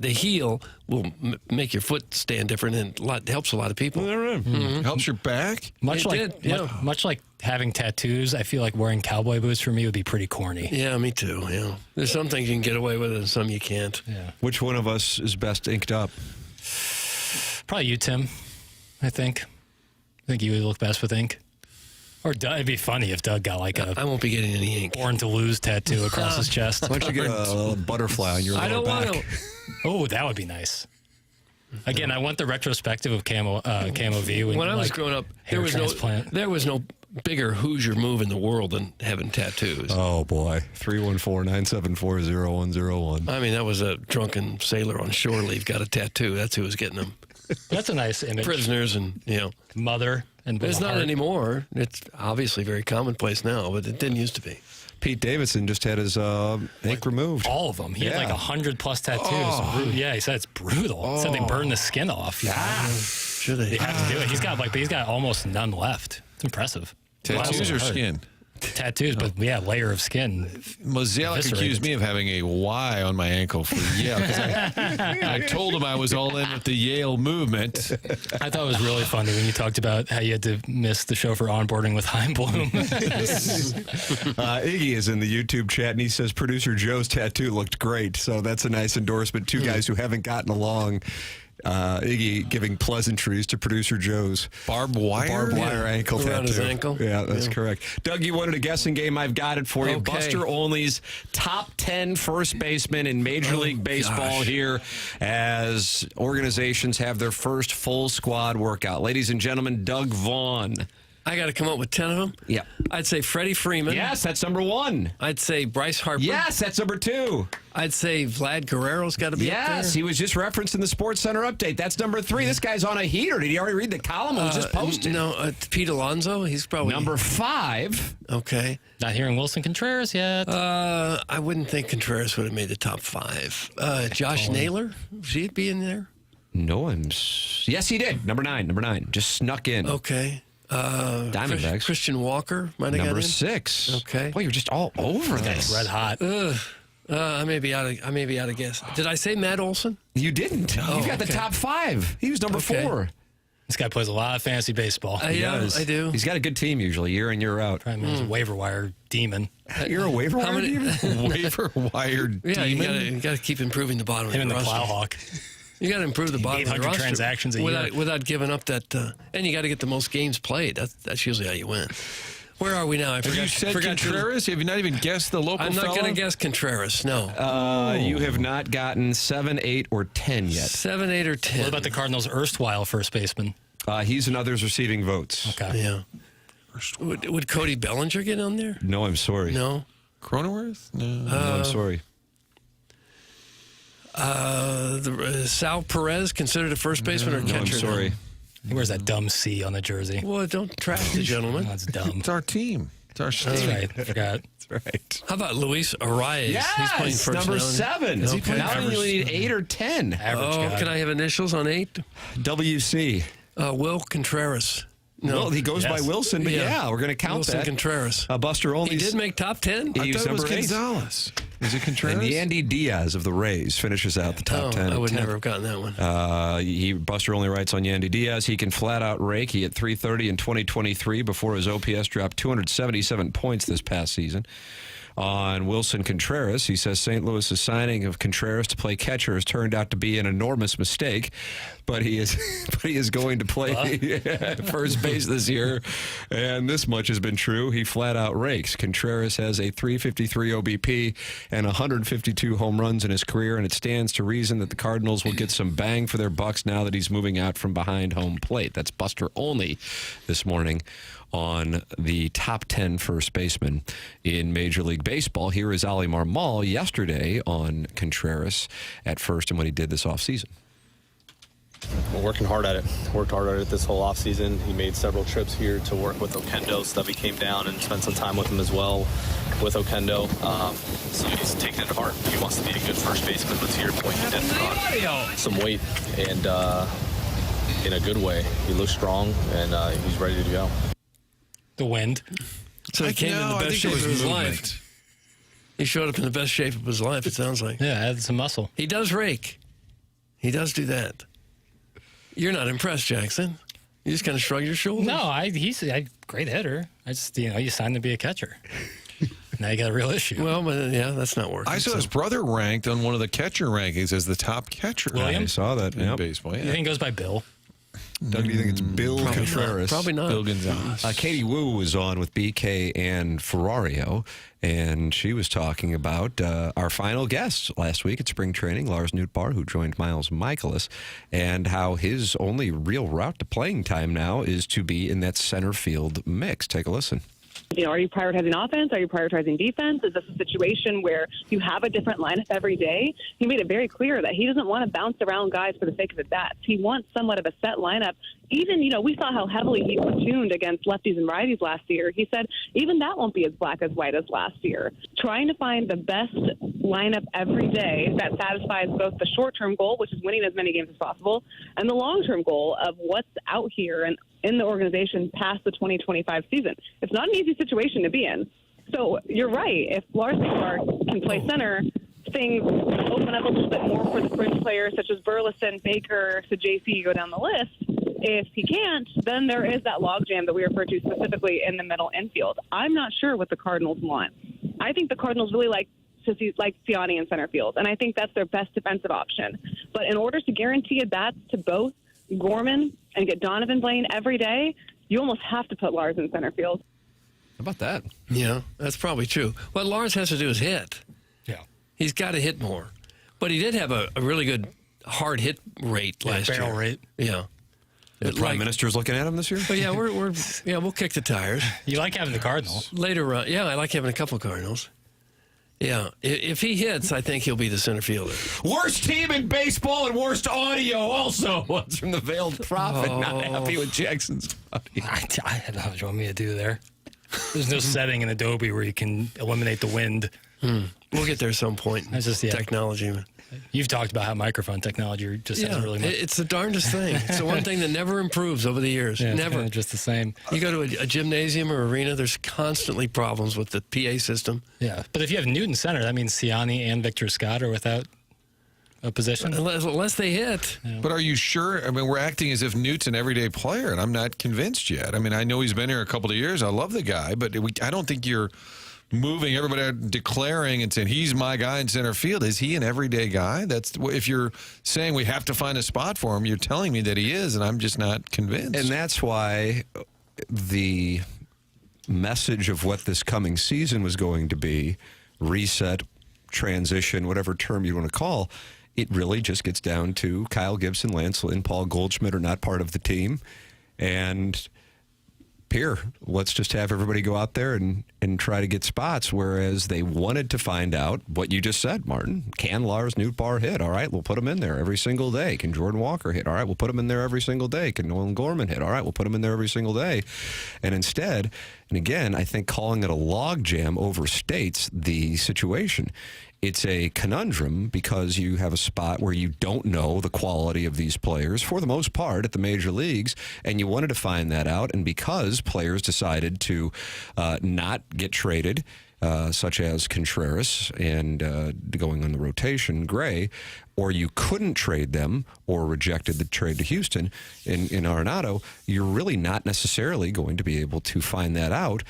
heel will make your foot stand different and helps a lot of people. Helps your back? Much like having tattoos, I feel like wearing cowboy boots for me would be pretty corny. Yeah, me too. Yeah, there's some things you can get away with and some you can't. Yeah. Which one of us is best inked up? Probably you, Tim, I think. I think you would look best with ink. Or it'd be funny if Doug got like I won't be getting any ink. Born to Lose tattoo across his chest. Why don't you get a butterfly on your lower back? I don't want to. Oh, that would be nice. Again, I want the retrospective of Camo V. When I was growing up, there was no bigger Hoosier move in the world than having tattoos. Oh, boy. 314-974-0101. I mean, that was a drunken sailor on shore leave got a tattoo. That's who was getting them. That's a nice image. Prisoners and, Mother. And it's not anymore. It's obviously very commonplace now, but it didn't used to be. Pete Davidson just had his ink removed. All of them. He had like 100+ tattoos. Oh. Yeah, he said it's brutal. He said they burn the skin off. Should they? They have to do it. He's got almost none left. It's impressive. Tattoos or skin? Tattoos, but layer of skin. Mozeliak accused me of having a Y on my ankle for Yale. I told him I was all in with the Yale movement. I thought it was really funny when you talked about how you had to miss the show for onboarding with Heimblum. Iggy is in the YouTube chat, and he says producer Joe's tattoo looked great. So that's a nice endorsement. Two guys who haven't gotten along. Iggy giving pleasantries to producer Joe's barbed wire ankle around tattoo. His ankle. Yeah, that's correct. Doug, you wanted a guessing game. I've got it for you. Okay. Buster Olney's top 10 first basemen in Major League Baseball here as organizations have their first full squad workout. Ladies and gentlemen, Doug Vaughn. I got to come up with 10 of them? Yeah. I'd say Freddie Freeman. Yes, that's number 1. I'd say Bryce Harper. Yes, that's number 2. I'd say Vlad Guerrero's got to be up there. Yes, he was just referenced in the Sports Center update. That's number 3. This guy's on a heater. Did you already read the column? It was just posted. No, Pete Alonso. He's probably number 5. Okay. Not hearing Wilson Contreras yet. I wouldn't think Contreras would have made the top 5. Josh Naylor, he'd be in there. No, yes, he did. Number 9. Just snuck in. Okay. Diamondbacks. Christian Walker might have got in. Number 6. Okay. Boy, you're just all over this. Red hot. I may be out of guess. Did I say Matt Olson? You didn't. You got the top 5. He was number 4. This guy plays a lot of fantasy baseball. He does. I do. He's got a good team usually, year in, year out. Probably he's a waiver wire demon. You're a waiver wire demon? Waiver wire demon? You got to keep improving the bottom Him of and the the roster. Plowhawk. You got to improve the bottom of the 800 roster transactions a year. without giving up that, and you got to get the most games played. That's usually how you win. Where are we now? I forgot. You said Contreras? Have you not even guessed the local I'm not fella? going to guess Contreras, no. You have not gotten 7, 8, or 10 yet. 7, 8, or 10. What about the Cardinals' erstwhile first baseman? He's in others receiving votes. Okay. Yeah. Would Cody Bellinger get on there? No, I'm sorry. No. Cronenworth? No. I'm sorry. Sal Perez considered a first baseman or No, catcher? I'm sorry. He wears that dumb C on the jersey. Well, don't trash the gentleman. That's dumb. It's our team. It's our That's team. right. I forgot. That's right. How about Luis Arias? Yes, He's playing first number now. 7. Okay. Now you only need 8 or 10. Average guy. Can I have initials on 8? WC. Will Contreras. No, Well, he goes by Wilson, but yeah, we're going to count Wilson that. Contreras. Buster Olney. He did make top 10? He I was thought it was number 8. Gonzalez. Is it Contreras? And Yandy Diaz of the Rays finishes out the top 10. I would never have gotten that one. Buster only writes on Yandy Diaz. He can flat out rake. He hit .330 in 2023 before his OPS dropped 277 points this past season. On Wilson Contreras, he says St. Louis' signing of Contreras to play catcher has turned out to be an enormous mistake, but he is going to play first base this year, and this much has been true. He flat out rakes. Contreras has a .353 OBP and 152 home runs in his career, and it stands to reason that the Cardinals will get some bang for their bucks now that he's moving out from behind home plate. That's Buster Olney this morning on the top 10 first baseman in Major League Baseball. Here is Ali Marmol yesterday on Contreras at first and what he did this offseason. We're working hard at it. Worked hard at it this whole offseason. He made several trips here to work with Oquendo, so that we came down and spent some time with him as well with Oquendo. So he's taking it to heart. He wants to be a good first baseman, but to your point, he did put on some weight and in a good way. He looks strong and he's ready to go. The wind. So he came in the best shape of his life. He showed up in the best shape of his life, it sounds like. Yeah, add some muscle. He does rake. He does do that. You're not impressed, Jackson. You just kind of shrug your shoulders. No, he's a great hitter. I just, you signed to be a catcher. Now you got a real issue. Well, but yeah, that's not working. I saw his brother ranked on one of the catcher rankings as the top catcher. William? I saw that in baseball. Yeah. You think it goes by Bill? Doug, do you think it's Bill Contreras? Probably not. Bill Gonzalez. Katie Wu was on with BK and Ferrario, and she was talking about our final guest last week at spring training, Lars Nootbaar, who joined Miles Michaelis, and how his only real route to playing time now is to be in that center field mix. Take a listen. Are you prioritizing offense? Are you prioritizing defense? Is this a situation where you have a different lineup every day? He made it very clear that he doesn't want to bounce around guys for the sake of at bats. He wants somewhat of a set lineup. Even, we saw how heavily he platooned against lefties and righties last year. He said even that won't be as black as white as last year. Trying to find the best lineup every day that satisfies both the short-term goal, which is winning as many games as possible, and the long-term goal of what's out here and in the organization past the 2025 season. It's not an easy situation to be in. So you're right. If Lars Nootbaar can play center, things open up a little bit more for the fringe players such as Burleson, Baker, so JC go down the list. If he can't, then there is that logjam that we refer to specifically in the middle infield. I'm not sure what the Cardinals want. I think the Cardinals really like Ciani in center field, and I think that's their best defensive option. But in order to guarantee at-bats to both Gorman and get Donovan playing every day, you almost have to put Lars in center field. How about that? Yeah, that's probably true. What Lars has to do is hit. Yeah. He's got to hit more. But he did have a really good hard hit rate last year. Barrel rate. Yeah. The Prime Minister's looking at him this year? But yeah, we'll kick the tires. You like having the Cardinals. Later on, I like having a couple of Cardinals. Yeah, if he hits, I think he'll be the center fielder. Worst team in baseball and worst audio also. One's from the Veiled Prophet. Not happy with Jackson's. I don't know what you want me to do there. There's no setting in Adobe where you can eliminate the wind. We'll get there some point. That's just technology. You've talked about how microphone technology just hasn't really much. It's the darndest thing. It's the one thing that never improves over the years. Yeah, never. It's just the same. You go to a gymnasium or arena, there's constantly problems with the PA system. Yeah, but if you have Newton center, that means Ciani and Victor Scott are without a position. Unless they hit. Yeah. But are you sure? I mean, we're acting as if Newt's an everyday player, and I'm not convinced yet. I mean, I know he's been here a couple of years. I love the guy, but I don't think you're moving everybody out, declaring and saying he's my guy in center field. Is he an everyday guy? That's if you're saying we have to find a spot for him, you're telling me that he is, and I'm just not convinced. And that's why the message of what this coming season was going to be, reset, transition, whatever term you want to call, it really just gets down to Kyle Gibson, Lance Lynn, Paul Goldschmidt are not part of the team, and here, let's just have everybody go out there and try to get spots, whereas they wanted to find out what you just said, Martin. Can Lars Nootbaar hit? All right, we'll put him in there every single day. Can Jordan Walker hit? All right, we'll put him in there every single day. Can Nolan Gorman hit? All right, we'll put him in there every single day. And instead, and again, I think calling it a logjam overstates the situation. It's a conundrum because you have a spot where you don't know the quality of these players, for the most part, at the major leagues, and you wanted to find that out. And because players decided to not get traded, such as Contreras and going on the rotation, Gray, or you couldn't trade them or rejected the trade to Houston in Arenado, you're really not necessarily going to be able to find that out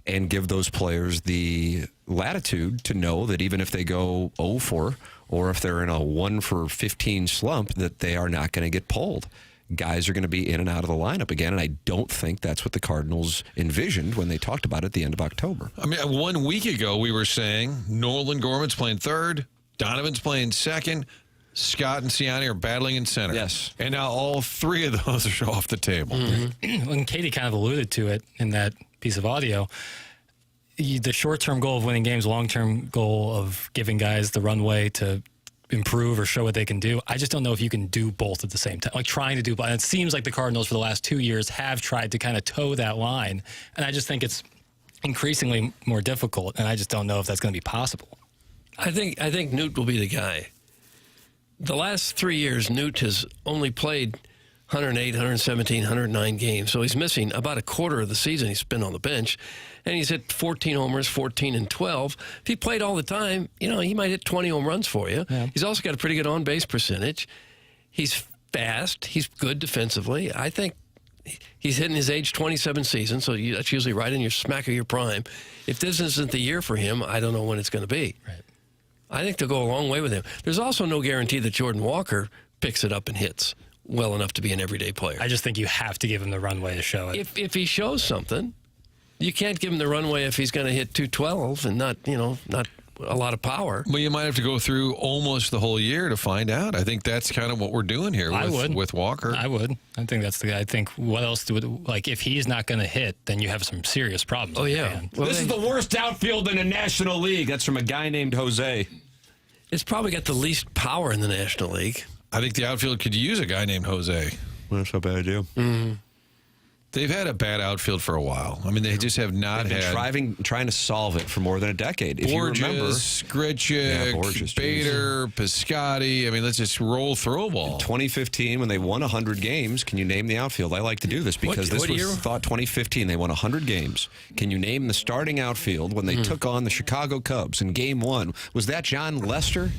and give those players the latitude to know that even if they go 0-4 or if they're in a 1-for-15 slump, that they are not going to get pulled. Guys are going to be in and out of the lineup again, and I don't think that's what the Cardinals envisioned when they talked about it at the end of October. I mean, 1 week ago we were saying Nolan Gorman's playing third, Donovan's playing second, Scott and Ciani are battling in center. Yes. And now all three of those are off the table. Mm-hmm. And Katie kind of alluded to it in that piece of audio. The short-term goal of winning games, long-term goal of giving guys the runway to improve or show what they can do. I just don't know if you can do both at the same time. Like trying to do both. It seems like the Cardinals for the last 2 years have tried to kind of toe that line. And I just think it's increasingly more difficult. And I just don't know if that's going to be possible. I think Newt will be the guy. The last 3 years, Newt has only played 108, 117, 109 games. So he's missing about a quarter of the season he's been on the bench. And he's hit 14 homers, 14 and 12. If he played all the time, he might hit 20 home runs for you. Yeah. He's also got a pretty good on-base percentage. He's fast. He's good defensively. I think he's hitting his age 27 season, so that's usually right in your smack of your prime. If this isn't the year for him, I don't know when it's going to be. Right. I think they'll go a long way with him. There's also no guarantee that Jordan Walker picks it up and hits well enough to be an everyday player. I just think you have to give him the runway to show it. If he shows something, you can't give him the runway if he's going to hit 212 and not a lot of power. Well, you might have to go through almost the whole year to find out. I think that's kind of what we're doing here with Walker. I would. I think that's the guy. I think what else if he's not going to hit, then you have some serious problems. Oh, yeah. Well, this is the worst outfield in the National League. That's from a guy named Jose. It's probably got the least power in the National League. I think the outfield could use a guy named Jose. Well, that's not a bad idea. Mm-hmm. They've had a bad outfield for a while. I mean, they just have not been trying to solve it for more than a decade. If Borges, you remember, Grichuk, Bader, Piscotty. I mean, let's just roll through them all. 2015, when they won 100 games, can you name the outfield? I like to do this because this was thought 2015. They won 100 games. Can you name the starting outfield when they took on the Chicago Cubs in Game 1? Was that John Lester?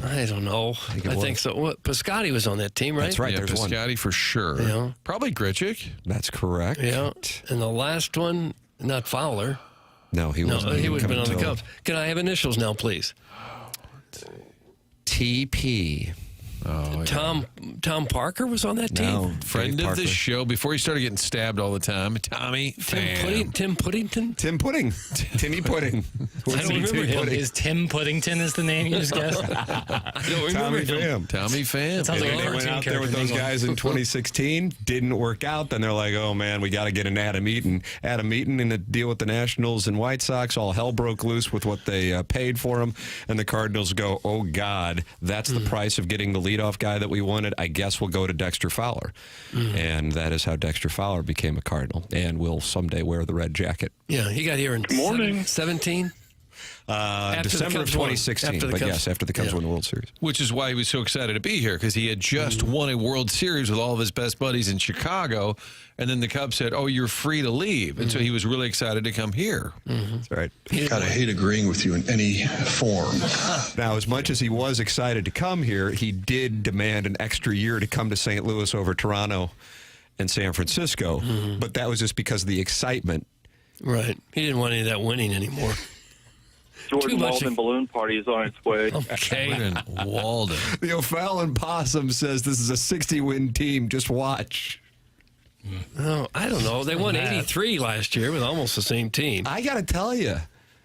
I don't know. I think so. Well, Piscotty was on that team, right? That's right. Yeah, there's Piscotty for sure. Yeah. Probably Grichuk. That's correct. Yeah. And the last one, not Fowler. No, he wasn't. No, he would have been on the Cubs. Can I have initials now, please? TP. Oh, Tom Parker was on that team. Friend of the show before he started getting stabbed all the time. Tommy Tim Puddington? Tim Pudding. Timmy Pudding. I don't remember him. Is Tim Puddington is the name you just guessed? I don't remember him. Tommy Pham. Sounds like They went out there with those guys in 2016. Didn't work out. Then they're like, oh, man, we got to get an Adam Eaton. Adam Eaton in a deal with the Nationals and White Sox. All hell broke loose with what they paid for him. And the Cardinals go, oh, God, that's the price of getting the leadoff guy that we wanted. I guess we'll go to Dexter Fowler. And that is how Dexter Fowler became a Cardinal and will someday wear the red jacket. Yeah, he got here in 17. December of 2016, but yes, after the Cubs won the World Series. Which is why he was so excited to be here, because he had just won a World Series with all of his best buddies in Chicago, and then the Cubs said, oh, you're free to leave. And so he was really excited to come here. That's right. God, I hate agreeing with you in any form. Now, as much as he was excited to come here, he did demand an extra year to come to St. Louis over Toronto and San Francisco, but that was just because of the excitement. Right. He didn't want any of that winning anymore. Jordan Walden balloon party is on its way. Jordan Walden. The O'Fallon Possum says this is a 60-win team. Just watch. Oh, I don't know. They won 83 last year with almost the same team. I got to tell you,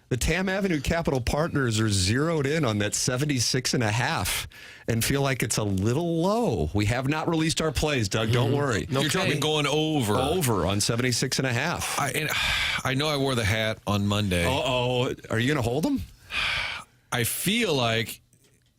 the Tam Avenue Capital Partners are zeroed in on that 76.5 and feel like it's a little low. We have not released our plays, Doug. Don't worry. You're talking going over. Over on 76.5. I know I wore the hat on Monday. Uh-oh. Are you going to hold them? I feel like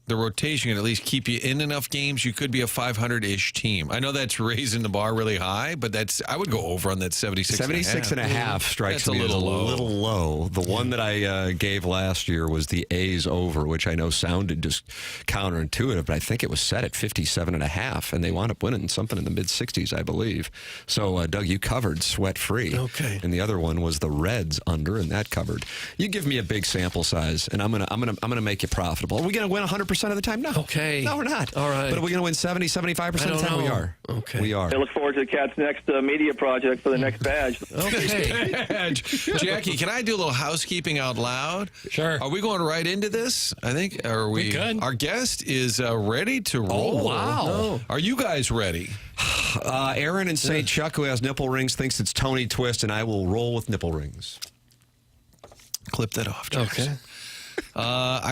the rotation can at least keep you in enough games. You could be a 500-ish team. I know that's raising the bar really high, but I would go over on that 76.5 strikes me as a little low. The one that I gave last year was the A's over, which I know sounded just counterintuitive, but I think it was set at 57.5, and they wound up winning something in the mid-60s, I believe. So, Doug, you covered sweat-free. Okay. And the other one was the Reds under, and that covered. You give me a big sample size, and I'm gonna make you profitable. Are we gonna win 100% of the time? No. Okay. No, we're not. All right. But are we going to win 70, 75% of the time? We are. Okay. We are. I look forward to the Cat's next media project for the next badge. Okay. Jackie, can I do a little housekeeping out loud? Sure. Are we going right into this? I think. Are we? Good. Our guest is ready to roll. Oh, wow. No. Are you guys ready? Aaron in St. Chuck, who has nipple rings, thinks it's Tony Twist, and I will roll with nipple rings. Clip that off, Jackson. Okay.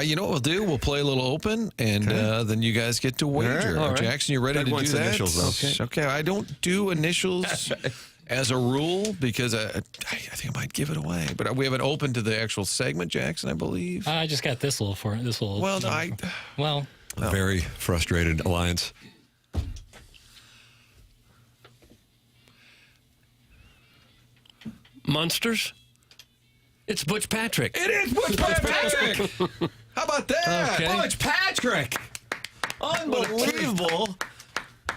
You know what we'll do? We'll play a little open, and then you guys get to wager. All right. Jackson, you ready to do that? Initials, though. Okay. I don't do initials as a rule because I think I might give it away. But we have it open to the actual segment, Jackson, I believe. I just got this little for it. This little. Well, A very frustrated alliance. Monsters? It's Butch Patrick. It is Butch Patrick. How about that? Okay. Butch Patrick. Unbelievable.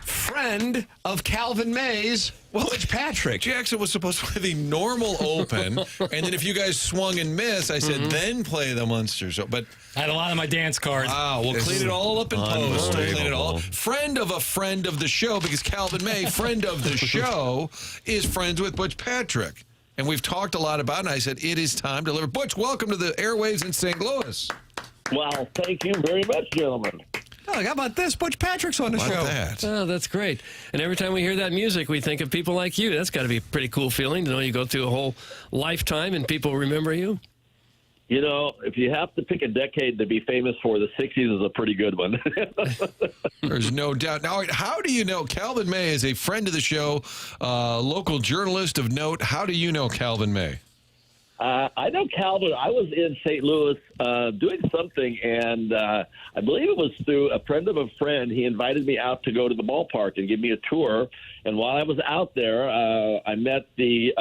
Friend of Calvin May's, Butch Patrick. Jackson was supposed to play the normal open, and then if you guys swung and missed, I said, then play the Munsters. But I had a lot of my dance cards. Wow, we'll clean it all up in post. We'll clean it all. Friend of the show, because Calvin May, friend of the show, is friends with Butch Patrick. And we've talked a lot about it, and I said, it is time to deliver. Butch, welcome to the airwaves in St. Louis. Well, thank you very much, gentlemen. Oh, how about this? Butch Patrick's on the show. That? Oh, that's great. And every time we hear that music, we think of people like you. That's got to be a pretty cool feeling to know you go through a whole lifetime and people remember you. You know, if you have to pick a decade to be famous for, the 60s is a pretty good one. There's no doubt. Now, how do you know Calvin May is a friend of the show, local journalist of note? How do you know Calvin May? I know Calvin. I was in St. Louis doing something, and I believe it was through a friend of a friend. He invited me out to go to the ballpark and give me a tour. And while I was out there, I met the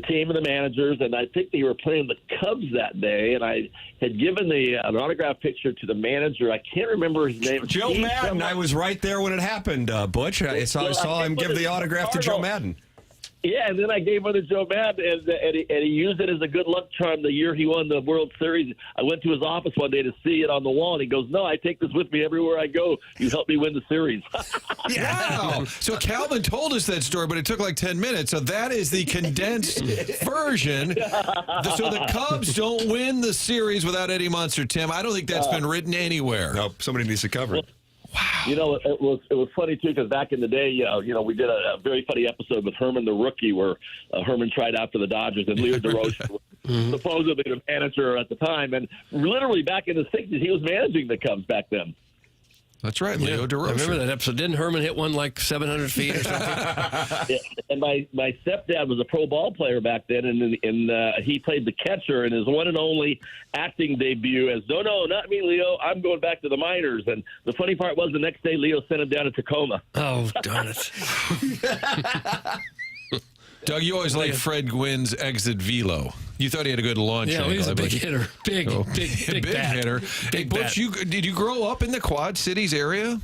team and the managers, and I think they were playing the Cubs that day. And I had given an autograph picture to the manager. I can't remember his name. Joe Madden. I was right there when it happened, Butch. I saw him give the autograph to Joe Madden. Yeah, and then I gave one to Joe Madden, and he used it as a good luck charm the year he won the World Series. I went to his office one day to see it on the wall, and he goes, "No, I take this with me everywhere I go. You help me win the series." Wow. So Calvin told us that story, but it took like 10 minutes. So that is the condensed version. So the Cubs don't win the series without Eddie Munster, Tim. I don't think that's been written anywhere. Nope, somebody needs to cover it. Wow. You know, it was funny too because back in the day, we did a very funny episode with Herman the rookie where Herman tried out for the Dodgers and Leo DeRoche was supposedly the manager at the time, and literally back in the '60s, he was managing the Cubs back then. That's right, Leo DeRoche. I remember that episode. Didn't Herman hit one like 700 feet or something? Yeah. And my stepdad was a pro ball player back then, and he played the catcher in his one and only acting debut as, no, not me, Leo. I'm going back to the minors. And the funny part was the next day, Leo sent him down to Tacoma. Oh, darn it. Doug, you always liked Fred Gwynn's exit velo. You thought he had a good launch angle. Yeah, he's a big hitter. Big bat. Hitter. Hey, Butch, did you grow up in the Quad Cities area?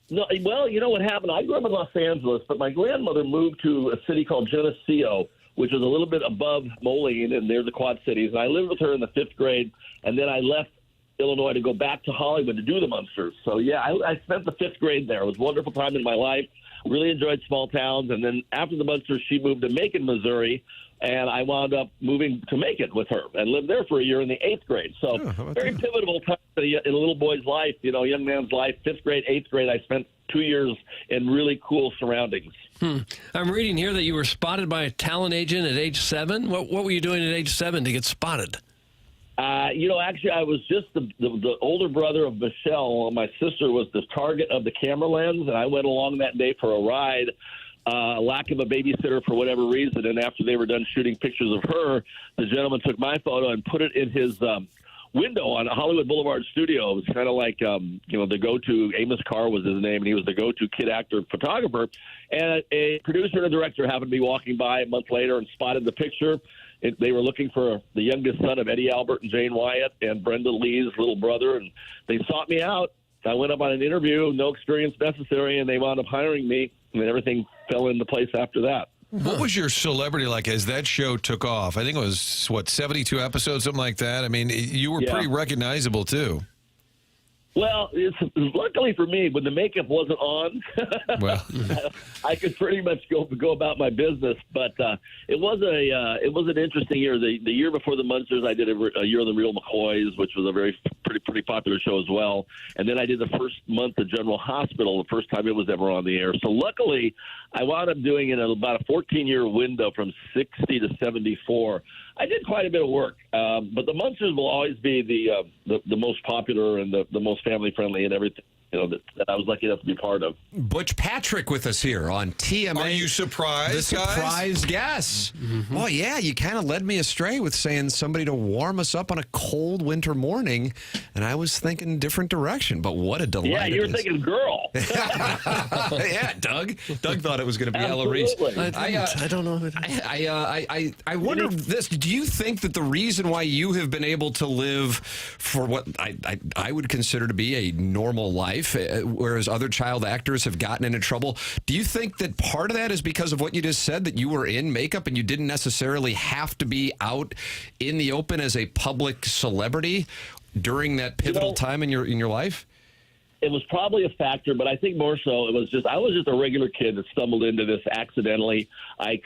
No, well, you know what happened? I grew up in Los Angeles, but my grandmother moved to a city called Geneseo, which is a little bit above Moline and near the Quad Cities. And I lived with her in the 5th grade, and then I left Illinois to go back to Hollywood to do the Munsters. So, yeah, I spent the 5th grade there. It was a wonderful time in my life. Really enjoyed small towns. And then after the Munsters, she moved to Macon, Missouri, and I wound up moving to Macon with her and lived there for a year in the 8th grade. So very pivotal time in a little boy's life, young man's life. 5th grade, 8th grade, I spent 2 years in really cool surroundings. I'm reading here that you were spotted by a talent agent at age 7. What were you doing at age 7 to get spotted? Actually, I was just the older brother of Michelle. My sister was the target of the camera lens, and I went along that day for a ride. Lack of a babysitter for whatever reason, and after they were done shooting pictures of her, the gentleman took my photo and put it in his window on Hollywood Boulevard studio. It was kind of like, the go-to, Amos Carr was his name, and he was the go-to kid actor photographer. And a producer and a director happened to be walking by a month later and spotted the picture. They were looking for the youngest son of Eddie Albert and Jane Wyatt and Brenda Lee's little brother, and they sought me out. I went up on an interview, no experience necessary, and they wound up hiring me, and everything fell into place after that. What was your celebrity like as that show took off? I think it was, 72 episodes, something like that? I mean, you were pretty recognizable, too. Well, luckily for me, when the makeup wasn't on, I could pretty much go about my business. But it was an interesting year. The year before the Munsters, I did a year of the Real McCoys, which was a pretty popular show as well. And then I did the first month of General Hospital, the first time it was ever on the air. So luckily, I wound up doing it in about a 14-year window from 60 to 74. I did quite a bit of work, but the Munsters will always be the most popular and the most family-friendly and everything, that I was lucky enough to be part of. Butch Patrick with us here on TMA. Are you surprised, The surprise guest. Well, yeah, you kind of led me astray with saying somebody to warm us up on a cold winter morning, and I was thinking different direction, but what a delight. Yeah, you were thinking girl. Yeah, Doug. Doug thought it was going to be Ella Reese. I don't know. I wonder this. Do you think that the reason why you have been able to live for what I would consider to be a normal life, whereas other child actors have gotten into trouble, do you think that part of that is because of what you just said, that you were in makeup and you didn't necessarily have to be out in the open as a public celebrity during that pivotal time in your life? It was probably a factor, but I think more so I was just a regular kid that stumbled into this accidentally. I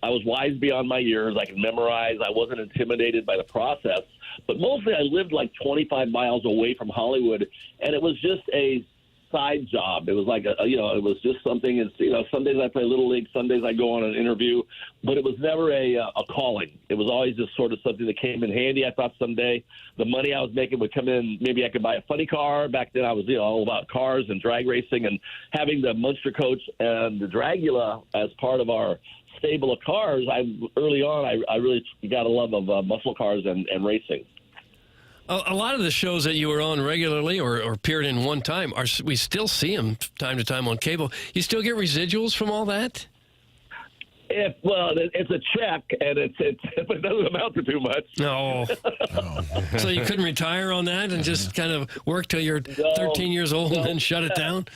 was wise beyond my years. I could memorize. I wasn't intimidated by the process. But mostly I lived like 25 miles away from Hollywood, and it was just a side job. It was like it was just something. Some days I play Little League, some days I go on an interview, but it was never a calling. It was always just sort of something that came in handy. I thought someday the money I was making would come in. Maybe I could buy a funny car. Back then I was all about cars and drag racing, and having the Munster coach and the Dragula as part of our stable of cars. Early on, I really got a love of muscle cars and racing. A lot of the shows that you were on regularly or appeared in one time, we still see them time to time on cable. You still get residuals from all that? It's a check, and it doesn't amount to too much. No. So you couldn't retire on that and just kind of work till you're 13 years old and then shut it down?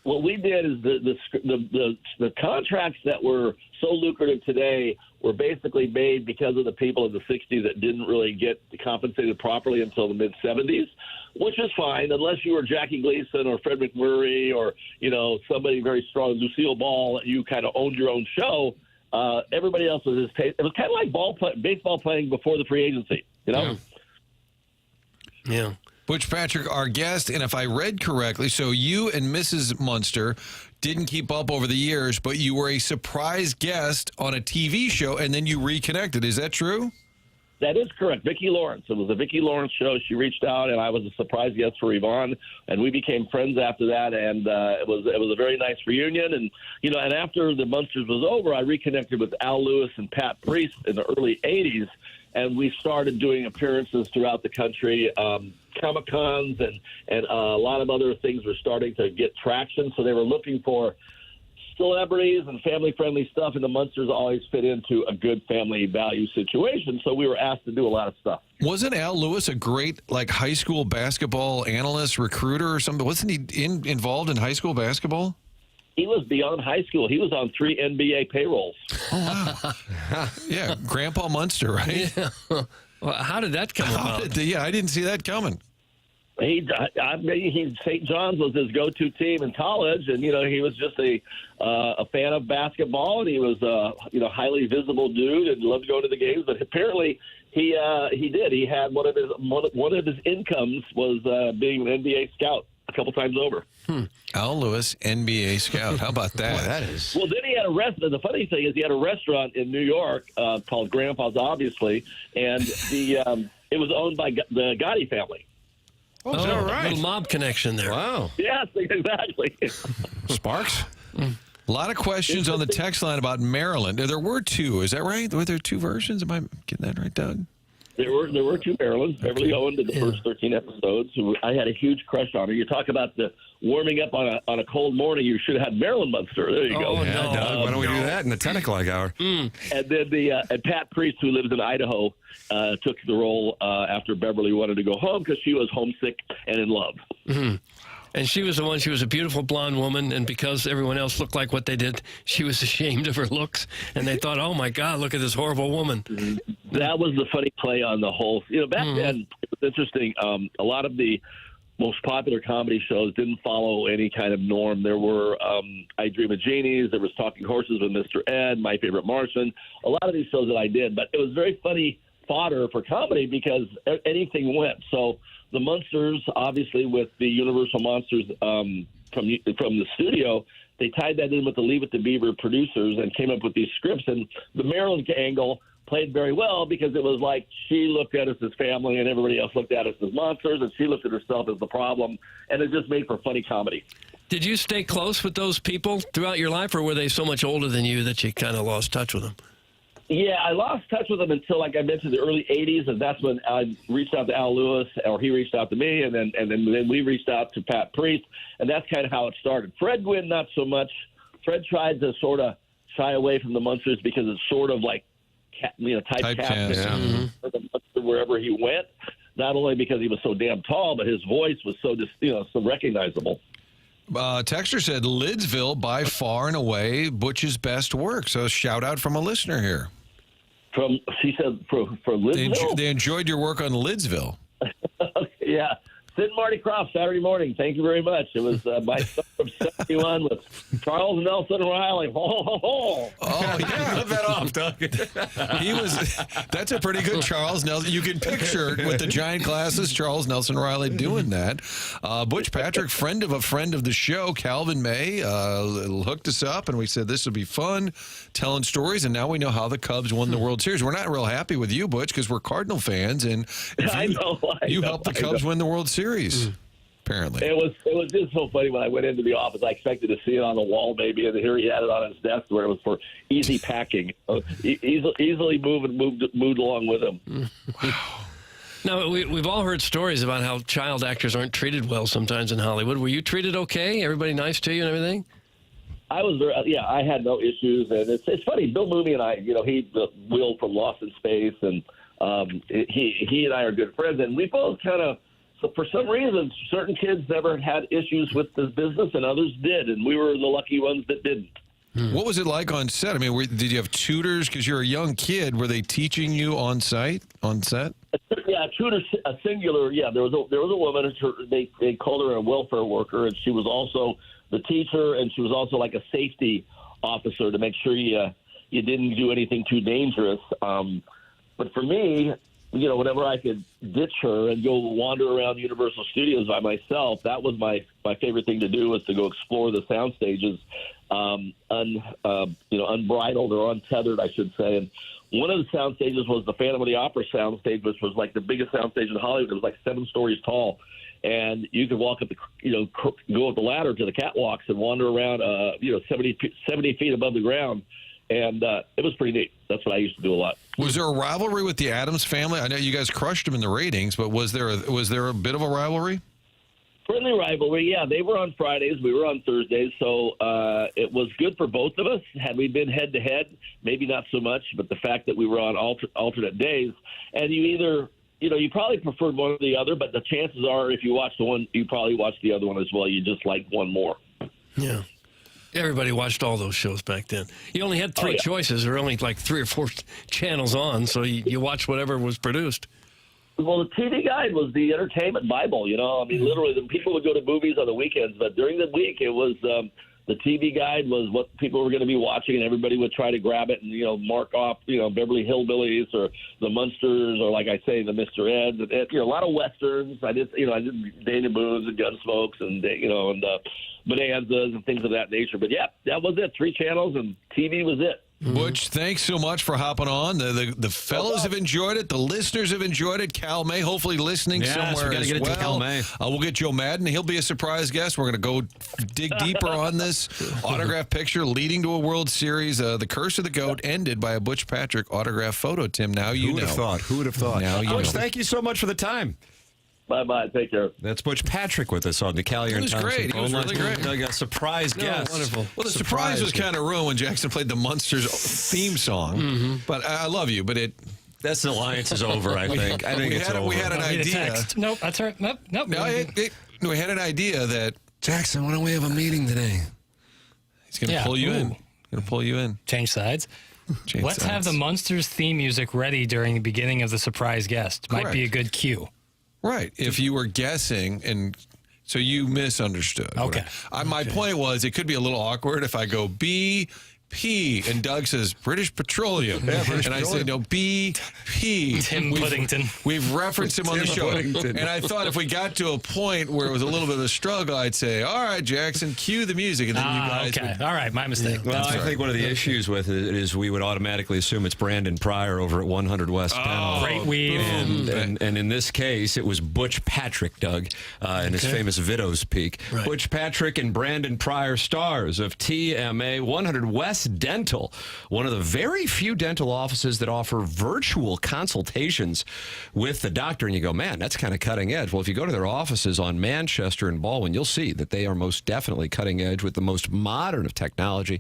What we did is the contracts that were so lucrative today were basically made because of the people in the 60s that didn't really get compensated properly until the mid-70s, which is fine unless you were Jackie Gleason or Fred McMurray or, somebody very strong, Lucille Ball, you kind of owned your own show. Everybody else was just paid. It was kind of like baseball playing before the free agency, Yeah. Butch Patrick, our guest, and if I read correctly, so you and Mrs. Munster didn't keep up over the years, but you were a surprise guest on a TV show, and then you reconnected. Is that true? That is correct. Vicki Lawrence. It was a Vicki Lawrence show. She reached out, and I was a surprise guest for Vaughn, and we became friends after that. And it was a very nice reunion. And and after the Munsters was over, I reconnected with Al Lewis and Pat Priest in the early '80s, and we started doing appearances throughout the country. Comic-Cons and a lot of other things were starting to get traction. So they were looking for celebrities and family-friendly stuff, and the Munsters always fit into a good family value situation. So we were asked to do a lot of stuff. Wasn't Al Lewis a great high school basketball analyst, recruiter, or something? Wasn't he involved in high school basketball? He was beyond high school. He was on 3 NBA payrolls. Oh, wow. Yeah, Grandpa Munster, right? Yeah. Well, how did that come about? I didn't see that coming. St. John's was his go-to team in college, and he was just a fan of basketball, and he was a highly visible dude and loved going to the games. But apparently, he did. He had one of his incomes was being an NBA scout a couple times over. Al Lewis, NBA scout. How about that? Boy, that is. Well, then he had a restaurant. The funny thing is, he had a restaurant in New York called Grandpa's, obviously, and it was owned by the Gotti family. Oh, is that right? Little mob connection there. Wow. Yes, exactly. Sparks? A lot of questions on the text line about Maryland. There were two. Is that right? Were there two versions? Am I getting that right, Doug? There were two Marylands. Beverly Owen did the first 13 episodes. I had a huge crush on her. You talk about the warming up on a cold morning. You should have had Marilyn Munster. There you go. Yeah, no, Doug, why don't we do that in the 10 o'clock hour? And then and Pat Priest, who lives in Idaho, took the role after Beverly wanted to go home because she was homesick and in love. Mm-hmm. And she was the one, she was a beautiful blonde woman, and because everyone else looked like what they did, she was ashamed of her looks, and they thought, oh, my God, look at this horrible woman. That was the funny play on the whole. Back then, it was interesting. A lot of the most popular comedy shows didn't follow any kind of norm. There were I Dream of Genies, there was Talking Horses with Mr. Ed, My Favorite Martian, a lot of these shows that I did, but it was very funny fodder for comedy because anything went. So the Munsters, obviously, with the Universal Monsters from the studio, they tied that in with the Leave It to Beaver producers and came up with these scripts. And the Maryland angle played very well because it was like she looked at us as family and everybody else looked at us as monsters, and she looked at herself as the problem. And it just made for funny comedy. Did you stay close with those people throughout your life, or were they so much older than you that you kind of lost touch with them? Yeah, I lost touch with him until, like I mentioned, the early '80s, and that's when I reached out to Al Lewis, or he reached out to me, and then we reached out to Pat Priest, and that's kind of how it started. Fred Gwynn, not so much. Fred tried to sort of shy away from the Munsters because it's sort of like, typecast wherever he went. Not only because he was so damn tall, but his voice was so so recognizable. Texter said Lidsville by far and away Butch's best work. So shout out from a listener here. She said from Lidsville? They enjoyed your work on Lidsville. Yeah. Sid and Marty Croft, Saturday morning. Thank you very much. It was my son from 71 with Charles Nelson Riley. Ho, ho, ho. Oh, yeah. Flip that off, Doug. That's a pretty good Charles Nelson. You can picture with the giant glasses, Charles Nelson Riley doing that. Butch Patrick, friend of a friend of the show, Calvin May, hooked us up, and we said this would be fun, telling stories, and now we know how the Cubs won the World Series. We're not real happy with you, Butch, because we're Cardinal fans, and you helped the Cubs win the World Series. Apparently, it was just so funny when I went into the office. I expected to see it on the wall, maybe, and here he had it on his desk where it was for easy packing, easily moved along with him. Wow. Now we've all heard stories about how child actors aren't treated well sometimes in Hollywood. Were you treated okay? Everybody nice to you and everything? I was, I had no issues, and it's funny. Bill Mooney and I, he Will from Lost in Space, and he and I are good friends, and we both kind of. So for some reason, certain kids never had issues with the business, and others did, and we were the lucky ones that didn't. What was it like on set? I mean, did you have tutors? Because you're a young kid. Were they teaching you on set? Yeah, tutor, a singular. Yeah, there was a woman. They called her a welfare worker, and she was also the teacher, and she was also like a safety officer to make sure you didn't do anything too dangerous. But for me, whenever I could ditch her and go wander around Universal Studios by myself, that was my favorite thing to do, was to go explore the sound stages, unbridled or untethered, I should say. And one of the sound stages was the Phantom of the Opera sound stage, which was like the biggest sound stage in Hollywood. It was like 7 stories tall. And you could walk up go up the ladder to the catwalks and wander around, 70 feet above the ground. And it was pretty neat. That's what I used to do a lot. Was there a rivalry with the Addams family? I know you guys crushed them in the ratings, but was there a bit of a rivalry? Friendly rivalry, yeah. They were on Fridays. We were on Thursdays. So it was good for both of us. Had we been head-to-head, maybe not so much. But the fact that we were on alternate days, and you either – you probably preferred one or the other, but the chances are if you watch the one, you probably watch the other one as well. You just like one more. Yeah. Everybody watched all those shows back then. You only had 3 choices. There were only like 3 or 4 channels on, so you watched whatever was produced. Well, the TV Guide was the entertainment Bible, literally the people would go to movies on the weekends, but during the week it was the TV Guide was what people were going to be watching, and everybody would try to grab it and, mark off, Beverly Hillbillies or the Munsters or, like I say, the Mr. Eds. And, a lot of Westerns. I did Dana Boone's and Gunsmokes and, and Bonanzas and things of that nature. But, yeah, that was it. 3 channels, and TV was it. Butch, thanks so much for hopping on. The fellows have enjoyed it. The listeners have enjoyed it. Cal May, hopefully listening somewhere we gotta as get it well. to Cal May. We'll get Joe Madden. He'll be a surprise guest. We're going to go dig deeper on this autograph picture leading to a World Series. The curse of the GOAT ended by a Butch Patrick autograph photo. Tim, now you know. Who would have thought? Now you Butch, know. thank you so much for the time. Bye-bye. Take care. That's Butch Patrick with us on the Callier and Thompson. Great. He was really great. Doug, a surprise guest. Wonderful. Well, the surprise was kind of ruined when Jackson played the Munsters theme song. But I love you, but That's alliance is over, I think. I think it's over. We had an idea. Nope, that's right. Nope. We had an idea that Jackson, why don't we have a meeting today? he's going to pull you in. Going to pull you in. Change sides. Let's have the Munsters theme music ready during the beginning of the surprise guest. Might be a good cue. Right. If you were guessing, and so you misunderstood. Okay. My point was it could be a little awkward if I go BP and Doug says British Petroleum. I say no, BP. Tim Puddington. We've referenced him on the show. Puddington. And I thought if we got to a point where it was a little bit of a struggle, I'd say, all right, Jackson, cue the music. And then you guys would... All right, my mistake. Well, I think one of the issues with it is we would automatically assume it's Brandon Pryor over at 100 West Dental. Great weave. And in this case, it was Butch Patrick, Doug, and his famous Vidow's Peak. Right. Butch Patrick and Brandon Pryor, stars of TMA 100 West Dental, one of the very few dental offices that offer virtual consultations with the doctor. And you go, man, that's kind of cutting edge. Well, if you go to their offices on Manchester and Baldwin, you'll see that they are most definitely cutting edge with the most modern of technology,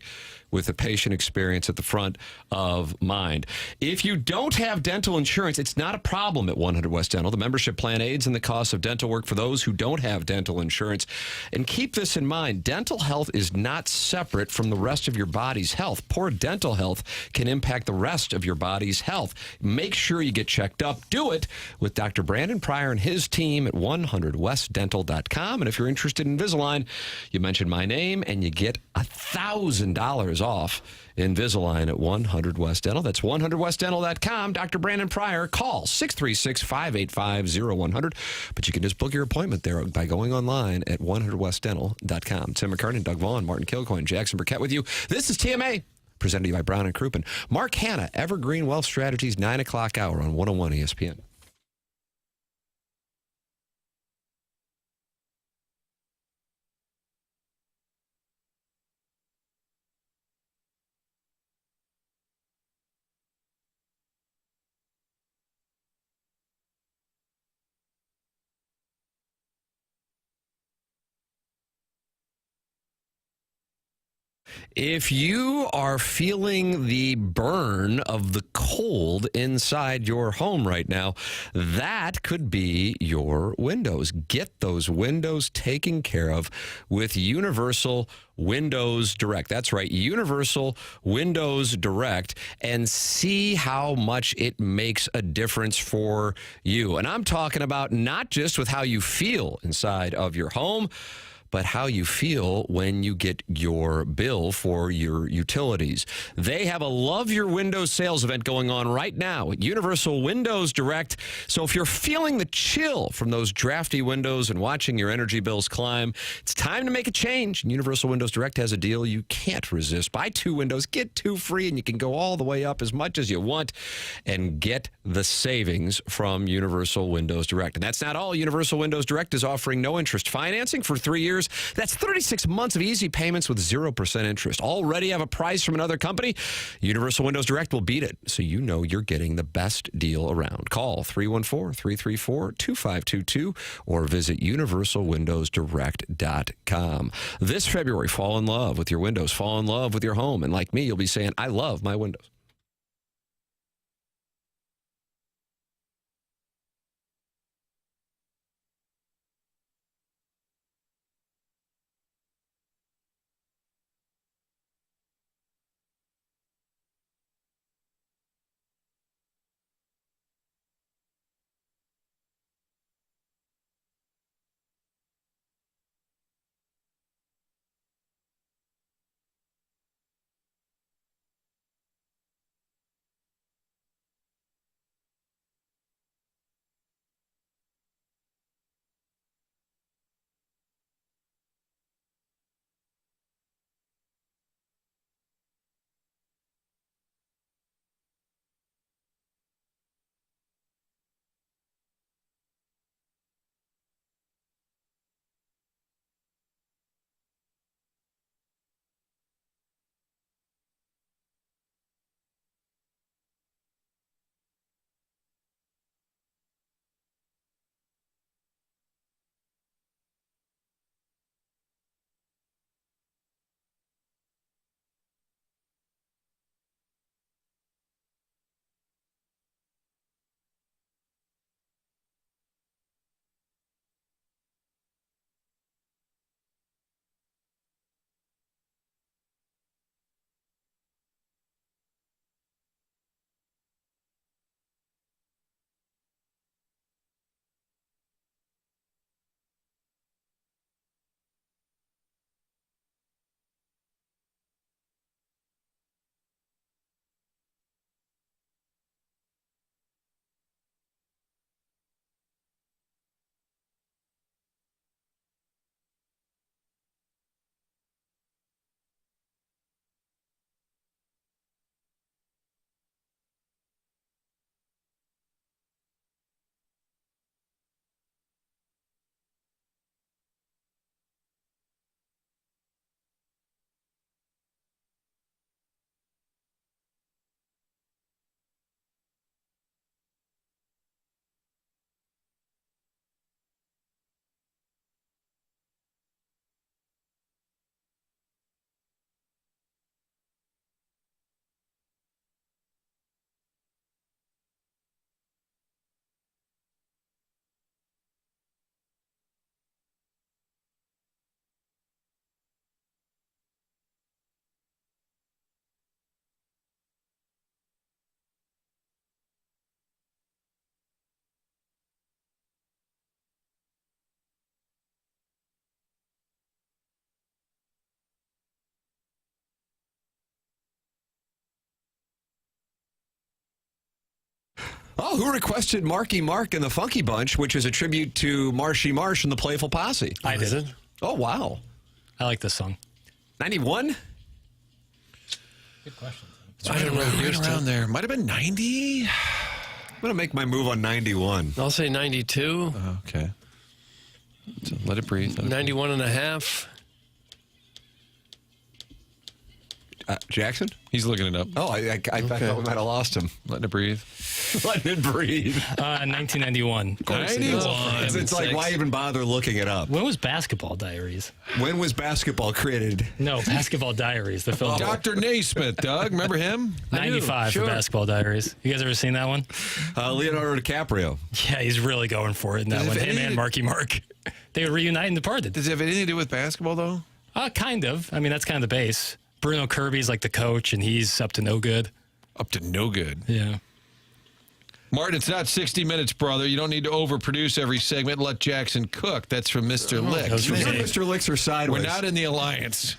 with the patient experience at the front of mind. If you don't have dental insurance, it's not a problem at 100 West Dental. The membership plan aids in the cost of dental work for those who don't have dental insurance. And keep this in mind, dental health is not separate from the rest of your body's health. Poor dental health can impact the rest of your body's health. Make sure you get checked up. Do it with Dr. Brandon Pryor and his team at 100westdental.com. And if you're interested in Invisalign, you mention my name and you get $1,000 off Invisalign at 100 West Dental. That's 100westdental.com. Dr. Brandon Pryor. Call 636-585-0100. But you can just book your appointment there by going online at 100westdental.com. Tim McKernan, Doug Vaughn, Martin Kilcoyne, Jackson Burkett with you. This is TMA, presented to you by Brown and Crouppen. Mark Hanna, Evergreen Wealth Strategies, 9 o'clock hour on 101 ESPN. If you are feeling the burn of the cold inside your home right now, that could be your windows. Get those windows taken care of with Universal Windows Direct. That's right, Universal Windows Direct, and see how much it makes a difference for you. And I'm talking about not just with how you feel inside of your home, but how you feel when you get your bill for your utilities. They have a Love Your Windows sales event going on right now at Universal Windows Direct. So if you're feeling the chill from those drafty windows and watching your energy bills climb, it's time to make a change. And Universal Windows Direct has a deal you can't resist. Buy 2 windows, get 2 free, and you can go all the way up as much as you want and get the savings from Universal Windows Direct. And that's not all. Universal Windows Direct is offering no interest financing for 3 years. That's 36 months of easy payments with 0% interest. Already have a price from another company? Universal Windows Direct will beat it, so you know you're getting the best deal around. Call 314-334-2522 or visit universalwindowsdirect.com. This February, fall in love with your windows, fall in love with your home, and like me, you'll be saying, I love my windows. Oh, who requested Marky Mark and the Funky Bunch, which is a tribute to Marshy Marsh and the Playful Posse? I did it. Oh, wow. I like this song. 91? Good question. I don't know. Right around there. Might have been 90. I'm going to make my move on 91. I'll say 92. Okay. So let it breathe. 91 and a half. Jackson? He's looking it up. Oh, I thought we might have lost him. Letting it breathe. Letting it breathe. 1991. 91. It's like, why even bother looking it up? When was Basketball Diaries? When was basketball created? No, Basketball Diaries, the film. Dr. Naismith, Doug. Remember him? 95 for Basketball Diaries. You guys ever seen that one? Leonardo DiCaprio. Yeah, he's really going for it in that one. Him and Marky Mark. They would reunite in Departed. Does it have anything to do with basketball, though? Kind of. I mean, that's kind of the base. Bruno Kirby's like the coach, and he's up to no good. Up to no good. Yeah. Martin, it's not 60 Minutes, brother. You don't need to overproduce every segment. Let Jackson cook. That's from Mr. Licks. Mr. Licks are sideways. We're not in the alliance.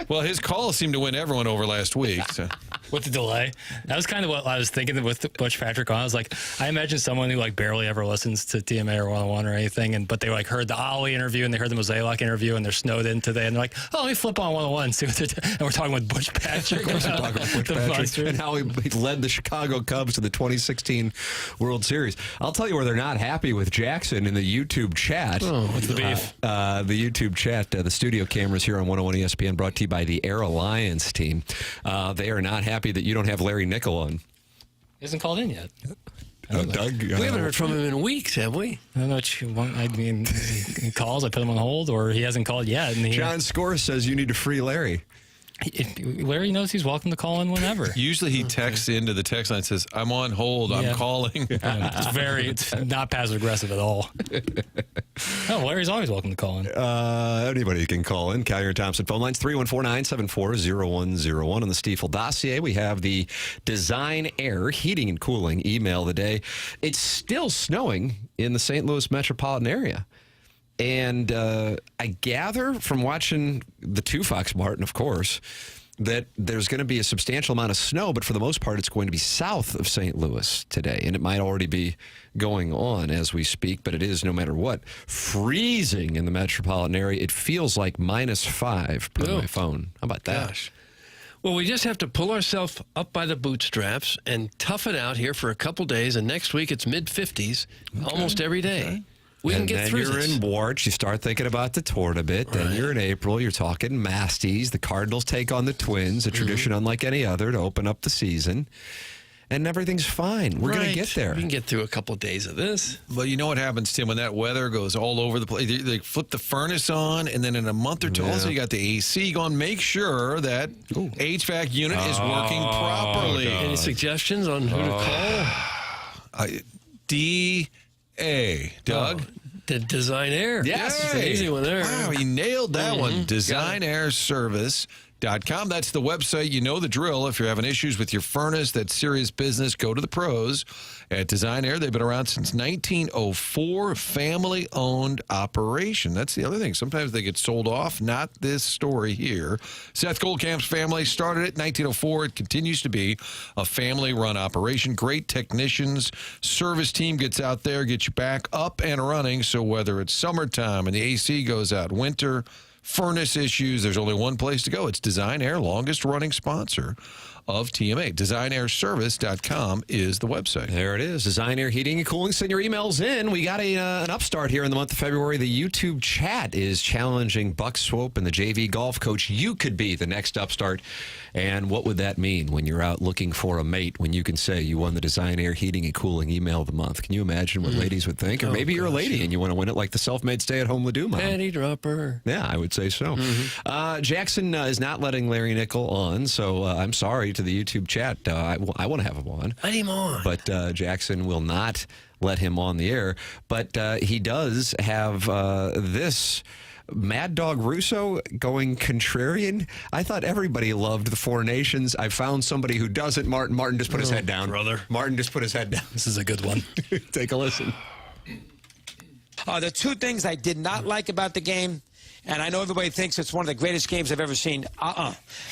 Well, his calls seemed to win everyone over last week. So. With the delay. That was kind of what I was thinking with Butch Patrick on. I was like, I imagine someone who like barely ever listens to TMA or 101 or anything, but they like heard the Ollie interview and they heard the Mosaic interview and they're snowed in today and they're like, oh, let me flip on 101 and see what they're doing. And we're talking with Butch Patrick. And how he led the Chicago Cubs to the 2016 World Series. I'll tell you where they're not happy with Jackson in the YouTube chat. Oh, what's the beef? The YouTube chat, the studio cameras here on 101 ESPN brought to you by the Air Alliance team. They are not happy that you don't have Larry Nickel on. He hasn't called in yet. Doug, we haven't heard from him in weeks, have we? I don't know what you want. I mean, he calls, I put him on hold, or he hasn't called yet. And John Score says you need to free Larry. Larry knows he's welcome to call in whenever. Usually he texts into the text line and says, I'm on hold, I'm calling. It's not passive aggressive at all. No, Larry's always welcome to call in. Anybody can call in. Callier and Thompson phone lines 314-974-0101. On the Stiefel dossier, we have the Design Air Heating and Cooling email of the day. It's still snowing in the St. Louis metropolitan area. And I gather from watching the Two Fox, Martin, of course, that there's going to be a substantial amount of snow, but for the most part, it's going to be south of St. Louis today. And it might already be going on as we speak, but it is, no matter what, freezing in the metropolitan area. It feels like -5 per my phone. How about that? Gosh. Well, we just have to pull ourselves up by the bootstraps and tough it out here for a couple days. And next week, it's mid-50s almost every day. Okay. We can get through this. And then you're in March. You start thinking about the tournament. Then you're in April. You're talking Masties. The Cardinals take on the Twins, a tradition unlike any other to open up the season. And everything's fine. We're going to get there. We can get through a couple of days of this. But you know what happens, Tim, when that weather goes all over the place? They flip the furnace on, and then in a month or two, also you got the AC going. Make sure that HVAC unit is working properly. Any suggestions on who to call? D.A. Doug? The Design Air. Yes. It's an easy one there. Wow, he nailed that one. DesignAirService.com. That's the website. You know the drill. If you're having issues with your furnace, that's serious business. Go to the pros at Design Air. They've been around since 1904. Family-owned operation. That's the other thing. Sometimes they get sold off. Not this story here. Seth Goldcamp's family started it in 1904. It continues to be a family-run operation. Great technicians. Service team gets out there, gets you back up and running. So whether it's summertime and the AC goes out, winter, furnace issues, there's only one place to go. It's Design Air, longest running sponsor of TMA. DesignAirService.com is the website. There it is. Design Air Heating and Cooling. Send your emails in. We got an upstart here in the month of February. The YouTube chat is challenging Buck Swope and the JV golf coach. You could be the next upstart. And what would that mean when you're out looking for a mate, when you can say you won the Design Air Heating and Cooling email of the month? Can you imagine what ladies would think? Or maybe you're a lady and you want to win it like the self-made stay-at-home Ledoux mom. Panty dropper. Yeah, I would say so. Jackson is not letting Larry Nickel on, so I'm sorry to the YouTube chat. I want to have him on. Let him on. But Jackson will not let him on the air. But he does have this... Mad Dog Russo going contrarian. I thought everybody loved the Four Nations. I found somebody who doesn't. Martin just put his head down. Brother. Martin just put his head down. This is a good one. Take a listen. The two things I did not like about the game, and I know everybody thinks it's one of the greatest games I've ever seen.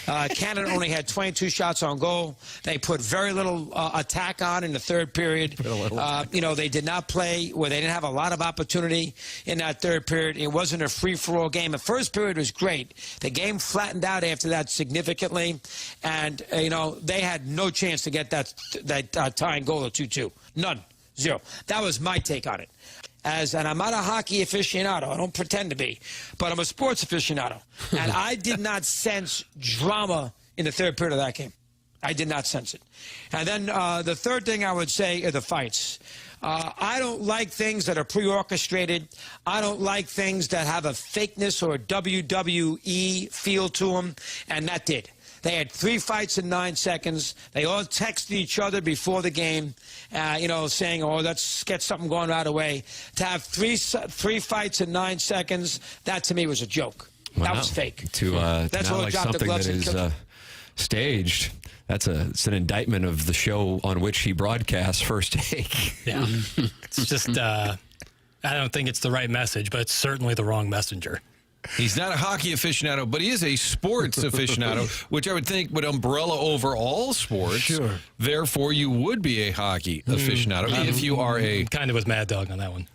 Canada only had 22 shots on goal. They put very little attack on in the third period. They did not play where they didn't have a lot of opportunity in that third period. It wasn't a free-for-all game. The first period was great. The game flattened out after that significantly, and they had no chance to get that tying goal of 2-2. None. Zero. That was my take on it. And I'm not a hockey aficionado. I don't pretend to be. But I'm a sports aficionado. And I did not sense drama in the third period of that game. I did not sense it. And then the third thing I would say are the fights. I don't like things that are pre-orchestrated. I don't like things that have a fakeness or a WWE feel to them. And that did. They had 3 fights in 9 seconds. They all texted each other before the game, saying, oh, let's get something going right away. To have three fights in 9 seconds, that to me was a joke. Wow. That was fake. That's not like something that is staged. it's an indictment of the show on which he broadcasts First Take. Yeah. It's just, I don't think it's the right message, but it's certainly the wrong messenger. He's not a hockey aficionado, but he is a sports aficionado, which I would think would umbrella over all sports. Sure. Therefore, you would be a hockey aficionado if you are a... Kind of with Mad Dog on that one.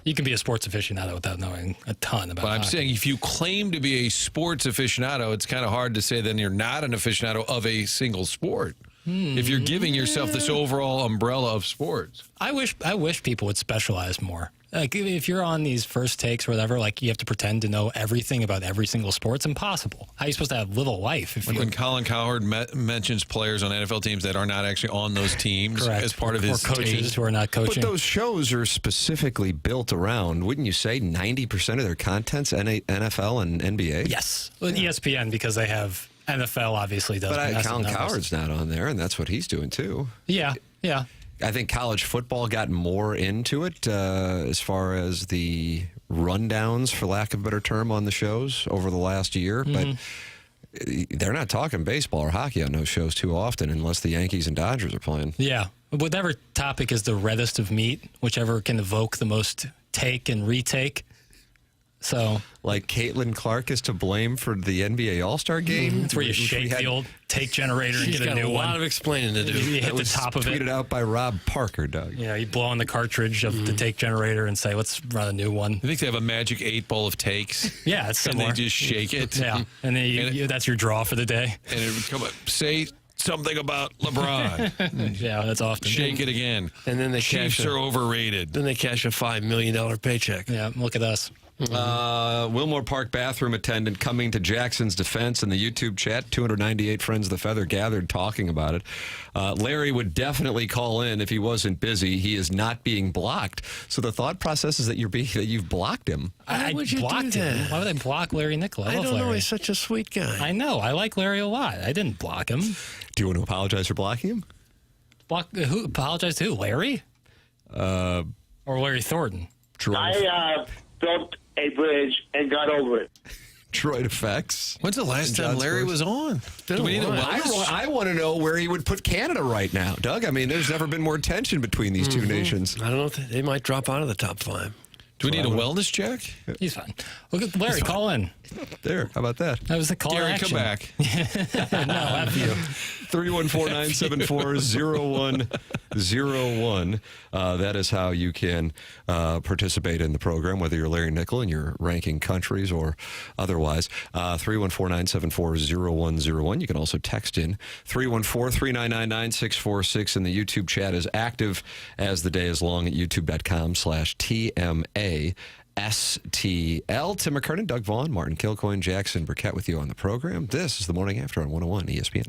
You can be a sports aficionado without knowing a ton about But I'm hockey. saying if you claim to be a sports aficionado, it's kind of hard to say then you're not an aficionado of a single sport. If you're giving yourself this overall umbrella of sports. I wish people would specialize more. Like if you're on these First Takes or whatever, like you have to pretend to know everything about every single sport. It's impossible. How are you supposed to have live a life? If Like when Colin Cowherd mentions players on NFL teams that are not actually on those teams as part of his or coaches team. who are not coaching. But those shows are specifically built around, wouldn't you say, 90% of their content's NFL and NBA? Yes. Well, ESPN, because they have NFL, obviously does. But Colin Cowherd's not on there, and that's what he's doing too. Yeah, yeah. I think college football got more into it as far as the rundowns, for lack of a better term, on the shows over the last year. But they're not talking baseball or hockey on those shows too often unless the Yankees and Dodgers are playing. Yeah. Whatever topic is the reddest of meat, whichever can evoke the most take and retake. So, like Caitlin Clark is to blame for the NBA All-Star game. That's where you shake the old take generator and get a new one. A lot of explaining to do. You hit the top of it. Tweeted out by Rob Parker, Doug. Yeah, you blow on the cartridge of the take generator and say, let's run a new one. I think they have a magic 8-ball of takes. Yeah, it's similar. And they just shake it. Yeah, and then that's your draw for the day. And it would come up, say something about LeBron. Yeah, that's often. Shake it again. And then they Chiefs are overrated. Then they cash a $5 million paycheck. Yeah, look at us. Wilmore Park bathroom attendant coming to Jackson's defense in the YouTube chat. 298 friends of the Feather gathered talking about it. Larry would definitely call in if he wasn't busy. He is not being blocked. So the thought process is that you've blocked him. I blocked him. Why would I block Larry Nicola? I don't know. Larry. He's such a sweet guy. I know. I like Larry a lot. I didn't block him. Do you want to apologize for blocking him? Who? Apologize to who? Larry? Or Larry Thornton? I built a bridge and got over it. Droid Effects. When's the last time Larry was on? Do we need I want to know where he would put Canada right now, Doug. I mean, there's never been more tension between these two nations. I don't know. They might drop out of the top 5. Do we need a wellness check? He's fine. Look at Larry. Call in. There. How about that? That was the call to Gary, action. come back. No, F you. 314-974-0101. That is how you can participate in the program, whether you're Larry Nickel and you're ranking countries or otherwise. 314-974-0101. You can also text in 314-399-9646, and the YouTube chat is active as the day is long at youtube.com/TMA. STL. Tim McKernan, Doug Vaughn, Martin Kilcoyne, Jackson Burkett with you on the program. This is the Morning After on 101 ESPN.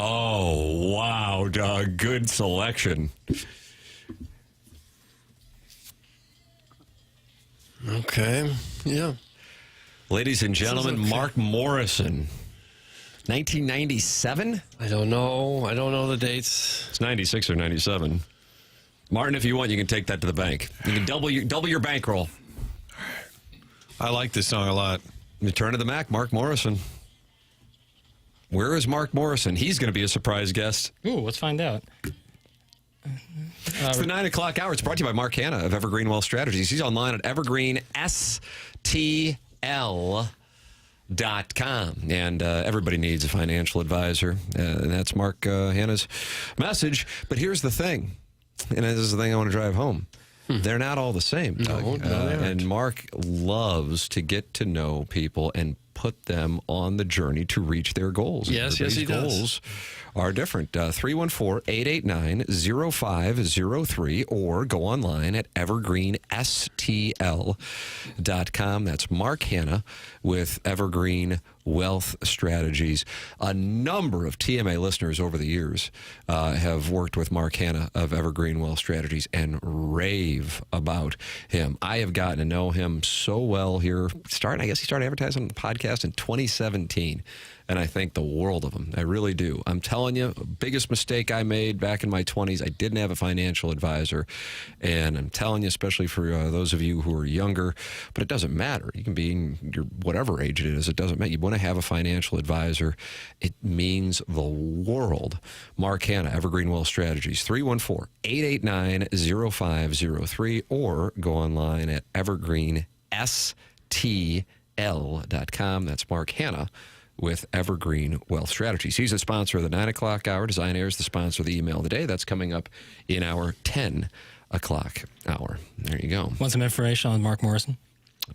Oh, wow, Doug. Good selection. Okay. Yeah. Ladies and gentlemen, okay. Mark Morrison. 1997? I don't know. I don't know the dates. It's 96 or 97. Martin, if you want, you can take that to the bank. You can double your bankroll. I like this song a lot. Return of the Mac, Mark Morrison. Where is Mark Morrison? He's going to be a surprise guest. Ooh, let's find out. It's the 9 o'clock hour. It's brought to you by Mark Hanna of Evergreen Wealth Strategies. He's online at evergreenstl.com. And everybody needs a financial advisor. And that's Mark Hanna's message. But here's the thing. And this is the thing I want to drive home. They're not all the same, Doug. No, they aren't. And Mark loves to get to know people and put them on the journey to reach their goals. Yes, he does. Goals are different. 314-889-0503 or go online at evergreenstl.com. That's Mark Hanna with Evergreen Wealth Strategies. A number of TMA listeners over the years have worked with Mark Hanna of Evergreen Wealth Strategies and rave about him. I have gotten to know him so well here. I guess he started advertising on the podcast in 2017. And I think the world of him. I really do. I'm telling you, biggest mistake I made back in my 20s, I didn't have a financial advisor. And I'm telling you, especially for those of you who are younger, but it doesn't matter. You can be in your whatever age it is. It doesn't matter. You want to have a financial advisor. It means the world. Mark Hanna, Evergreen Wealth Strategies, 314-889-0503 or go online at evergreenstl.com. That's Mark Hanna with Evergreen Wealth Strategies. He's a sponsor of the 9 o'clock hour. Design Air is the sponsor of the email of the day. That's coming up in our 10 o'clock hour. There you go. Want some information on Mark Morrison?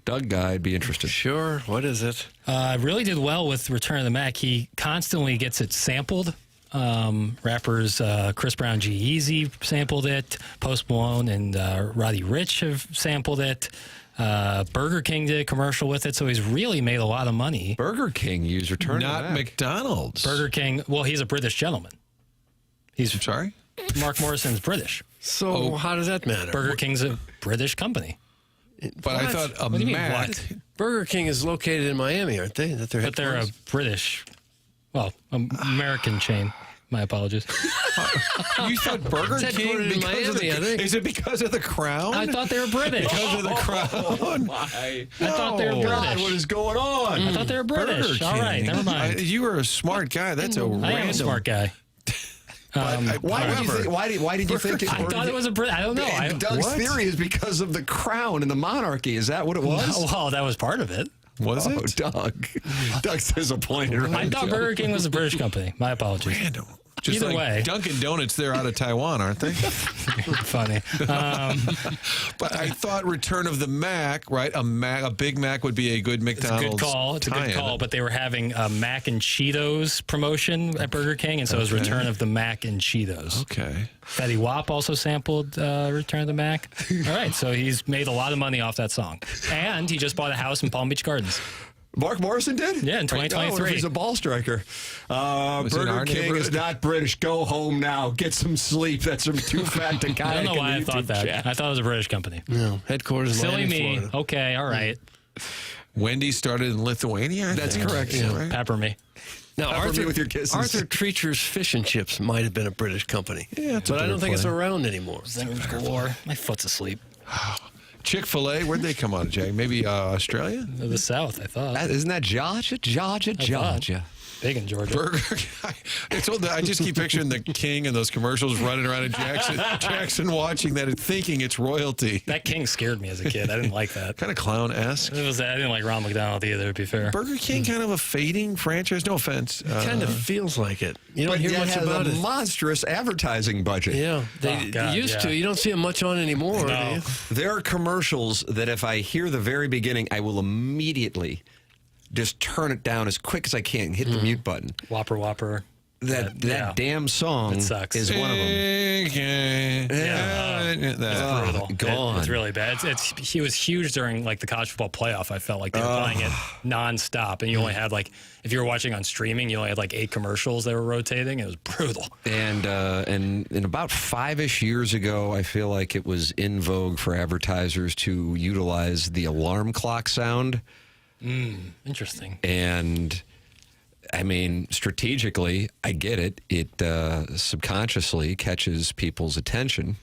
Doug, I'd be interested. Sure. What is it? Really did well with Return of the Mac. He constantly gets it sampled. Rappers Chris Brown, G-Eazy sampled it. Post Malone and Roddy Ricch have sampled it. Burger King did a commercial with it, so he's really made a lot of money. Burger King used Return Not of the Mac. McDonald's. Burger King, well, he's a British gentleman. I'm sorry? Mark Morrison's British. So how does that matter? Burger King's a British company. But I thought What do you mean, Mac. what? Burger King is located in Miami, aren't they? But they're a British, American chain. My apologies. You thought Burger It's King headquartered in because of Miami, I think. Is it because of the crown? I thought they were British. Because of the crown. I thought they were British. God, what is going on? I thought they were British. Burger All right, King. never mind. You were a smart guy. That's a random. I am a smart guy. Why did you think it? I thought it was a Brit. I don't know. Doug's theory is because of the crown and the monarchy. Is that what it was? Well, that was part of it. Was it? Doug. Doug's disappointed. Right? I thought Burger King was a British company. My apologies. Random. Just Either like way. Dunkin' Donuts, they're out of Taiwan, aren't they? Funny. But I thought Return of the Mac, right? A Big Mac would be a good McDonald's. It's a good call. It's a good call. But they were having a Mac and Cheetos promotion at Burger King, and so it was Return of the Mac and Cheetos. Okay. Fetty Wap also sampled Return of the Mac. All right, so he's made a lot of money off that song. And he just bought a house in Palm Beach Gardens. Mark Morrison did? Yeah, in 2023. He's a ball striker. Burger King is not British. Go home now. Get some sleep. That's too fat to kayak. I don't know why I thought that. Chat. I thought it was a British company. No, headquarters in Silly Miami, me. Florida. Okay, all right. Wendy's started in Lithuania. I That's think. correct. Yeah, right? Pepper me. Now, Pepper me with your kisses. Arthur Treacher's Fish and Chips might have been a British company. Yeah, it's a but I don't better think it's play. around anymore. Zingers galore. My foot's asleep. Chick-fil-A, where'd they come out of, Jay? Maybe Australia? The South, I thought. Isn't that Georgia? Georgia. Big in Georgia. Burger. I just keep picturing the king and those commercials running around in Jackson watching that and thinking it's royalty. That king scared me as a kid. I didn't like that. Kind of clown-esque. I didn't like Ronald McDonald either, to be fair. Burger King, kind of a fading franchise. No offense. Kind of feels like it. You don't But hear yet much has about a it. monstrous advertising budget. Yeah, they used to. You don't see them much on anymore. No. Do you? There are commercials that if I hear the very beginning, I will immediately just turn it down as quick as I can, hit the mute button. Whopper. That damn song is one of them. Gone. It's really bad. He was huge during like the college football playoff. I felt like they were playing it nonstop, and you only had like, if you were watching on streaming, you only had like 8 commercials that were rotating. It was brutal. And about 5-ish years ago, I feel like it was in vogue for advertisers to utilize the alarm clock sound. Interesting. And I mean, strategically, I get it. It subconsciously catches people's attention,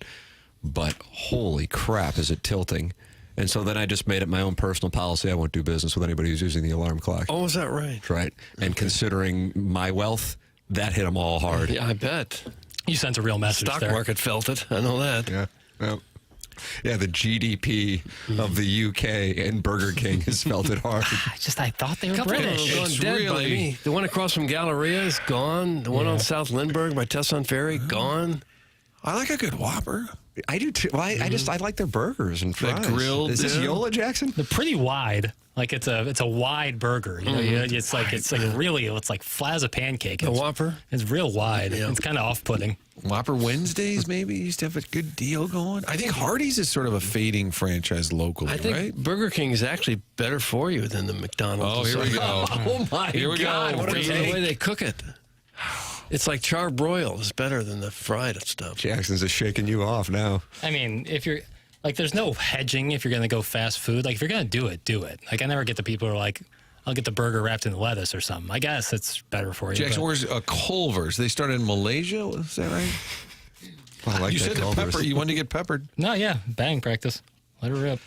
but holy crap, is it tilting? And so then I just made it my own personal policy. I won't do business with anybody who's using the alarm clock. Oh, is that right? Right. And considering my wealth, that hit them all hard. Yeah, I bet. You sent a real message Stock there. market felt it. I know that. Yeah. Well, yeah, the GDP of the UK and Burger King has felt it hard. I thought they were Couple British. of them gone dead by me. The one across from Galleria is gone. The one on South Lindbergh by Tesson Ferry, gone. I like a good Whopper. I do too. Well, I like their burgers and fries. Grilled. Is this Yola, Jackson? They're pretty wide. Like it's a wide burger. You know, it's like really flat as a pancake. The Whopper. It's real wide. Yeah. It's kind of off-putting. Whopper Wednesdays maybe used to have a good deal going. I think Hardee's is sort of a fading franchise locally, I think right? Burger King is actually better for you than the McDonald's. Oh, here we go. Oh my Here we God! go. What a The take. way they cook it. It's like charbroiled. It's better than the fried stuff. Jackson's just shaking you off now. I mean, if you're like, there's no hedging if you're going to go fast food. Like, if you're going to do it, do it. Like, I never get the people who are like, I'll get the burger wrapped in lettuce or something. I guess it's better for you. Jackson, but- where's Culver's? They started in Malaysia. Is that right? I like you that said the Culver's. pepper. You wanted to get peppered. No, yeah, batting practice. Let her rip.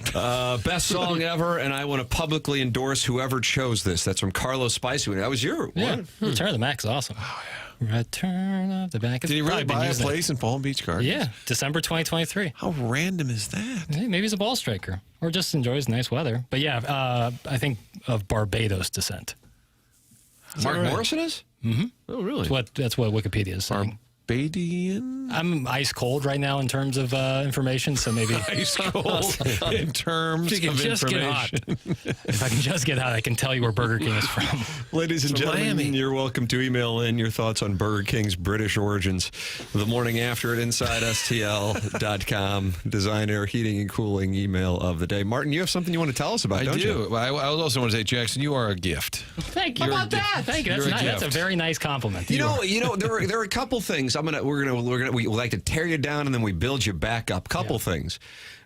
Best song ever, and I want to publicly endorse whoever chose this. That's from Carlos Spicy. That was your one. Return of the Mac is awesome. Oh, yeah. Return of the Mac. Did he really buy a place in Palm Beach Gardens? Yeah, December 2023. How random is that? Hey, maybe he's a ball striker or just enjoys nice weather. But yeah, I think of Barbados descent. Mark Morrison is? Mm-hmm. Oh, really? That's what Wikipedia is saying. Barbadian? I'm ice cold right now in terms of information, so maybe ice cold in terms If you can of just get information. If I can just get hot, I can tell you where Burger King is from. Ladies and From gentlemen, Miami. you're welcome to email in your thoughts on Burger King's British origins. The morning after at InsideSTL.com. Design, air, heating, and cooling email of the day. Martin, you have something you want to tell us about, I don't do. you? I also want to say, Jackson, you are a gift. Thank you. How about that? Thank you. That's You're a nice. That's a gift. very nice compliment. You know, there are a couple things. We like to tear you down and then we build you back up. Couple things.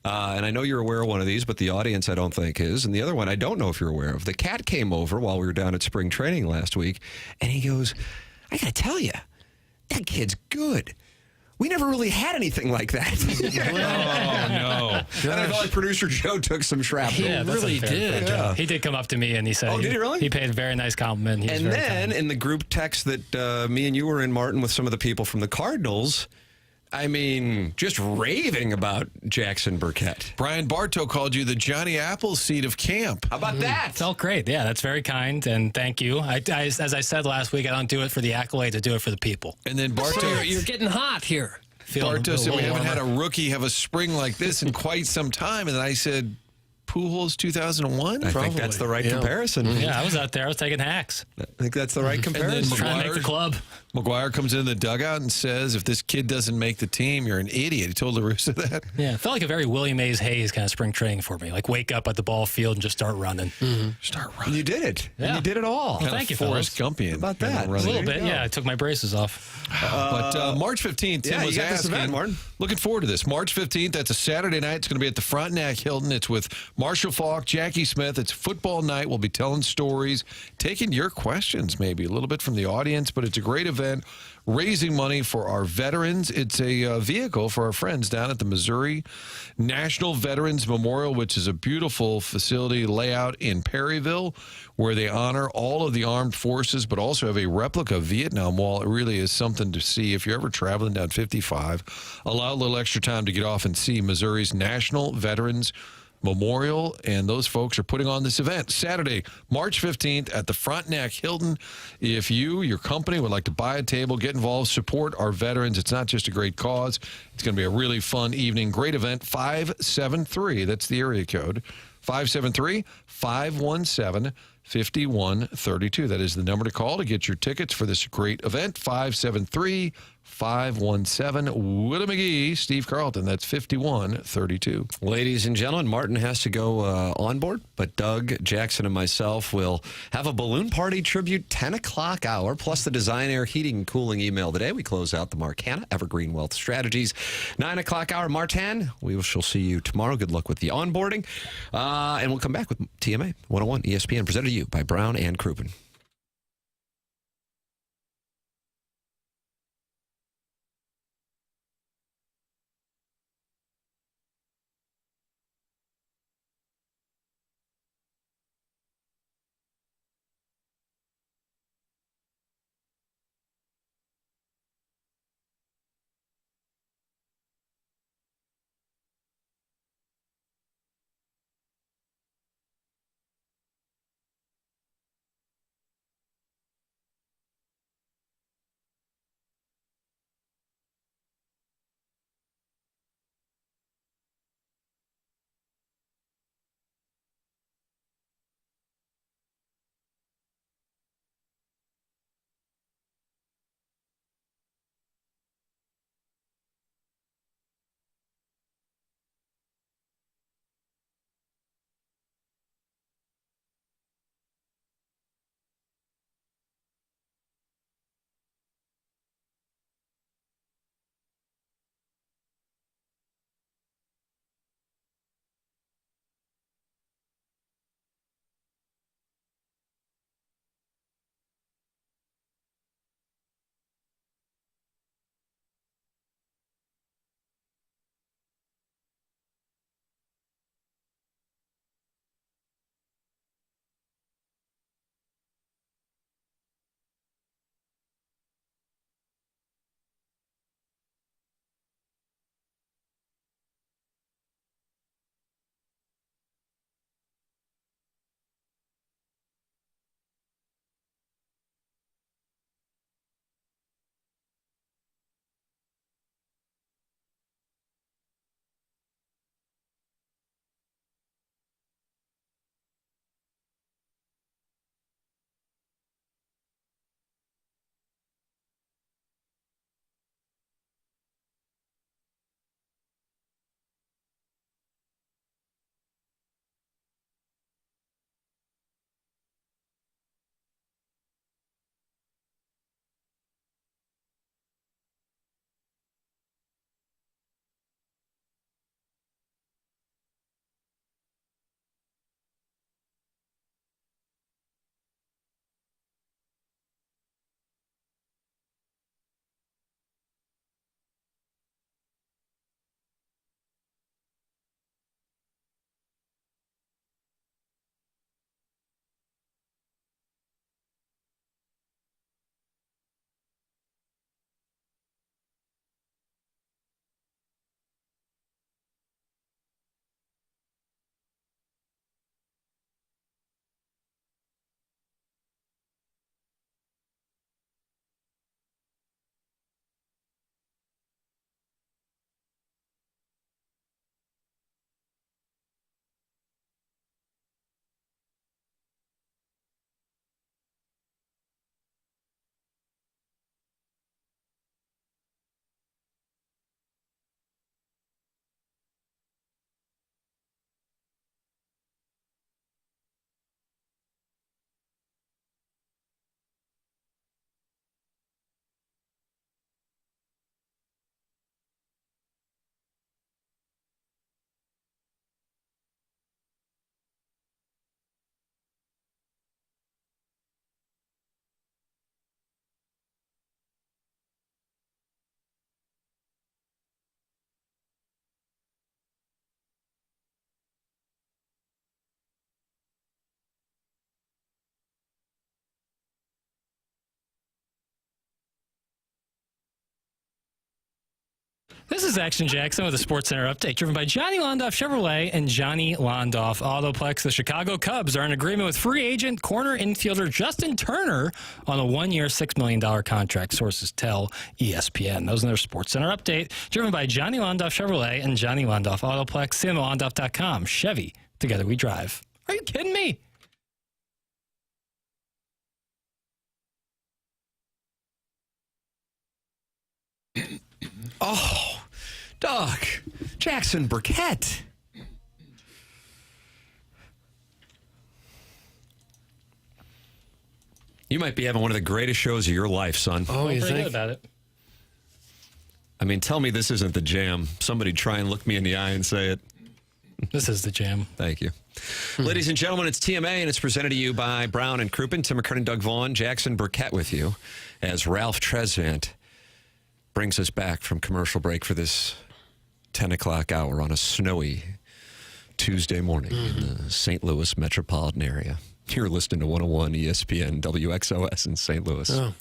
And I know you're aware of one of these, but the audience I don't think is. And the other one I don't know if you're aware of. The cat came over while we were down at spring training last week, and he goes, I got to tell you, that kid's good. We never really had anything like that. Oh, no. And I felt like producer Joe took some shrapnel. Yeah, that's really unfair. did. Yeah. He did come up to me and he said, Oh, did he really? He paid a very nice compliment. He was And very then kind. in the group text that me and you were in, Martin, with some of the people from the Cardinals, I mean, just raving about Jackson Burkett. Brian Bartow called you the Johnny Appleseed of camp. How about that? Felt great. Yeah, that's very kind, and thank you. As I said last week, I don't do it for the accolades, I do it for the people. And then Bartow, You're getting hot here. Bartow said we haven't had a warmer. rookie have a spring like this in quite some time. And then I said, Pujols 2001? I think that's the right Yeah. comparison. Yeah, I was out there. I was taking hacks. I think that's the right comparison. Trying to make the club. McGuire comes in the dugout and says, if this kid doesn't make the team, you're an idiot. He told LaRussa that. Yeah, it felt like a very William Mays Hayes kind of spring training for me. Like wake up at the ball field and just start running. Start And running. you did it. Yeah. And you did it all. Well, thank you, Forrest fellas. Gumpian. How about that? A Running. little There you bit, go. yeah. I took my braces off. But March 15th, Tim yeah, was you got this asking. event, Martin. Looking forward to this. March 15th, that's a Saturday night. It's going to be at the Frontenac Hilton. It's with Marshall Faulk, Jackie Smith. It's football night. We'll be telling stories, taking your questions maybe, a little bit from the audience, but it's a great event. Raising money for our veterans. It's a vehicle for our friends down at the Missouri National Veterans Memorial, which is a beautiful facility layout in Perryville, where they honor all of the armed forces, but also have a replica Vietnam Wall. It really is something to see. If you're ever traveling down 55, allow a little extra time to get off and see Missouri's National Veterans Memorial, and those folks are putting on this event Saturday, March 15th at the Frontenac Hilton. If you, your company, would like to buy a table, get involved, support our veterans, it's not just a great cause. It's going to be a really fun evening. Great event. 573, that's the area code. 573-517 5132. That is the number to call to get your tickets for this great event. 573-517 Willie McGee, Steve Carlton. That's 5132. Ladies and gentlemen, Martin has to go on board, but Doug, Jackson, and myself will have a balloon party tribute 10 o'clock hour, plus the Design Air Heating and Cooling email today. We close out the Marcana Evergreen Wealth Strategies 9 o'clock hour. Martin, we shall see you tomorrow. Good luck with the onboarding. And we'll come back with TMA 101 ESPN, presented to you by Brown and Crouppen. This is Action Jackson with a Sports Center update driven by Johnny Londoff Chevrolet and Johnny Londoff Autoplex. The Chicago Cubs are in agreement with free agent corner infielder Justin Turner on a one-year, $6 million contract, sources tell ESPN. Those in their Sports Center update driven by Johnny Londoff Chevrolet and Johnny Londoff Autoplex. CMOLondoff.com. Chevy, together we drive. Are you kidding me? Oh, Doug. Jackson Burkett. You might be having one of the greatest shows of your life, son. Oh, you think? Good about it. I mean, tell me this isn't the jam. Somebody try and look me in the eye and say it. This is the jam. Thank you. Ladies and gentlemen, it's TMA, and it's presented to you by Brown and Crouppen. Tim McKernan, Doug Vaughn, Jackson Burkett with you as Ralph Tresvant brings us back from commercial break for this 10 o'clock hour on a snowy Tuesday morning in the St. Louis metropolitan area. You're listening to 101 ESPN WXOS in St. Louis. Oh.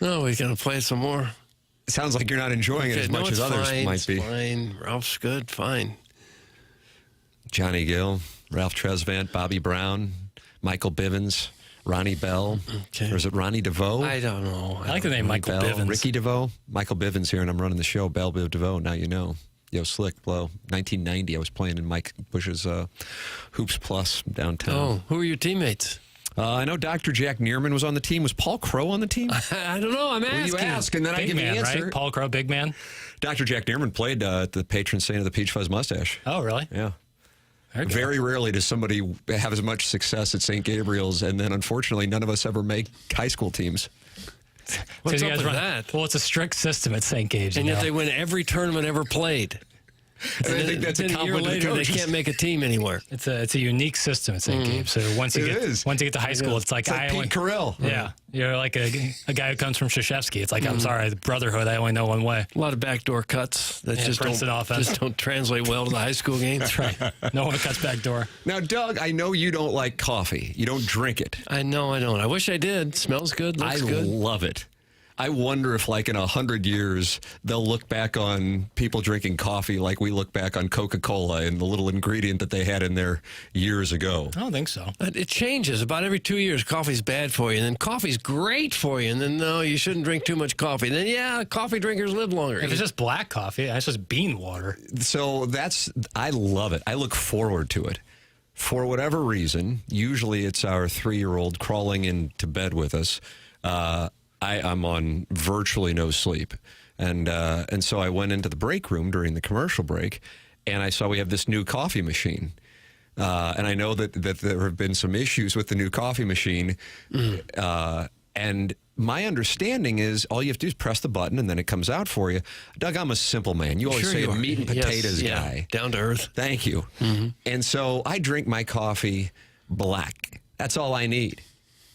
No, we got to play some more. It sounds like you're not enjoying it as much as others might be. Fine. Ralph's good. Fine. Johnny Gill, Ralph Tresvant, Bobby Brown, Michael Bivens, Ronnie Bell. Okay. Or is it Ronnie DeVoe? I don't know. I like the name Michael Bell, Bivens. Ricky DeVoe. Michael Bivens here, and I'm running the show. Bell Biv DeVoe, now you know. Yo, Slick, Blow. 1990, I was playing in Mike Bush's Hoops Plus downtown. Oh, who are your teammates? I know Dr. Jack Neerman was on the team. Was Paul Crow on the team? I don't know. I'm asking. Well, you ask, and then I Big give man, you the answer. right? Paul Crow, big man. Dr. Jack Neerman played at the patron saint of the Peach Fuzz Mustache. Oh, really? Yeah. Very rarely does somebody have as much success at St. Gabriel's, and then unfortunately none of us ever make high school teams. What's you up guys with run that? Well, it's a strict system at St. Gabe's. And you yet know? they win every tournament ever played. And I think that's a year compliment to the later, they coaches. can't make a team anywhere. It's a unique system at St. Gabe's. So once you get to high school, it's like Pete Carell. Yeah, you're like a guy who comes from Krzyzewski. It's like I'm sorry, the brotherhood. I only know one way. A lot of backdoor cuts that just don't translate well to the high school game. That's right. No one cuts backdoor. Now, Doug, I know you don't like coffee. You don't drink it. I know I don't. I wish I did. Smells good. Looks good. I love it. I wonder if, like, in 100 years, they'll look back on people drinking coffee like we look back on Coca-Cola and the little ingredient that they had in there years ago. I don't think so. It changes. About every 2 years, coffee's bad for you, and then coffee's great for you, and then, no, you shouldn't drink too much coffee. And then, yeah, coffee drinkers live longer. If it's just black coffee, that's just bean water. So I love it. I look forward to it. For whatever reason, usually it's our 3-year-old crawling into bed with us. I'm on virtually no sleep. And so I went into the break room during the commercial break, and I saw we have this new coffee machine. And I know that there have been some issues with the new coffee machine. And my understanding is all you have to do is press the button, and then it comes out for you. Doug, I'm a simple man. You always say a meat and potatoes guy. Down to earth. Thank you. Mm-hmm. And so I drink my coffee black. That's all I need.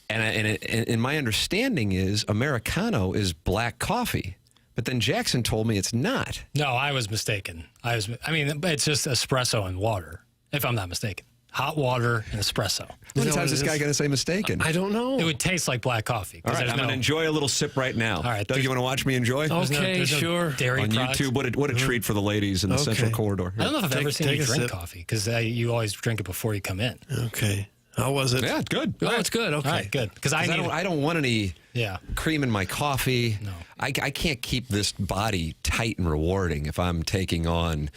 And my understanding is Americano is black coffee. But then Jackson told me it's not. No, I was mistaken. I mean, it's just espresso and water, if I'm not mistaken. Hot water and espresso. How many times is this guy going to say mistaken? I don't know. It would taste like black coffee. All right, I'm going to enjoy a little sip right now. All right, Doug, you want to watch me enjoy? Okay, sure. Dairy on products. YouTube, what a treat for the ladies in the Central Corridor. I don't know if I've ever seen you drink sip. coffee, because you always drink it before you come in. Okay. How was it? Yeah, it's good. Oh, it's good. Okay. All right, good. Because I don't want any cream in my coffee. No. I can't keep this body tight and rewarding if I'm taking on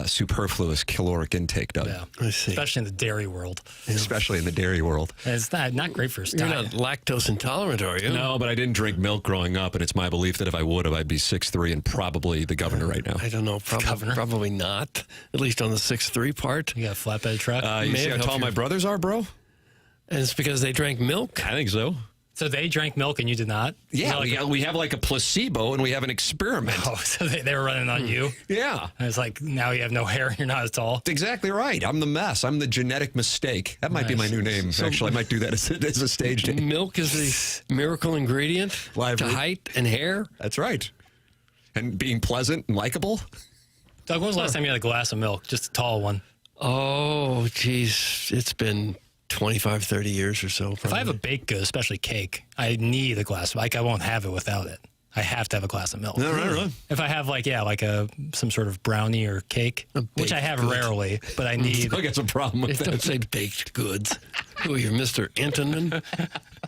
superfluous caloric intake, Doug. Yeah. I see. Especially in the dairy world. Especially in the dairy world. And it's not great for You're not lactose intolerant, are you? No, but I didn't drink milk growing up, and it's my belief that if I would have, I'd be 6'3" and probably the governor right now. I don't know. Probably not. At least on the 6'3" part. You got a flatbed truck? You see how tall my brothers are, bro? And it's because they drank milk? I think so. So they drank milk and you did not? Yeah, we have like a placebo and we have an experiment. Oh, so they were running on you? Yeah. And it's like, now you have no hair and you're not as tall? That's exactly right. I'm the mess. I'm the genetic mistake. That might be my new name. Actually, I might do that as a stage name. Milk is the miracle ingredient to height and hair? That's right. And being pleasant and likable. Doug, when was the last time you had a glass of milk? Just a tall one. Oh, geez. It's been 25, 30 years or so. Probably. If I have a baked good, especially cake, I need a glass. Like, I won't have it without it. I have to have a glass of milk. No, right. If I have some sort of brownie or cake, which I have rarely, but I need. I got some problem with that. Don't say baked goods. Who are you, Mr. Entenmann?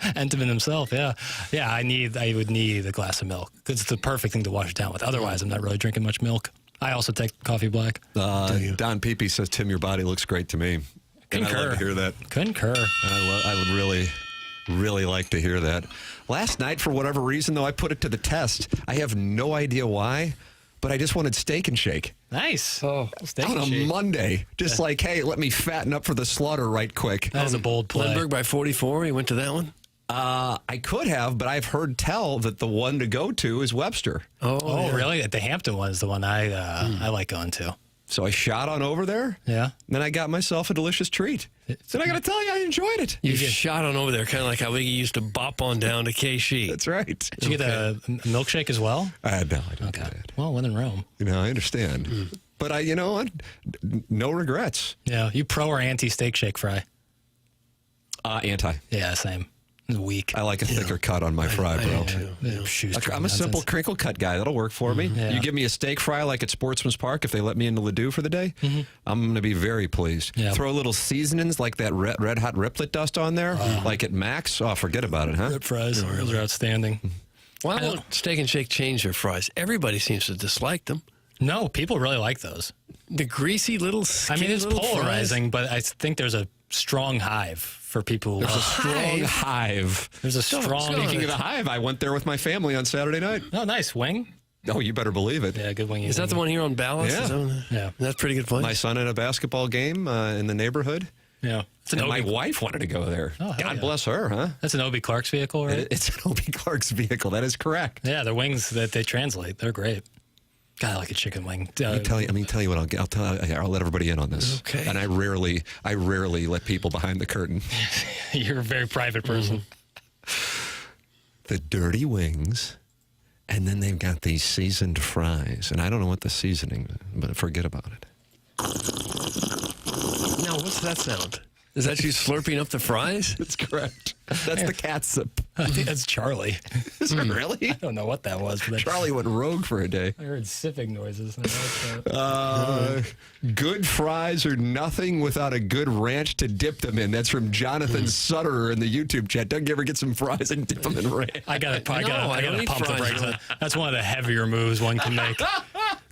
Entenmann himself, yeah. Yeah, I would need a glass of milk because it's the perfect thing to wash it down with. Otherwise, I'm not really drinking much milk. I also take coffee black. Don Pepe says, Tim, your body looks great to me. Concur. And I love to hear that. Concur. I would really Really like to hear that. Last night, for whatever reason, though, I put it to the test. I have no idea why, but I just wanted Steak and Shake. Nice. Oh, Steak on and a Shake. Monday. Just like, hey, let me fatten up for the slaughter right quick. That was a bold play. Lindbergh by 44. You went to that one? I could have, but I've heard tell that the one to go to is Webster. Oh, really? The Hampton one is the one I like going to. So I shot on over there. Yeah. And then I got myself a delicious treat. So I got to tell you, I enjoyed it. You shot on over there, kind of like how we used to bop on down to KC. That's right. Did you get a milkshake as well? No, I didn't do that. Well, when in Rome. I understand. But no regrets. Yeah. You pro or anti steak shake fry? Anti. Yeah, same. Weak. I like a thicker cut on my fry, bro. I'm a simple crinkle cut guy. That'll work for me. Yeah. You give me a steak fry like at Sportsman's Park, if they let me into Ladue for the day, I'm going to be very pleased. Yeah. Throw a little seasonings like that red hot riplet dust on there, like at Max. Oh, forget about it, huh? Rip fries. Those are outstanding. Why won't Steak and Shake change their fries? Everybody seems to dislike them. No, people really like those. The greasy little skinny it's little polarizing, but I think there's a strong hive for people. There's a strong hive. There's a strong... Speaking of the hive, I went there with my family on Saturday night. Oh, nice. Wing? Oh, you better believe it. Yeah, good wing. Is that the one here on Ballas? Yeah. Yeah. That's a pretty good place. My son had a basketball game in the neighborhood. Yeah. And my wife wanted to go there. Oh, God bless her, huh? That's an Obie Clark's vehicle, right? It's an Obie Clark's vehicle. That is correct. Yeah, the wings that they translate, they're great. God, I like a chicken wing. Let me tell you what I'll let everybody in on this. Okay. And I rarely let people behind the curtain. You're a very private person. The dirty wings, and then they've got these seasoned fries, and I don't know what the seasoning, but forget about it. Now, what's that sound? Is that you slurping up the fries? That's correct. That's the catsup. I think that's Charlie. Is it really? I don't know what that was. But Charlie went rogue for a day. I heard sipping noises. Good fries are nothing without a good ranch to dip them in. That's from Jonathan Sutterer in the YouTube chat. Doug, you ever get some fries and dip them in ranch? I got to pump the brakes. That's one of the heavier moves one can make.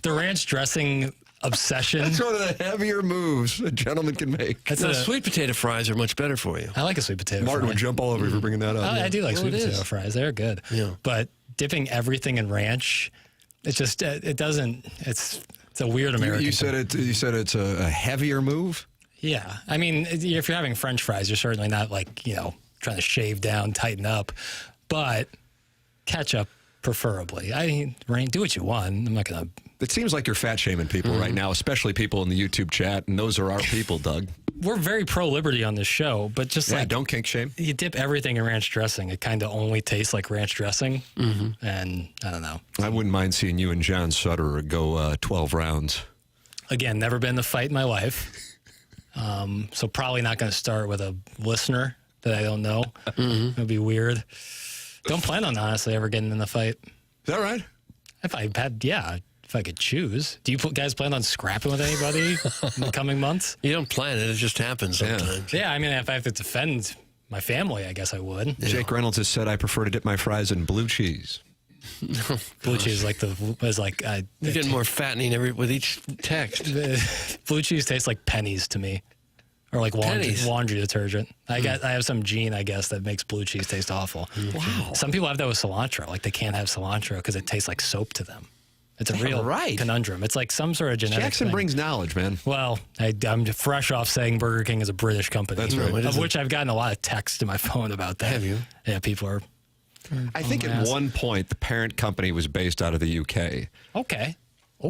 The ranch dressing obsession. That's one of the heavier moves a gentleman can make. Sweet potato fries are much better for you. I like a sweet potato Martin fry. would jump all over you for bringing that up. I do like sweet potato fries. They're good. Yeah. But dipping everything in ranch, it's just, it doesn't, it's a weird American You said it's a heavier move? Yeah. I mean, if you're having French fries, you're certainly not trying to shave down, tighten up. But ketchup, preferably. Do what you want. I'm not going to. It seems like you're fat shaming people right now, especially people in the YouTube chat, and those are our people, Doug. We're very pro-liberty on this show, but don't kink shame. You dip everything in ranch dressing. It kind of only tastes like ranch dressing, and I don't know. I wouldn't mind seeing you and John Sutter go 12 rounds. Again, never been in a fight in my life, so probably not going to start with a listener that I don't know. It would be weird. Don't plan on honestly ever getting in a fight. Is that right? If I could choose. Do you guys plan on scrapping with anybody in the coming months? You don't plan it. It just happens sometimes. Yeah, I mean, if I have to defend my family, I guess I would. Yeah. Jake Reynolds has said, I prefer to dip my fries in blue cheese. Blue cheese You're getting more fattening with each text. Blue cheese tastes like pennies to me. Or like laundry detergent. I have some gene, I guess, that makes blue cheese taste awful. Wow. Some people have that with cilantro. Like they can't have cilantro because it tastes like soap to them. It's a real conundrum. It's like some sort of genetic Jackson thing. brings knowledge, man. Well, I'm fresh off saying Burger King is a British company. That's right. Of which I've gotten a lot of texts to my phone about that. Have you? Yeah, people are. I think at one point the parent company was based out of the UK. Okay.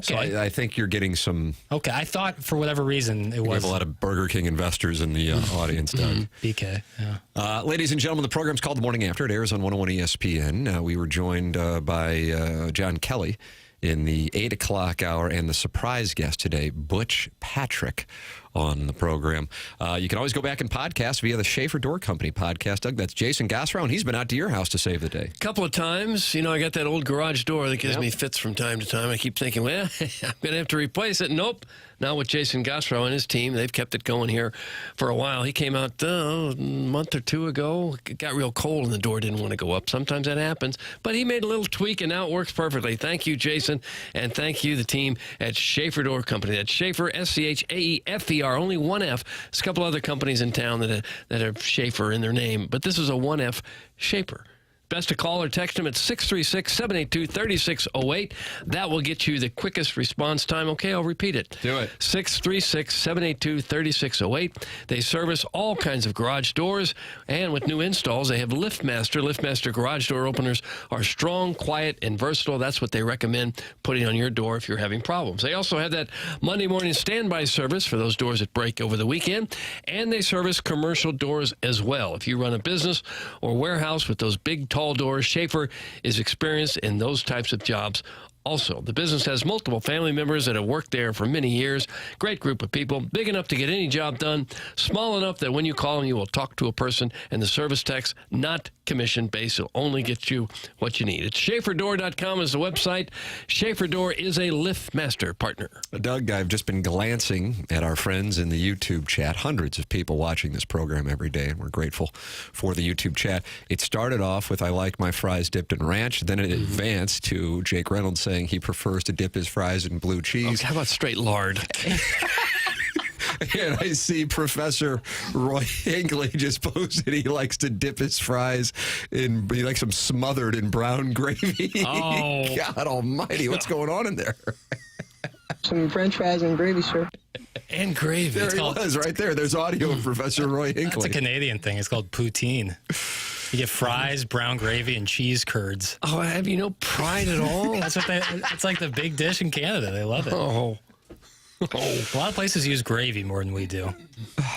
So I think you're getting some. Okay, I thought for whatever reason it was. We have a lot of Burger King investors in the audience, Doug. BK, yeah. Ladies and gentlemen, the program's called The Morning After. It airs on 101 ESPN. We were joined by John Kelly in the 8 o'clock hour and the surprise guest today, Butch Patrick, on the program. You can always go back and podcast via the Schaefer Door Company podcast. Doug, that's Jason Gossrow, and he's been out to your house to save the day. A couple of times. I got that old garage door that gives me fits from time to time. I keep thinking, well, I'm going to have to replace it. Nope. Now with Jason Gossrow and his team, they've kept it going here for a while. He came out a month or two ago. It got real cold and the door didn't want to go up. Sometimes that happens. But he made a little tweak and now it works perfectly. Thank you, Jason. And thank you, the team at Schaefer Door Company. That's Schaefer, SCHAEFER. Schaefer, only one F. There's a couple other companies in town that have Schaefer in their name, but this is a 1F Schaefer. Best to call or text them at 636-782-3608. That will get you the quickest response time. Okay, I'll repeat it. Do it. 636-782-3608. They service all kinds of garage doors, and with new installs, they have LiftMaster. LiftMaster garage door openers are strong, quiet, and versatile. That's what they recommend putting on your door if you're having problems. They also have that Monday morning standby service for those doors that break over the weekend, and they service commercial doors as well. If you run a business or warehouse with those big, tall doors, Schaefer is experienced in those types of jobs. Also, the business has multiple family members that have worked there for many years. Great group of people, big enough to get any job done, small enough that when you call them, you will talk to a person, and the service techs, not commission-based, will only get you what you need. It's SchaeferDoor.com is the website. Schaefer Door is a LiftMaster partner. Doug, I've just been glancing at our friends in the YouTube chat. Hundreds of people watching this program every day, and we're grateful for the YouTube chat. It started off with, I like my fries dipped in ranch. Then it advanced to Jake Reynolds saying he prefers to dip his fries in blue cheese. Okay, how about straight lard? And I see Professor Roy Hinckley just posted he likes to dip his fries he likes them smothered in brown gravy. Oh. God almighty, what's going on in there? Some French fries and gravy, sir. And gravy. There he was, right there. There's audio of Professor Roy Hinckley. That's a Canadian thing. It's called poutine. You get fries, brown gravy, and cheese curds. Oh, have you no pride at all? It's like the big dish in Canada. They love it. Oh. A lot of places use gravy more than we do.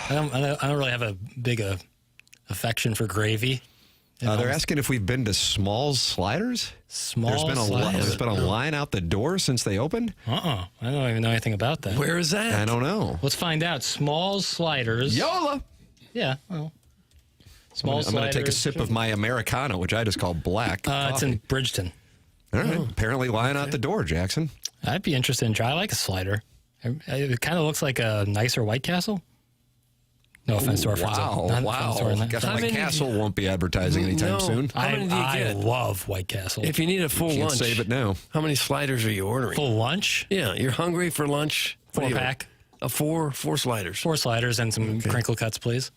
I don't really have a big affection for gravy. They're asking if we've been to Small's Sliders. Small's Sliders. There's been a line out the door since they opened. I don't even know anything about that. Where is that? I don't know. Let's find out. Small's Sliders. Yola. Yeah. Well, I'm going to take a sip of my Americano, which I just call black. It's in Bridgeton. All right. Apparently lying out the door, Jackson. I'd be interested in try. I like a slider. It kind of looks like a nicer White Castle. No offense to our friends. Wow. Guess White Castle won't be advertising anytime soon. How many do you get? I love White Castle. If you need a full lunch. Save it now. How many sliders are you ordering? Full lunch? Yeah, you're hungry for lunch. 4-pack. Four sliders. 4 sliders and some crinkle cuts, please.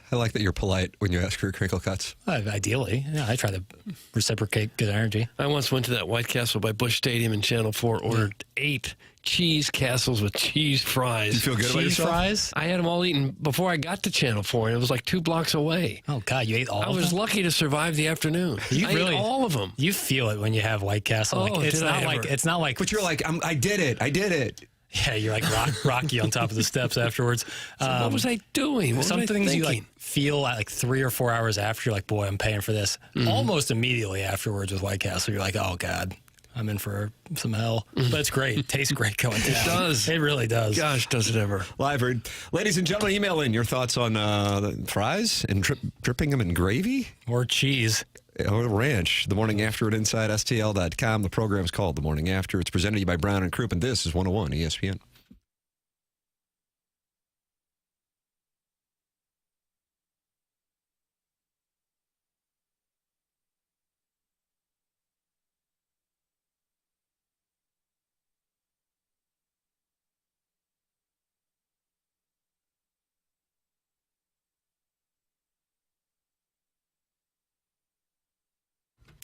I like that you're polite when you ask for crinkle cuts. Ideally. Yeah, I try to reciprocate good energy. I once went to that White Castle by Busch Stadium in Channel 4, ordered 8 cheese castles with cheese fries. You feel good about yourself? Cheese fries? I had them all eaten before I got to Channel 4, and it was like 2 blocks away. Oh, God, you ate all of them? I was lucky to survive the afternoon. I ate all of them. You feel it when you have White Castle. It's not like... But you're like, I did it. Yeah, you're like Rocky on top of the steps afterwards. So what was I doing? Some things you like feel like 3 or 4 hours after, you're like, boy, I'm paying for this. Almost immediately afterwards with White Castle, you're like, oh, God, I'm in for some hell. But it's great. It tastes great going down. It does. It really does. Gosh, does it ever. Live read. Ladies and gentlemen, email in your thoughts on the fries and dripping them in gravy. Or cheese. Or ranch. The Morning After at InsideSTL.com. The program is called The Morning After. It's presented to you by Brown and Croup, and this is 101 ESPN.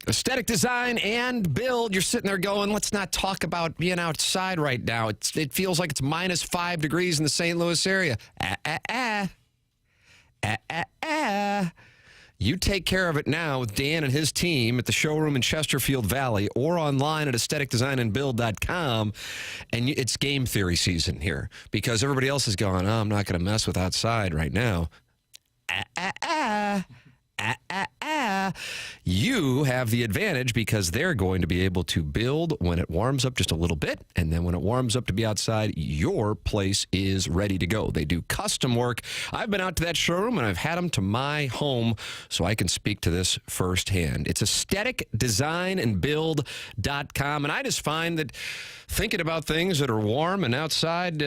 Aesthetic design and build. You're sitting there going, let's not talk about being outside right now. It feels like it's minus 5 degrees in the St. Louis area. You take care of it now with Dan and his team at the showroom in Chesterfield Valley or online at aestheticdesignandbuild.com. And it's game theory season here because everybody else is going, I'm not going to mess with outside right now. You have the advantage because they're going to be able to build when it warms up just a little bit, and then when it warms up to be outside, your place is ready to go. They do custom work. I've been out to that showroom, and I've had them to my home, so I can speak to this firsthand. It's aestheticdesignandbuild.com, and I just find that thinking about things that are warm and outside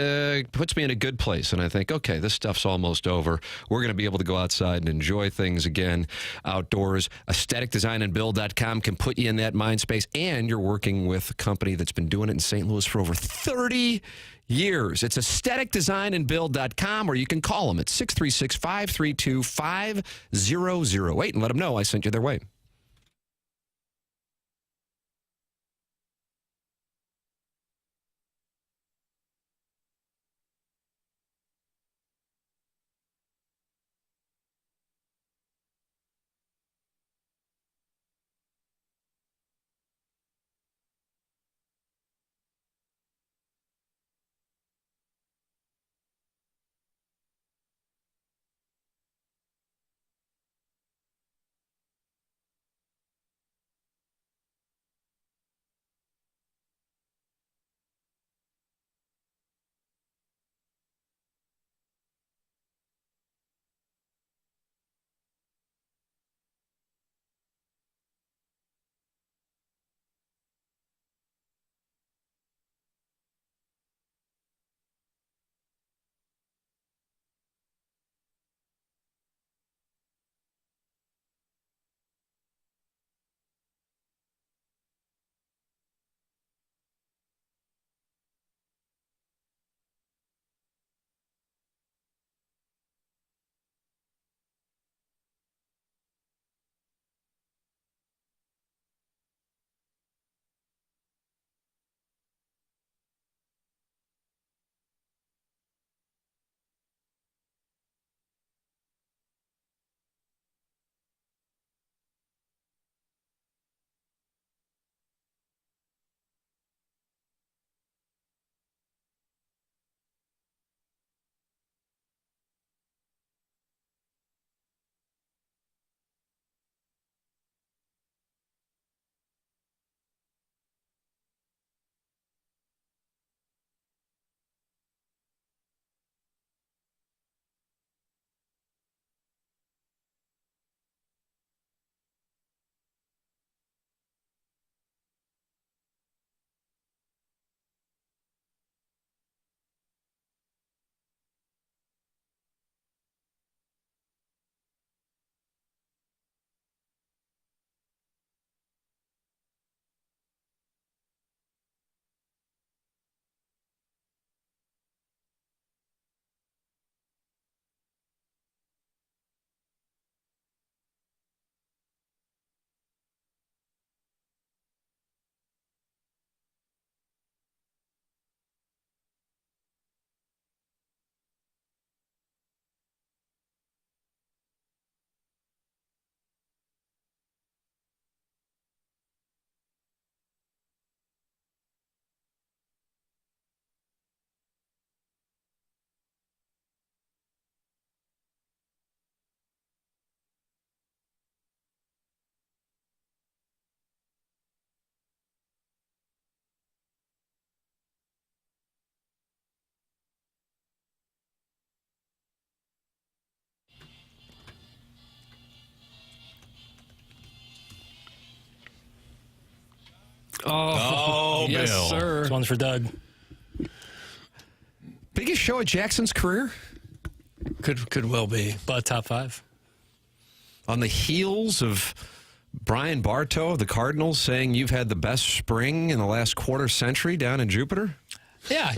puts me in a good place. And I think, okay, this stuff's almost over. We're going to be able to go outside and enjoy things again outdoors. because aestheticdesignandbuild.com can put you in that mind space, and you're working with a company that's been doing it in St. Louis for over 30 years. It's aestheticdesignandbuild.com, or you can call them at 636-532-5008 and let them know I sent you their way. Oh, yes, Bill. sir. This one's for Doug. Biggest show of Jackson's career? Could well be. But top 5. On the heels of Brian Bartow of the Cardinals saying you've had the best spring in the last quarter century down in Jupiter? Yeah,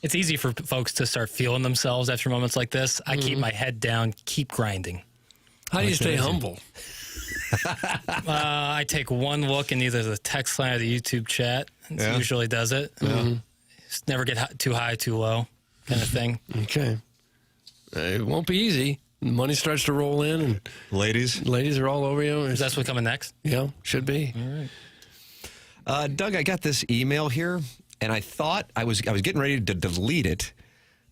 it's easy for folks to start feeling themselves after moments like this. I keep my head down, keep grinding. How do you stay humble? I take one look in either the text line or the YouTube chat. It usually does it. Just never get too high, too low kind of thing. Okay. It won't be easy. Money starts to roll in, and ladies are all over you. Is that what's coming next? Yeah, should be. All right. Doug, I got this email here, and I thought I was getting ready to delete it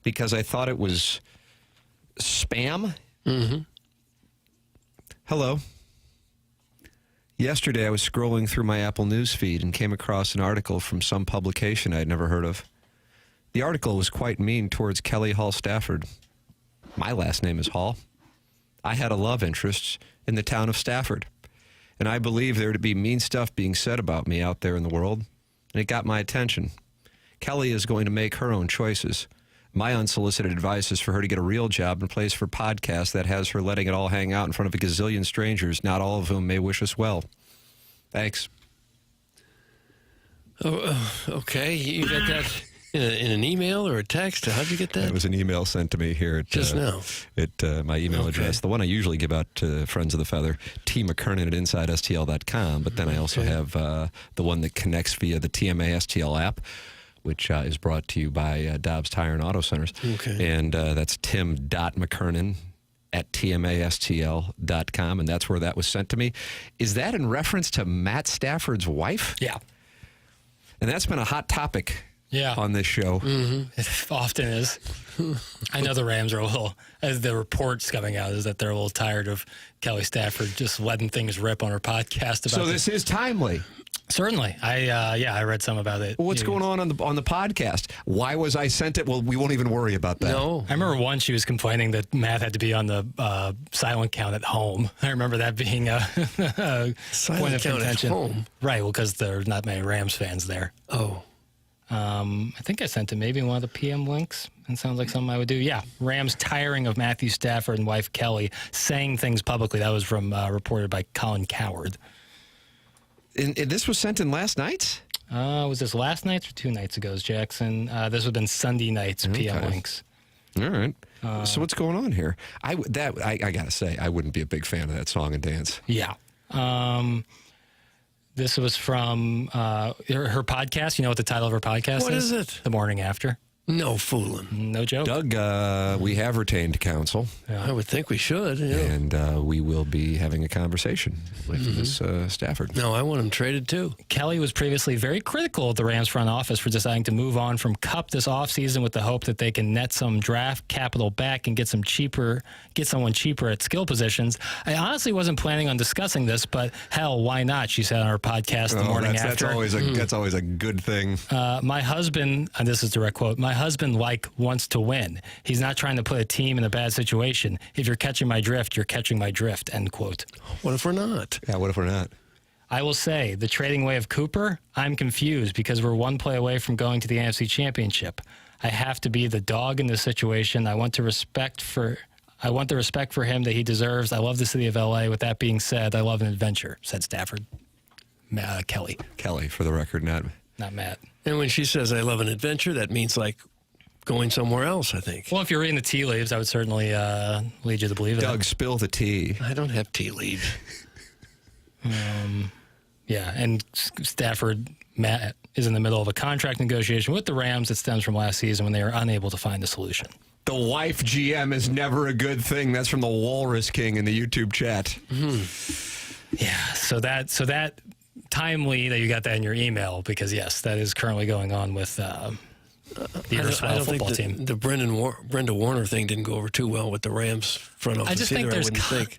because I thought it was spam. Mm-hmm. Hello. Yesterday, I was scrolling through my Apple News feed and came across an article from some publication I'd never heard of. The article was quite mean towards Kelly Hall Stafford. My last name is Hall. I had a love interest in the town of Stafford, and I believe there to be mean stuff being said about me out there in the world, and it got my attention. Kelly is going to make her own choices. My unsolicited advice is for her to get a real job and place for podcasts that has her letting it all hang out in front of a gazillion strangers, not all of whom may wish us well. Thanks. Oh, okay. You got that in an email or a text? How'd you get that? It was an email sent to me here at, just now. At my email address, the one I usually give out to Friends of the Feather, McKernan at InsideSTL.com. But then I also have the one that connects via the TMA STL app, which is brought to you by Dobbs Tire and Auto Centers. Okay. And that's tim.mckernan at tmastl.com, and that's where that was sent to me. Is that in reference to Matt Stafford's wife? Yeah. And that's been a hot topic on this show. It often is. I know the Rams are a little, as the reports coming out, is that they're a little tired of Kelly Stafford just letting things rip on her podcast. About So this is timely. Certainly. I read some about it. What's going on the podcast? Why was I sent it? Well, we won't even worry about that. No. I remember once she was complaining that Matt had to be on the silent count at home. I remember that being a point of contention. At home? Right, well, because there are not many Rams fans there. Oh. I think I sent it maybe in one of the PM links. It sounds like something I would do. Yeah, Rams tiring of Matthew Stafford and wife Kelly saying things publicly. That was from reported by Colin Coward. And this was sent in last night's? Was this last night or 2 nights ago, Jackson? This would have been Sunday night's PM links. All right. So what's going on here? I got to say, I wouldn't be a big fan of that song and dance. Yeah. This was from her podcast. You know what the title of her podcast is? What is it? The Morning After. No fooling. No joke. Doug, we have retained counsel. Yeah. I would think we should. Yeah. And we will be having a conversation with Miss Stafford. No, I want him traded too. Kelly was previously very critical of the Rams front office for deciding to move on from Kupp this offseason with the hope that they can net some draft capital back and get someone cheaper at skill positions. I honestly wasn't planning on discussing this, but hell, why not? She said on her podcast the morning after. That's always a good thing. My husband, and this is a direct quote, my husband wants to win. He's not trying to put a team in a bad situation. If you're catching my drift, you're catching my drift, end quote. What if we're not? Yeah, what if we're not? I will say, the trading away of Cooper, I'm confused because we're one play away from going to the NFC Championship. I have to be the dog in this situation. I want the respect for him that he deserves. I love the city of LA. With that being said, I love an adventure, said Stafford. Kelly. Kelly, for the record, not Matt. And when she says I love an adventure, that means like going somewhere else, I think. Well, if you're reading the tea leaves, I would certainly lead you to believe it. Doug, spill the tea. I don't have tea leaves. Yeah, and Stafford, Matt, is in the middle of a contract negotiation with the Rams that stems from last season when they were unable to find a solution. The wife GM is never a good thing. That's from the Walrus King in the YouTube chat. Yeah, so that timely that you got that in your email, because yes, that is currently going on with the I don't football think team. The Brenda Warner thing didn't go over too well with the Rams front office. I just think there's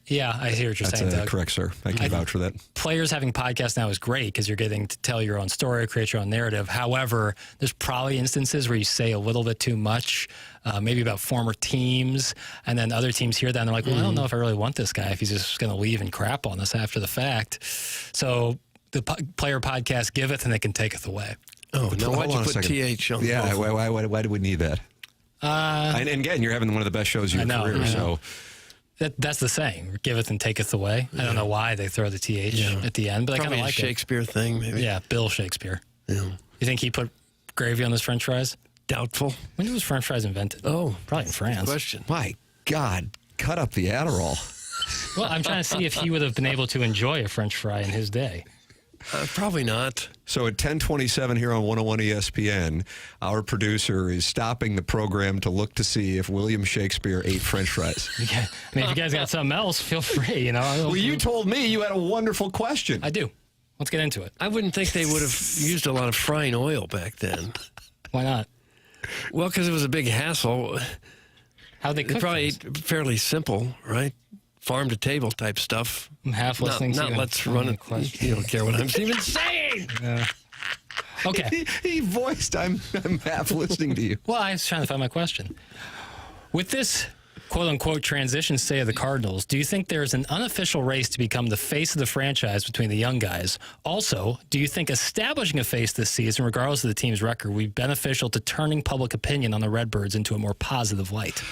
yeah, I hear what you're saying, Doug. Correct, sir. I can vouch for that. Players having podcasts now is great because you're getting to tell your own story, create your own narrative. However, there's probably instances where you say a little bit too much, maybe about former teams, and then other teams hear that and they're like, well, I don't know if I really want this guy if he's just going to leave and crap on us after the fact. So the player podcast giveth and it can taketh away. Oh, no, why'd you put TH on? Yeah, why do we need that? And again, you're having one of the best shows of your career, so... That's the saying, giveth and taketh away. I don't know why they throw the TH at the end, but I kind of like it. Shakespeare thing, maybe. Yeah, Bill Shakespeare. Yeah. You think he put gravy on his french fries? Doubtful. When was french fries invented? Oh. Probably in France. Good question. My God, cut up the Adderall. Well, I'm trying to see if he would have been able to enjoy a french fry in his day. Probably not. So at 10:27 here on 101 ESPN, our producer is stopping the program to look to see if William Shakespeare ate French fries. Yeah. I mean, if you guys got something else, feel free. You know. Well, you told me you had a wonderful question. I do. Let's get into it. I wouldn't think they would have used a lot of frying oil back then. Why not? Well, because it was a big hassle. How'd they cook? Probably fairly simple, right? Farm to table type stuff. I'm half listening to you. Let's run it. You don't care what I'm even saying. Okay. He voiced, I'm half listening to you. Well, I was trying to find my question. With this quote-unquote transition state of the Cardinals, do you think there's an unofficial race to become the face of the franchise between the young guys? Also, do you think establishing a face this season, regardless of the team's record, would be beneficial to turning public opinion on the Redbirds into a more positive light?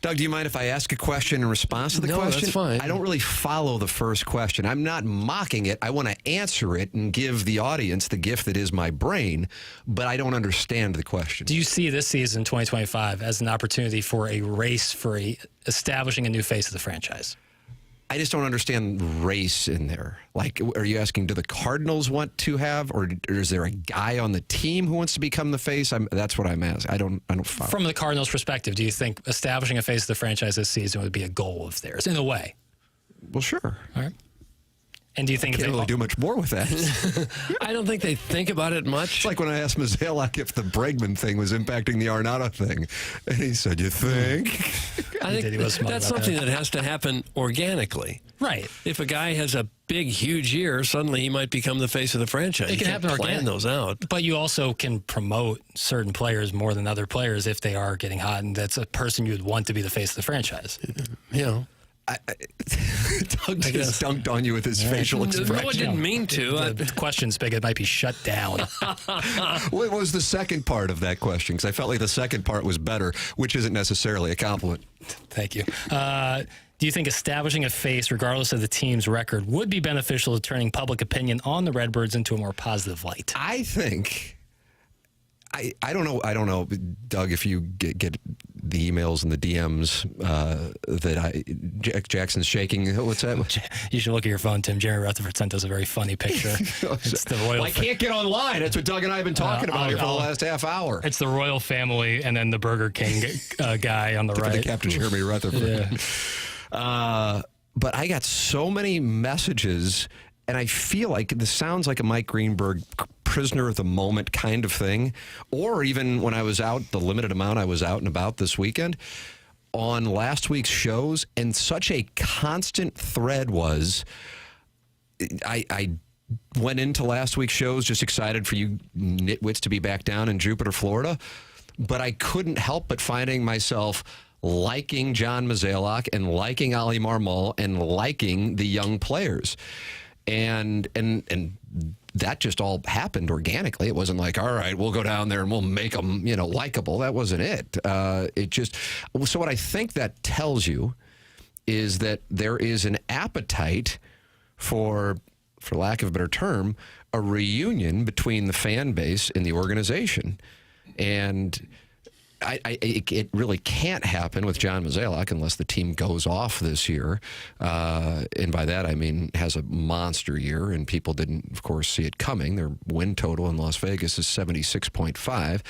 Doug, do you mind if I ask a question in response to the question? No, that's fine. I don't really follow the first question. I'm not mocking it. I want to answer it and give the audience the gift that is my brain, but I don't understand the question. Do you see this season, 2025, as an opportunity for a race for establishing a new face of the franchise? I just don't understand race in there. Like, are you asking, do the Cardinals want to have, or is there a guy on the team who wants to become the face? That's what I'm asking. I don't follow. From the Cardinals' perspective, do you think establishing a face of the franchise this season would be a goal of theirs, in a way? Well, sure. All right. And do you think can't really do much more with that? I don't think they think about it much. It's like when I asked Mozeliak if the Bregman thing was impacting the Arenado thing, and he said, "You think?" I think that's something that has to happen organically. Right. If a guy has a big, huge year, suddenly he might become the face of the franchise. It can happen plan organically. those out. But you also can promote certain players more than other players if they are getting hot, and that's a person you'd want to be the face of the franchise. You know. Doug just dunked on you with his facial expression. No, I didn't mean to. The question spigot might be shut down. What was the second part of that question? Because I felt like the second part was better, which isn't necessarily a compliment. Thank you. Do you think establishing a face, regardless of the team's record, would be beneficial to turning public opinion on the Redbirds into a more positive light? I think... I don't know, Doug, if you get the emails and the DMs that Jackson's shaking. What's that? You should look at your phone, Tim. Jeremy Rutherford sent us a very funny picture. It's the royal. I can't get online. That's what Doug and I have been talking about here for the last half hour. It's the royal family and then the Burger King guy on the right. The Captain Jeremy Rutherford. Yeah. But I got so many messages, and I feel like this sounds like a Mike Greenberg prisoner of the moment kind of thing, or even when I was out, the limited amount I was out and about this weekend on last week's shows, and such a constant thread was, I went into last week's shows just excited for you nitwits to be back down in Jupiter, Florida, but I couldn't help but finding myself liking John Mozeliak and liking Ali Marmol and liking the young players. And that just all happened organically. It wasn't like, all right, we'll go down there and we'll make them, likable. That wasn't it. So what I think that tells you is that there is an appetite for lack of a better term, a reunion between the fan base and the organization. And it really can't happen with John Mozeliak unless the team goes off this year. And by that, I mean, has a monster year, and people didn't, of course, see it coming. Their win total in Las Vegas is 76.5.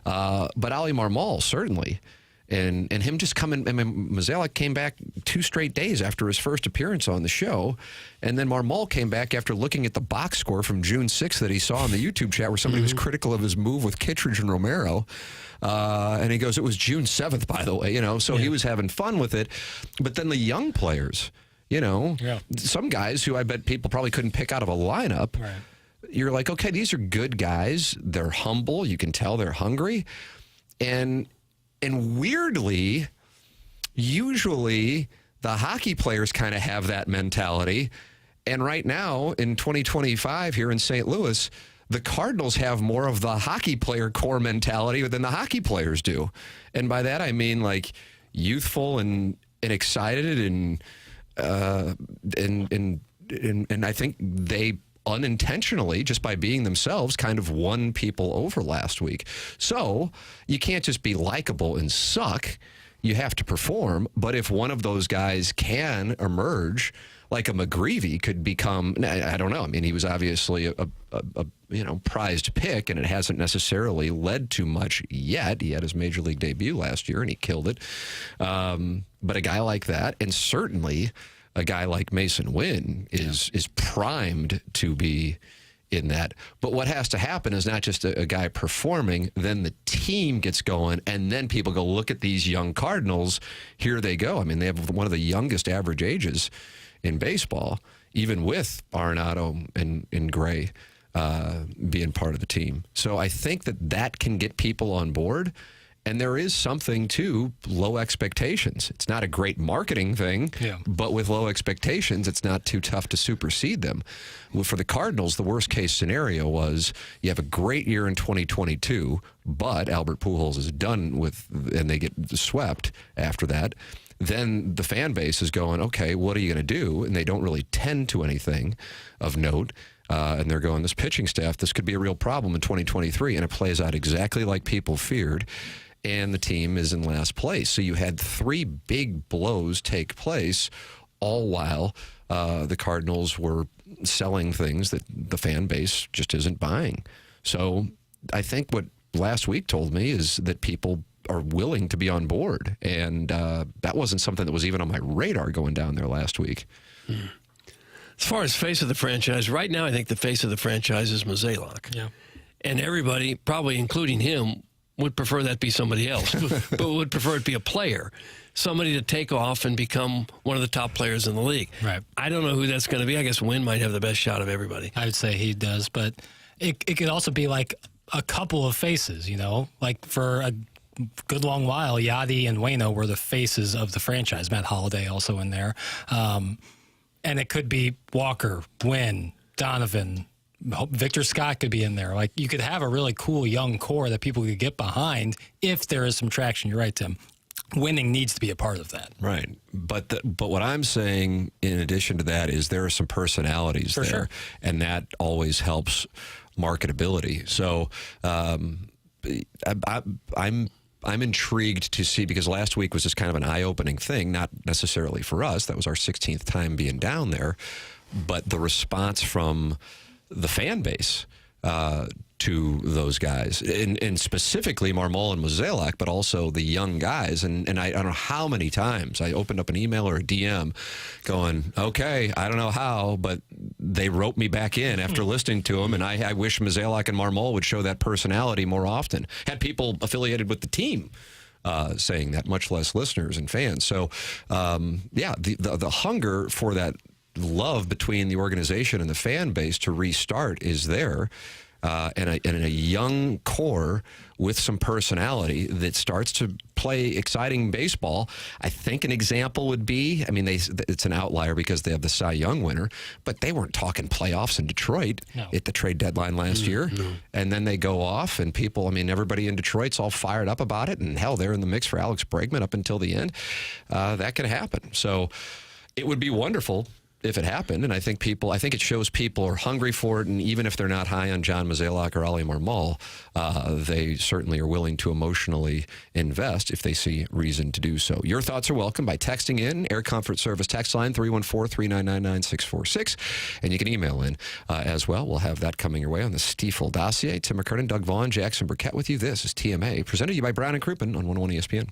But Ali Marmol, certainly. And him just coming, I mean, Mozeliak came back 2 straight days after his first appearance on the show. And then Marmol came back after looking at the box score from June 6th that he saw in the YouTube chat where somebody was critical of his move with Kittredge and Romero. And he goes, it was June 7th, by the way, so he was having fun with it. But then the young players, some guys who I bet people probably couldn't pick out of a lineup. Right. You're like, okay, these are good guys. They're humble. You can tell they're hungry. And weirdly, usually the hockey players kind of have that mentality. And right now in 2025 here in St. Louis, the Cardinals have more of the hockey player core mentality than the hockey players do. And by that, I mean like youthful and excited and I think they unintentionally, just by being themselves, kind of won people over last week. So you can't just be likable and suck. You have to perform. But if one of those guys can emerge, like a McGreevy could become, I don't know. I mean, he was obviously a prized pick, and it hasn't necessarily led to much yet. He had his major league debut last year, and he killed it. But a guy like that, and certainly a guy like Mason Wynn is primed to be in that. But what has to happen is not just a guy performing, then the team gets going, and then people go, look at these young Cardinals. Here they go. I mean, they have one of the youngest average ages in baseball, even with Arenado and Gray being part of the team. So I think that can get people on board. And there is something to low expectations. It's not a great marketing thing, but with low expectations, it's not too tough to supersede them. Well, for the Cardinals, the worst case scenario was you have a great year in 2022, but Albert Pujols is done with, and they get swept after that. Then the fan base is going, okay, what are you going to do? And they don't really tend to anything of note. And they're going, this pitching staff, this could be a real problem in 2023. And it plays out exactly like people feared. And the team is in last place. So you had 3 big blows take place, all while the Cardinals were selling things that the fan base just isn't buying. So I think what last week told me is that people are willing to be on board. And that wasn't something that was even on my radar going down there last week. As far as face of the franchise, right now I think the face of the franchise is Mozeliak. Yeah. And everybody, probably including him, would prefer that be somebody else, but would prefer it be a player, somebody to take off and become one of the top players in the league. Right. I don't know who that's going to be. I guess Wynn might have the best shot of everybody. I would say he does, but it could also be like a couple of faces, you know? Like for a good long while, Yadi and Waino were the faces of the franchise. Matt Holliday also in there. And it could be Walker, Wynn, Donovan, Victor Scott could be in there. Like, you could have a really cool young core that people could get behind if there is some traction. You're right, Tim. Winning needs to be a part of that. Right. But what I'm saying in addition to that is there are some personalities there, sure. and that always helps marketability. So I'm intrigued to see, because last week was just kind of an eye-opening thing, not necessarily for us. That was our 16th time being down there. But the response from the fan base to those guys, and specifically Marmol and Mozeliak, but also the young guys. And I don't know how many times I opened up an email or a DM going, okay, I don't know how, but they wrote me back in after listening to them, and I wish Mozeliak and Marmol would show that personality more often. Had people affiliated with the team saying that, much less listeners and fans. So, yeah, the hunger for that love between the organization and the fan base to restart is there, and a young core with some personality that starts to play exciting baseball. I think an example would be, I mean, it's an outlier because they have the Cy Young winner, but they weren't talking playoffs in Detroit at the trade deadline last year. No. And then they go off, and people, I mean, everybody in Detroit's all fired up about it, and hell, they're in the mix for Alex Bregman up until the end. That can happen. So it would be wonderful if it happened, and I think it shows people are hungry for it, and even if they're not high on John Mozeliak or Ali Marmol, they certainly are willing to emotionally invest if they see reason to do so. Your thoughts are welcome by texting in, Air Comfort Service text line 314-399-9646, and you can email in as well. We'll have that coming your way on the Stiefel dossier. Tim McKernan, Doug Vaughn, Jackson Burkett with you. This is TMA, presented to you by Brown and Crouppen on 101 ESPN.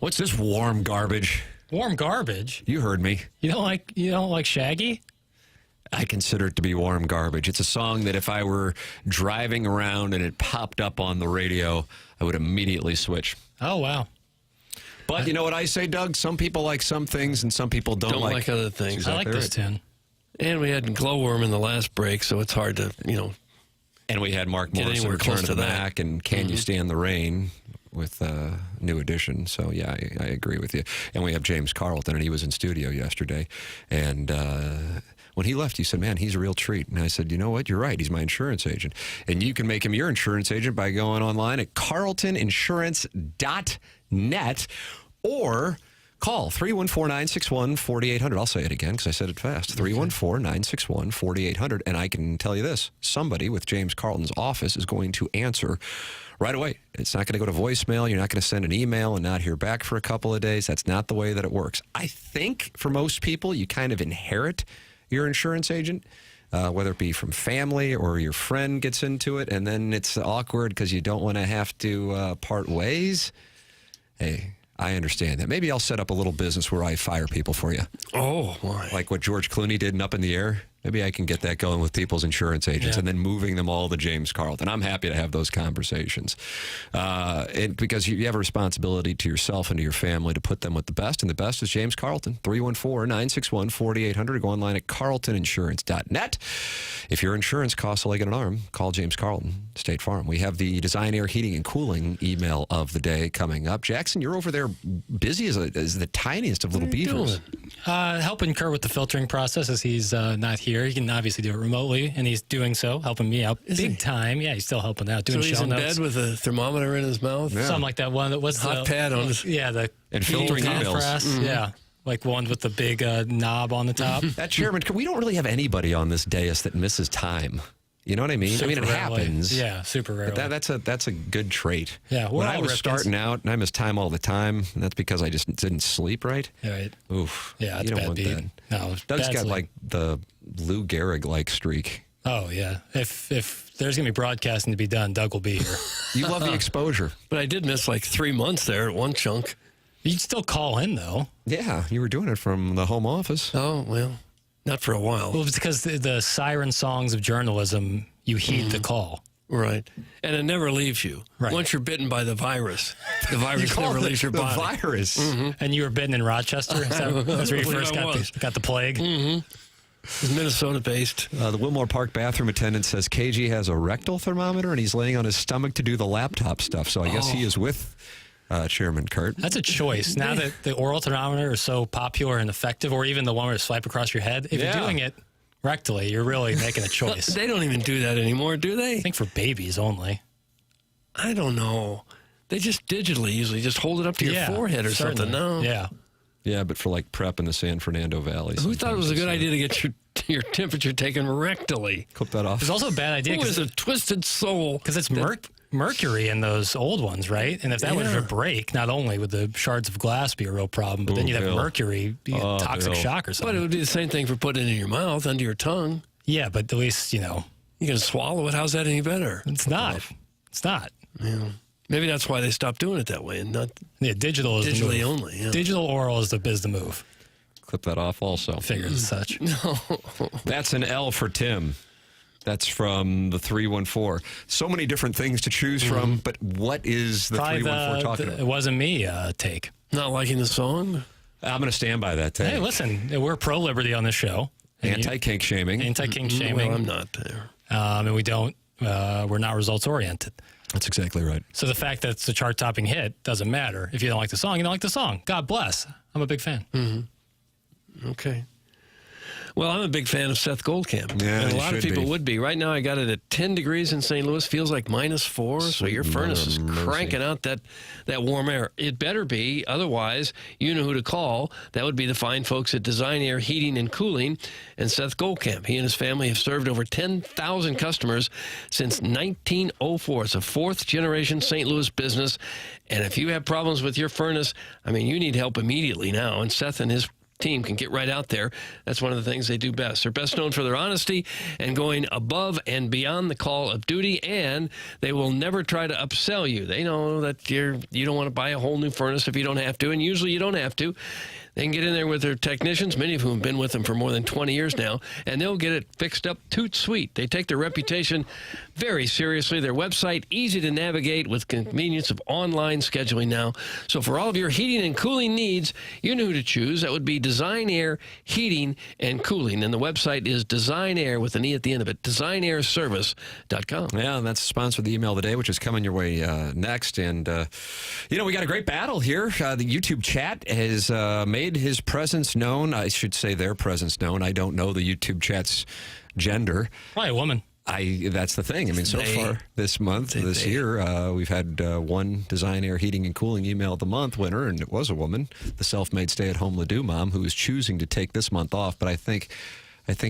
What's this warm garbage? Warm garbage? You heard me. You don't like Shaggy? I consider it to be warm garbage. It's a song that if I were driving around and it popped up on the radio, I would immediately switch. Oh, wow. But you know what I say, Doug? Some people like some things and some people don't like other things. I like this tune. And we had Glowworm in the last break, so it's hard to, And we had Mark Get Morrison anywhere return close to the to that. Mac and Can You Stand the Rain with New Edition. So, yeah, I agree with you. And we have James Carlton, and he was in studio yesterday. And when he left, he said, man, he's a real treat. And I said, you know what? You're right. He's my insurance agent. And you can make him your insurance agent by going online at carltoninsurance.net or call 314-961-4800. I'll say it again because I said it fast. 314-961-4800. And I can tell you this. Somebody with James Carlton's office is going to answer right away. It's not going to go to voicemail. You're not going to send an email and not hear back for a couple of days. That's not the way that it works. I think for most people, you kind of inherit your insurance agent, whether it be from family or your friend gets into it, and then it's awkward because you don't want to have to part ways. Hey, I understand that. Maybe I'll set up a little business where I fire people for you. Oh, why? Like what George Clooney did in Up in the Air. Maybe I can get that going with people's insurance agents and then moving them all to James Carlton. I'm happy to have those conversations. Because you have a responsibility to yourself and to your family to put them with the best, and the best is James Carlton. 314-961-4800. Go online at carltoninsurance.net. If your insurance costs a leg and an arm, call James Carlton, State Farm. We have the Design Air Heating and Cooling email of the day coming up. Jackson, you're over there busy as the tiniest of little beavers. Helping Kurt with the filtering process as he's not here. He can obviously do it remotely, and he's doing so, helping me out big time. Yeah, he's still helping out, doing so he's show in notes. bed with a thermometer in his mouth? Yeah. Something like that one. That was hot pad on his... Yeah, and filtering emails. Press. Yeah, like one with the big knob on the top. That chairman, we don't really have anybody on this dais that misses time. You know what I mean? Super it rarely. happens. Yeah, super rarely. But that's a good trait. Yeah, when I was starting out, and I missed time all the time, and that's because I just didn't sleep right. Right. Oof. Yeah, you don't want that. No, Doug's got sleep. like the Lou Gehrig-like streak. Oh, yeah. If there's going to be broadcasting to be done, Doug will be here. You love the exposure. But I did miss like 3 months there at one chunk. You'd still call in, though. Yeah, you were doing it from the home office. Oh, well, not for a while. Well, it's because the siren songs of journalism, you heed the call. Right. And it never leaves you. Right. Once you're bitten by the virus never leaves your body. The virus. Mm-hmm. And you were bitten in Rochester? That's where you first got the plague? Mm-hmm. It's Minnesota-based. The Wilmore Park bathroom attendant says KG has a rectal thermometer, and he's laying on his stomach to do the laptop stuff. So I guess he is with Chairman Kurt. That's a choice. Now that the oral thermometer is so popular and effective, or even the one where you swipe across your head, if you're doing it rectally, you're really making a choice. They don't even do that anymore, do they? I think for babies only. I don't know. They just digitally usually just hold it up to your forehead or something. No. Yeah. Yeah, but for like prep in the San Fernando Valley. Who thought it was a good idea to get your temperature taken rectally? Clip that off. It's also a bad idea. Who is a twisted soul? Because it's mercury in those old ones, right? And if that were to break, not only would the shards of glass be a real problem, but then you'd have mercury, toxic shock or something. But it would be the same thing for putting it in your mouth, under your tongue. Yeah, but at least, you can swallow it. How's that any better? It's not. It's not. Yeah. Maybe that's why they stopped doing it that way and not digital is digitally the move. only. Yeah. Digital oral is the move. Clip that off also. Figures as such. No. That's an L for Tim. That's from the 314. So many different things to choose from, but what is the 314 talking about? It wasn't me take. Not liking the song? I'm going to stand by that take. Hey, listen, we're pro-liberty on this show. Anti-kink shaming. Anti-kink shaming. Well, I'm not there. And we're not results-oriented. That's exactly right. So the fact that it's a chart-topping hit doesn't matter. If you don't like the song, you don't like the song. God bless. I'm a big fan. Mm-hmm. Okay. Well, I'm a big fan of Seth Goldcamp. Yeah, and a lot of people would be. Right now, I got it at 10 degrees in St. Louis. Feels like -4. So your furnace is cranking out that warm air. It better be. Otherwise, you know who to call. That would be the fine folks at Design Air Heating and Cooling and Seth Goldcamp. He and his family have served over 10,000 customers since 1904. It's a fourth-generation St. Louis business. And if you have problems with your furnace, you need help immediately now. And Seth and his team can get right out there. That's one of the things they do best. They're best known for their honesty and going above and beyond the call of duty, and they will never try to upsell you. They know that you don't want to buy a whole new furnace if you don't have to, and usually you don't have to. They can get in there with their technicians, many of whom have been with them for more than 20 years now, and they'll get it fixed up toot sweet. They take their reputation very seriously. Their website, easy to navigate with convenience of online scheduling now. So for all of your heating and cooling needs, you know who to choose. That would be Design Air Heating and Cooling. And the website is Design Air with an E at the end of it, designairservice.com. Yeah, and that's the sponsor of the email of the day, which is coming your way next. And, we got a great battle here. The YouTube chat has made his presence known. I should say their presence known. I don't know the YouTube chat's gender. Probably a woman. That's the thing. I mean, so far this month, this year, we've had one Design Air Heating and Cooling Email of the Month winner, and it was a woman, the self-made stay-at-home Ladue mom, who is choosing to take this month off. But I think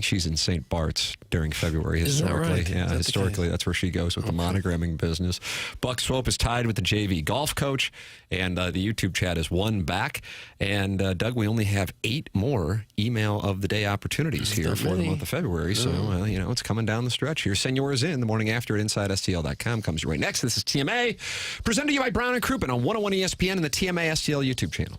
she's in St. Bart's during February historically. Right? Yeah, historically, that's where she goes with the monogramming business. Buck Swope is tied with the JV golf coach, and the YouTube chat is one back. And, Doug, we only have 8 more email of the day opportunities here for the month of February. So, it's coming down the stretch here. Send yours in the morning after at InsideSTL.com. Comes right next. This is TMA, presented to you by Brown and Crouppen on 101 ESPN and the TMA STL YouTube channel.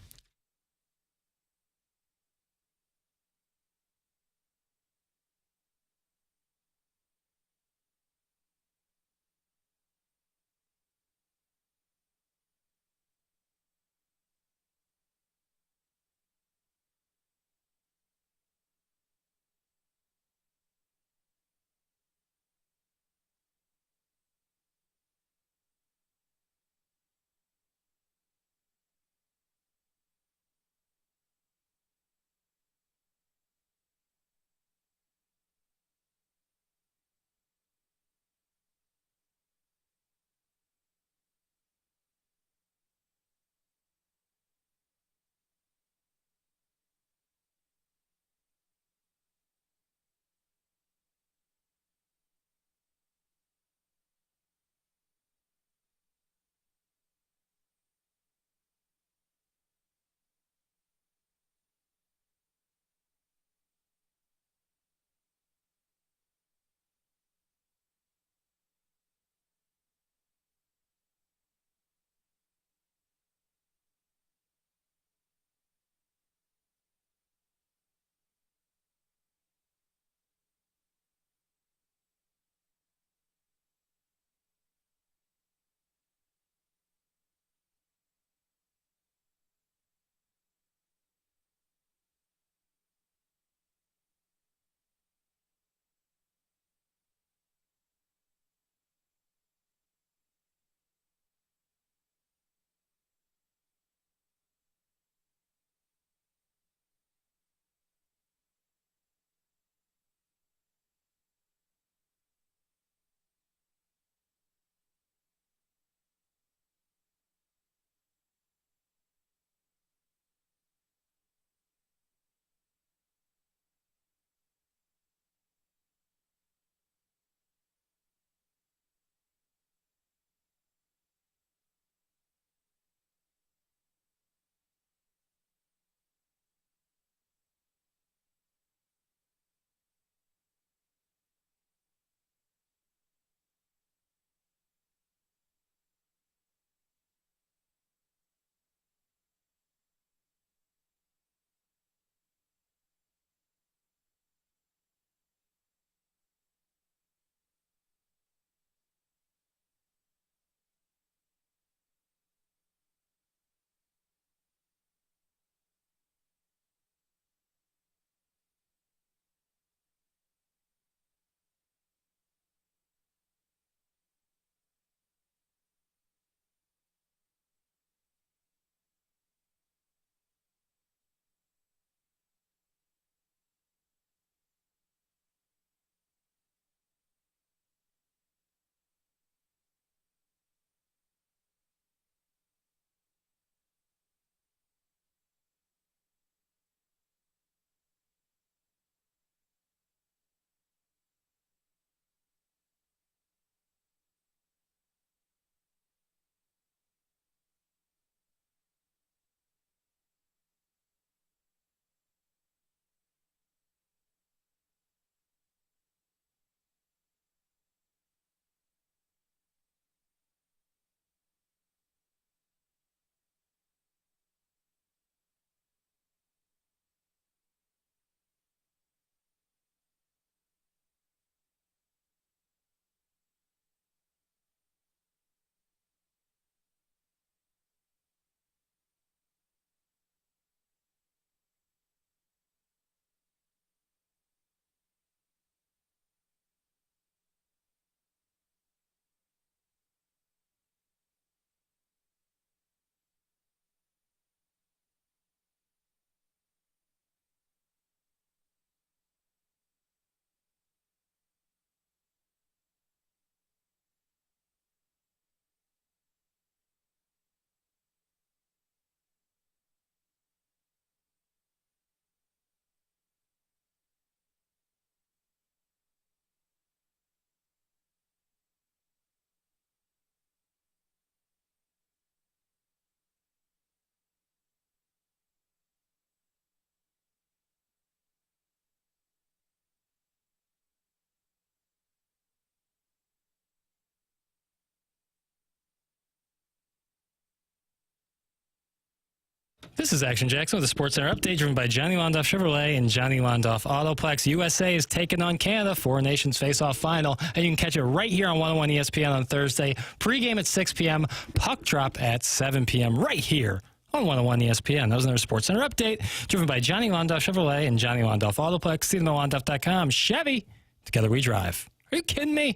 This is Action Jackson with a Sports Center update driven by Johnny Londoff Chevrolet and Johnny Londoff Autoplex. USA is taking on Canada, Four Nations face-off final, and you can catch it right here on 101 ESPN on Thursday. Pre-game at 6 p.m., puck drop at 7 p.m. right here on 101 ESPN. That was another Sports Center update driven by Johnny Londoff Chevrolet and Johnny Londoff Autoplex. See them at Londoff.com. Chevy, together we drive. Are you kidding me?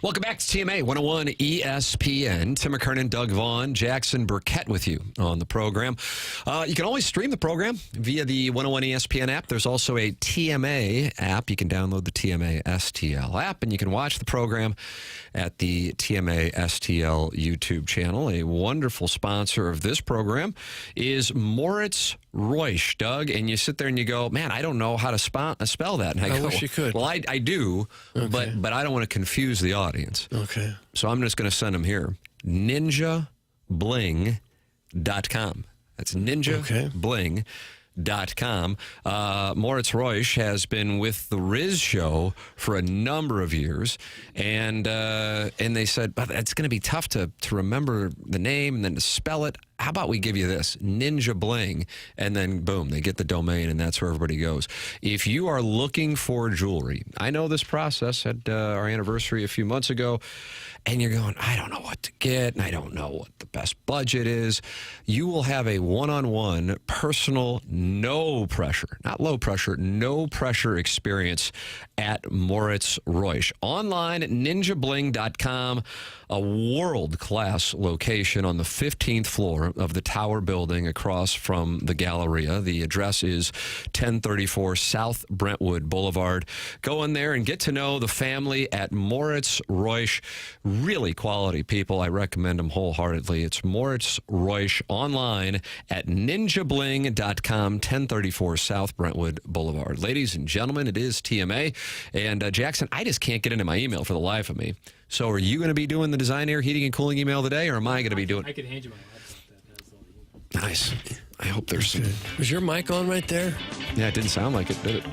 Welcome back to TMA 101 ESPN. Tim McKernan, Doug Vaughn, Jackson Burkett with you on the program. You can always stream the program via the 101 ESPN app. There's also a TMA app. You can download the TMA STL app, and you can watch the program at the TMA STL YouTube channel. A wonderful sponsor of this program is Moritz Reusch, Doug, and you sit there and you go, man, I don't know how to spell that. And I go, wish you could. Well, I do, Okay. but I don't want to confuse the audience. Okay. So I'm just going to send them here. NinjaBling.com. That's NinjaBling.com. Moritz Reusch has been with the Riz Show for a number of years, and they said, but it's going to be tough to remember the name and then to spell it. How about we give you this, Ninja Bling, and then boom, they get the domain, and that's where everybody goes. If you are looking for jewelry, I know this process at our anniversary a few months ago, and you're going, I don't know what to get, and I don't know what the best budget is. You will have a one-on-one, personal, no pressure, not low pressure, no pressure experience at Moritz Reusch. Online at ninjabling.com, a world-class location on the 15th floor of the Tower Building across from the Galleria. The address is 1034 South Brentwood Boulevard. Go in there and get to know the family at Moritz Reusch. Really quality people. I recommend them wholeheartedly. It's Moritz Reusch online at ninjabling.com, 1034 South Brentwood Boulevard. Ladies and gentlemen, it is TMA. And Jackson, I just can't get into my email for the life of me. So are you going to be doing the Design Air Heating and Cooling email today, or am I going to be doing it? I can hand you my laptop. Nice. I hope there's some. Was your mic on right there? Yeah, it didn't sound like it, did it?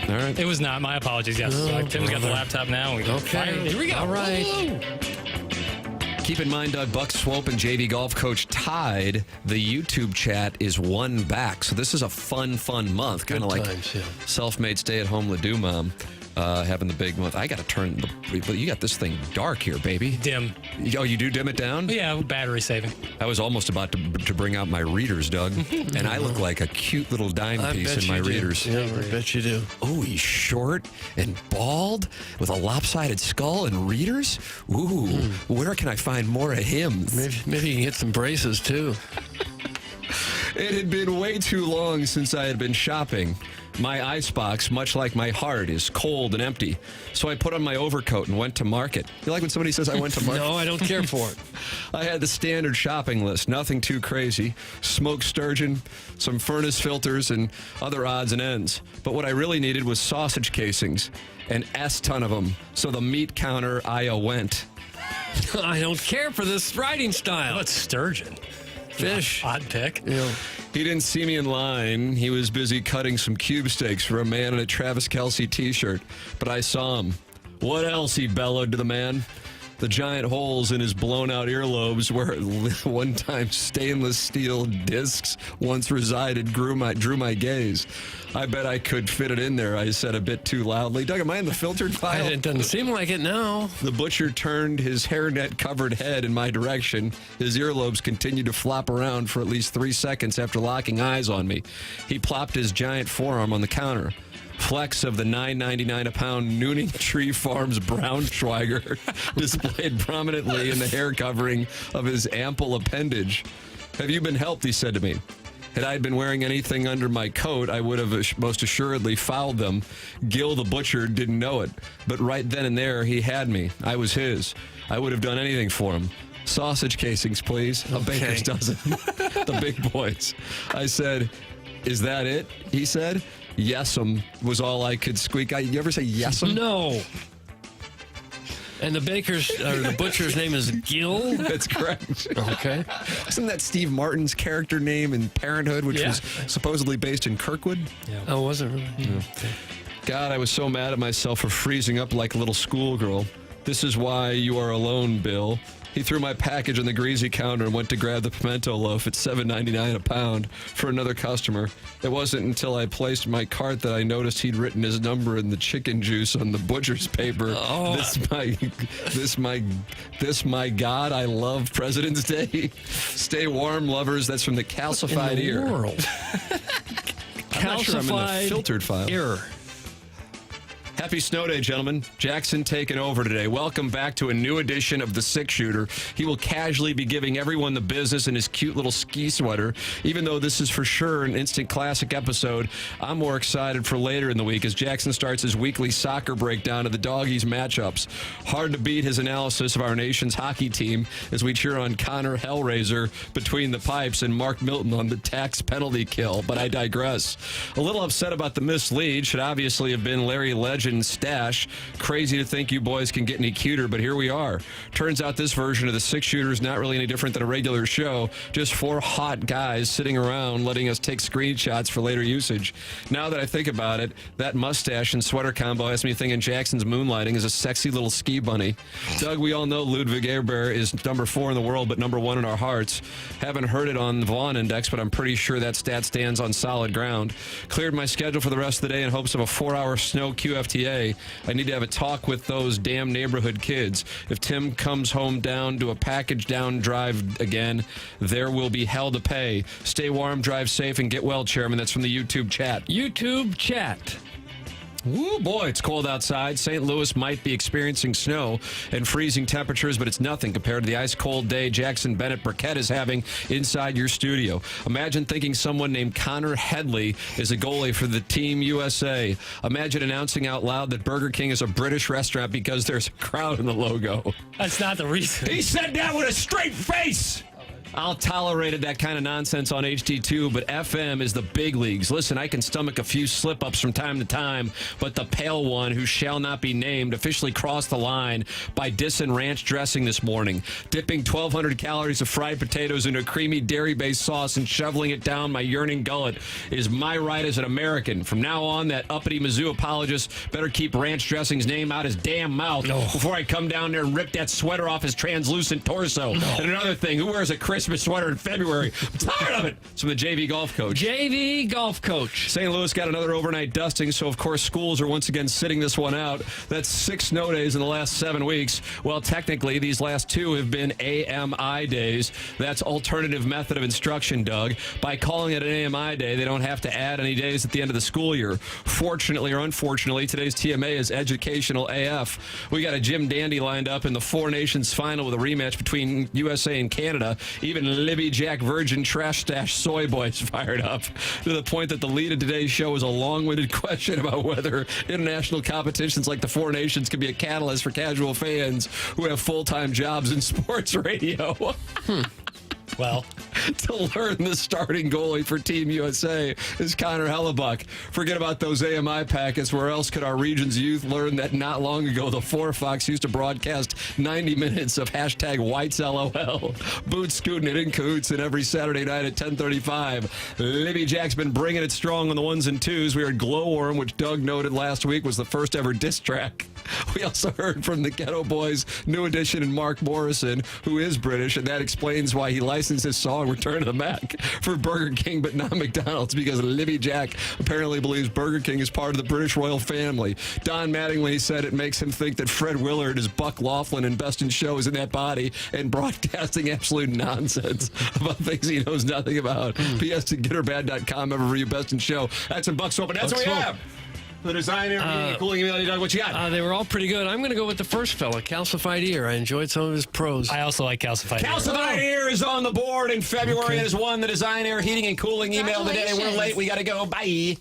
All right. It was not. My apologies. Yes. Tim's got the laptop now. Here we go. All right. Woo! Keep in mind, Doug, Buck Swope and JV golf coach tied. The YouTube chat is one back. So this is a fun month. Kind of like self-made stay-at-home Ledoux mom. Having the big month. I got to turn but you got this thing dark here, baby. Dim. Oh, you do dim it down? Yeah, battery saving. I was almost about to bring out my readers, Doug, and I look like a cute little dime piece in my readers. Yeah, I bet you do. Oh, he's short and bald with a lopsided skull and readers? Ooh, where can I find more of him? Maybe you can get some braces, too. It had been way too long since I had been shopping. My icebox, much like my heart, is cold and empty. So I put on my overcoat and went to market. You like when somebody says I went to market? No, I don't care for it. I had the standard shopping list, nothing too crazy. Smoked sturgeon, some furnace filters, and other odds and ends. But what I really needed was sausage casings, an S-ton of them. So the meat counter I went. I don't care for this writing style. What's sturgeon? Fish. Odd pick. Yeah. He didn't see me in line. He was busy cutting some cube steaks for a man in a Travis Kelce t-shirt. But I saw him. What else? He bellowed to the man. The giant holes in his blown-out earlobes where one-time stainless steel discs once resided drew my gaze. I bet I could fit it in there, I said a bit too loudly. Doug, am I in the filtered file? It doesn't seem like it now. The butcher turned his hairnet-covered head in my direction. His earlobes continued to flop around for at least 3 seconds after locking eyes on me. He plopped his giant forearm on the counter. Flecks of the $9.99 a pound Nooning Tree Farms Braunschweiger displayed prominently in the hair covering of his ample appendage. Have you been helped, he said to me. Had I been wearing anything under my coat, I would have most assuredly fouled them. Gil the butcher didn't know it, but right then and there he had me. I was his. I would have done anything for him. Sausage casings, please. A baker's dozen. The big boys. I said, is that it? He said. Yes'm was all I could squeak. You ever say yes'm? No. And the butcher's name is Gil? That's correct. Okay. Isn't that Steve Martin's character name in Parenthood, which was supposedly based in Kirkwood? Yeah. Oh, was it really? Yeah. Okay. God, I was so mad at myself for freezing up like a little schoolgirl. This is why you are alone, Bill. He threw my package on the greasy counter and went to grab the pimento loaf at $7.99 a pound for another customer. It wasn't until I placed my cart that I noticed he'd written his number in the chicken juice on the butcher's paper. Oh. This my God, I love President's Day. Stay warm, lovers. That's from the calcified ear. World. I'm not sure I'm in the filtered file. Ear. Happy snow day, gentlemen. Jackson taking over today. Welcome back to a new edition of the Six Shooter. He will casually be giving everyone the business in his cute little ski sweater. Even though this is for sure an instant classic episode, I'm more excited for later in the week as Jackson starts his weekly soccer breakdown of the Doggies matchups. Hard to beat his analysis of our nation's hockey team as we cheer on Connor Hellraiser between the pipes and Mark Milton on the tax penalty kill, but I digress. A little upset about the missed lead. Should obviously have been Larry Legend's stash. Crazy to think you boys can get any cuter, but here we are. Turns out this version of the Six Shooter is not really any different than a regular show. Just four hot guys sitting around letting us take screenshots for later usage. Now that I think about it, that mustache and sweater combo has me thinking Jackson's moonlighting is a sexy little ski bunny. Doug, we all know Ludwig Ehrbeer is number 4 in the world, but number 1 in our hearts. Haven't heard it on the Vaughn index, but I'm pretty sure that stat stands on solid ground. Cleared my schedule for the rest of the day in hopes of a 4-hour snow QFTA. I need to have a talk with those damn neighborhood kids. If Tim comes home down to a package down drive again, there will be hell to pay. Stay warm, drive safe, and get well, Chairman. That's from the YouTube chat. YouTube chat. Woo, boy, it's cold outside. St. Louis might be experiencing snow and freezing temperatures, but it's nothing compared to the ice-cold day Jackson Burkett is having inside your studio. Imagine thinking someone named Connor Headley is a goalie for the Team USA. Imagine announcing out loud that Burger King is a British restaurant because there's a crowd in the logo. That's not the reason. He said that with a straight face! I'll tolerate that kind of nonsense on HD2, but FM is the big leagues. Listen, I can stomach a few slip-ups from time to time, but the pale one, who shall not be named, officially crossed the line by dissing ranch dressing this morning, dipping 1,200 calories of fried potatoes into a creamy dairy-based sauce and shoveling it down my yearning gullet is my right as an American. From now on, that uppity Mizzou apologist better keep ranch dressing's name out his damn mouth before I come down there and rip that sweater off his translucent torso. And another thing, who wears a Christmas sweater in February? I'm tired of it. It's from the JV golf coach. JV golf coach. St. Louis got another overnight dusting, so of course schools are once again sitting this one out. That's 6 snow days in the last 7 weeks. Well, technically, these last 2 have been AMI days. That's alternative method of instruction, Doug. By calling it an AMI day, they don't have to add any days at the end of the school year. Fortunately or unfortunately, today's TMA is educational AF. We got a Jim Dandy lined up in the Four Nations final with a rematch between USA and Canada. Even Libby Jack Virgin Trash Stash Soy Boys fired up to the point that the lead of today's show is a long-winded question about whether international competitions like the Four Nations can be a catalyst for casual fans who have full-time jobs in sports radio. Well, to learn the starting goalie for Team USA is Connor Hellebuck. Forget about those AMI packets. Where else could our region's youth learn that not long ago the 4 Fox used to broadcast 90 minutes of hashtag Whites LOL? Boots scooting it in cahoots and every Saturday night at 10:35. Libby Jack's been bringing it strong on the 1s and 2s. We heard Glowworm, which Doug noted last week was the first ever diss track. We also heard from the Ghetto Boys, New Edition, and Mark Morrison, who is British, and that explains why he licensed his song Return to the Mac for Burger King but not McDonald's, because Libby Jack apparently believes Burger King is part of the British royal family. Don Mattingly said it makes him think that Fred Willard is Buck Laughlin and Best in Show is in that body and broadcasting absolute nonsense about things he knows nothing about. P.S. to GetHerBad.com ever review Best in Show. That's in Buck's Open. That's what we have. The designer, cooling email, Doug, what you got? They were all pretty good. I'm going to go with the first fella, Calcified Ear. I enjoyed some of his pros. I also like Calcified Ear. Calcified Ear is on the board in February and has won the Design Air Heating and Cooling email today. We're late. We got to go. Bye.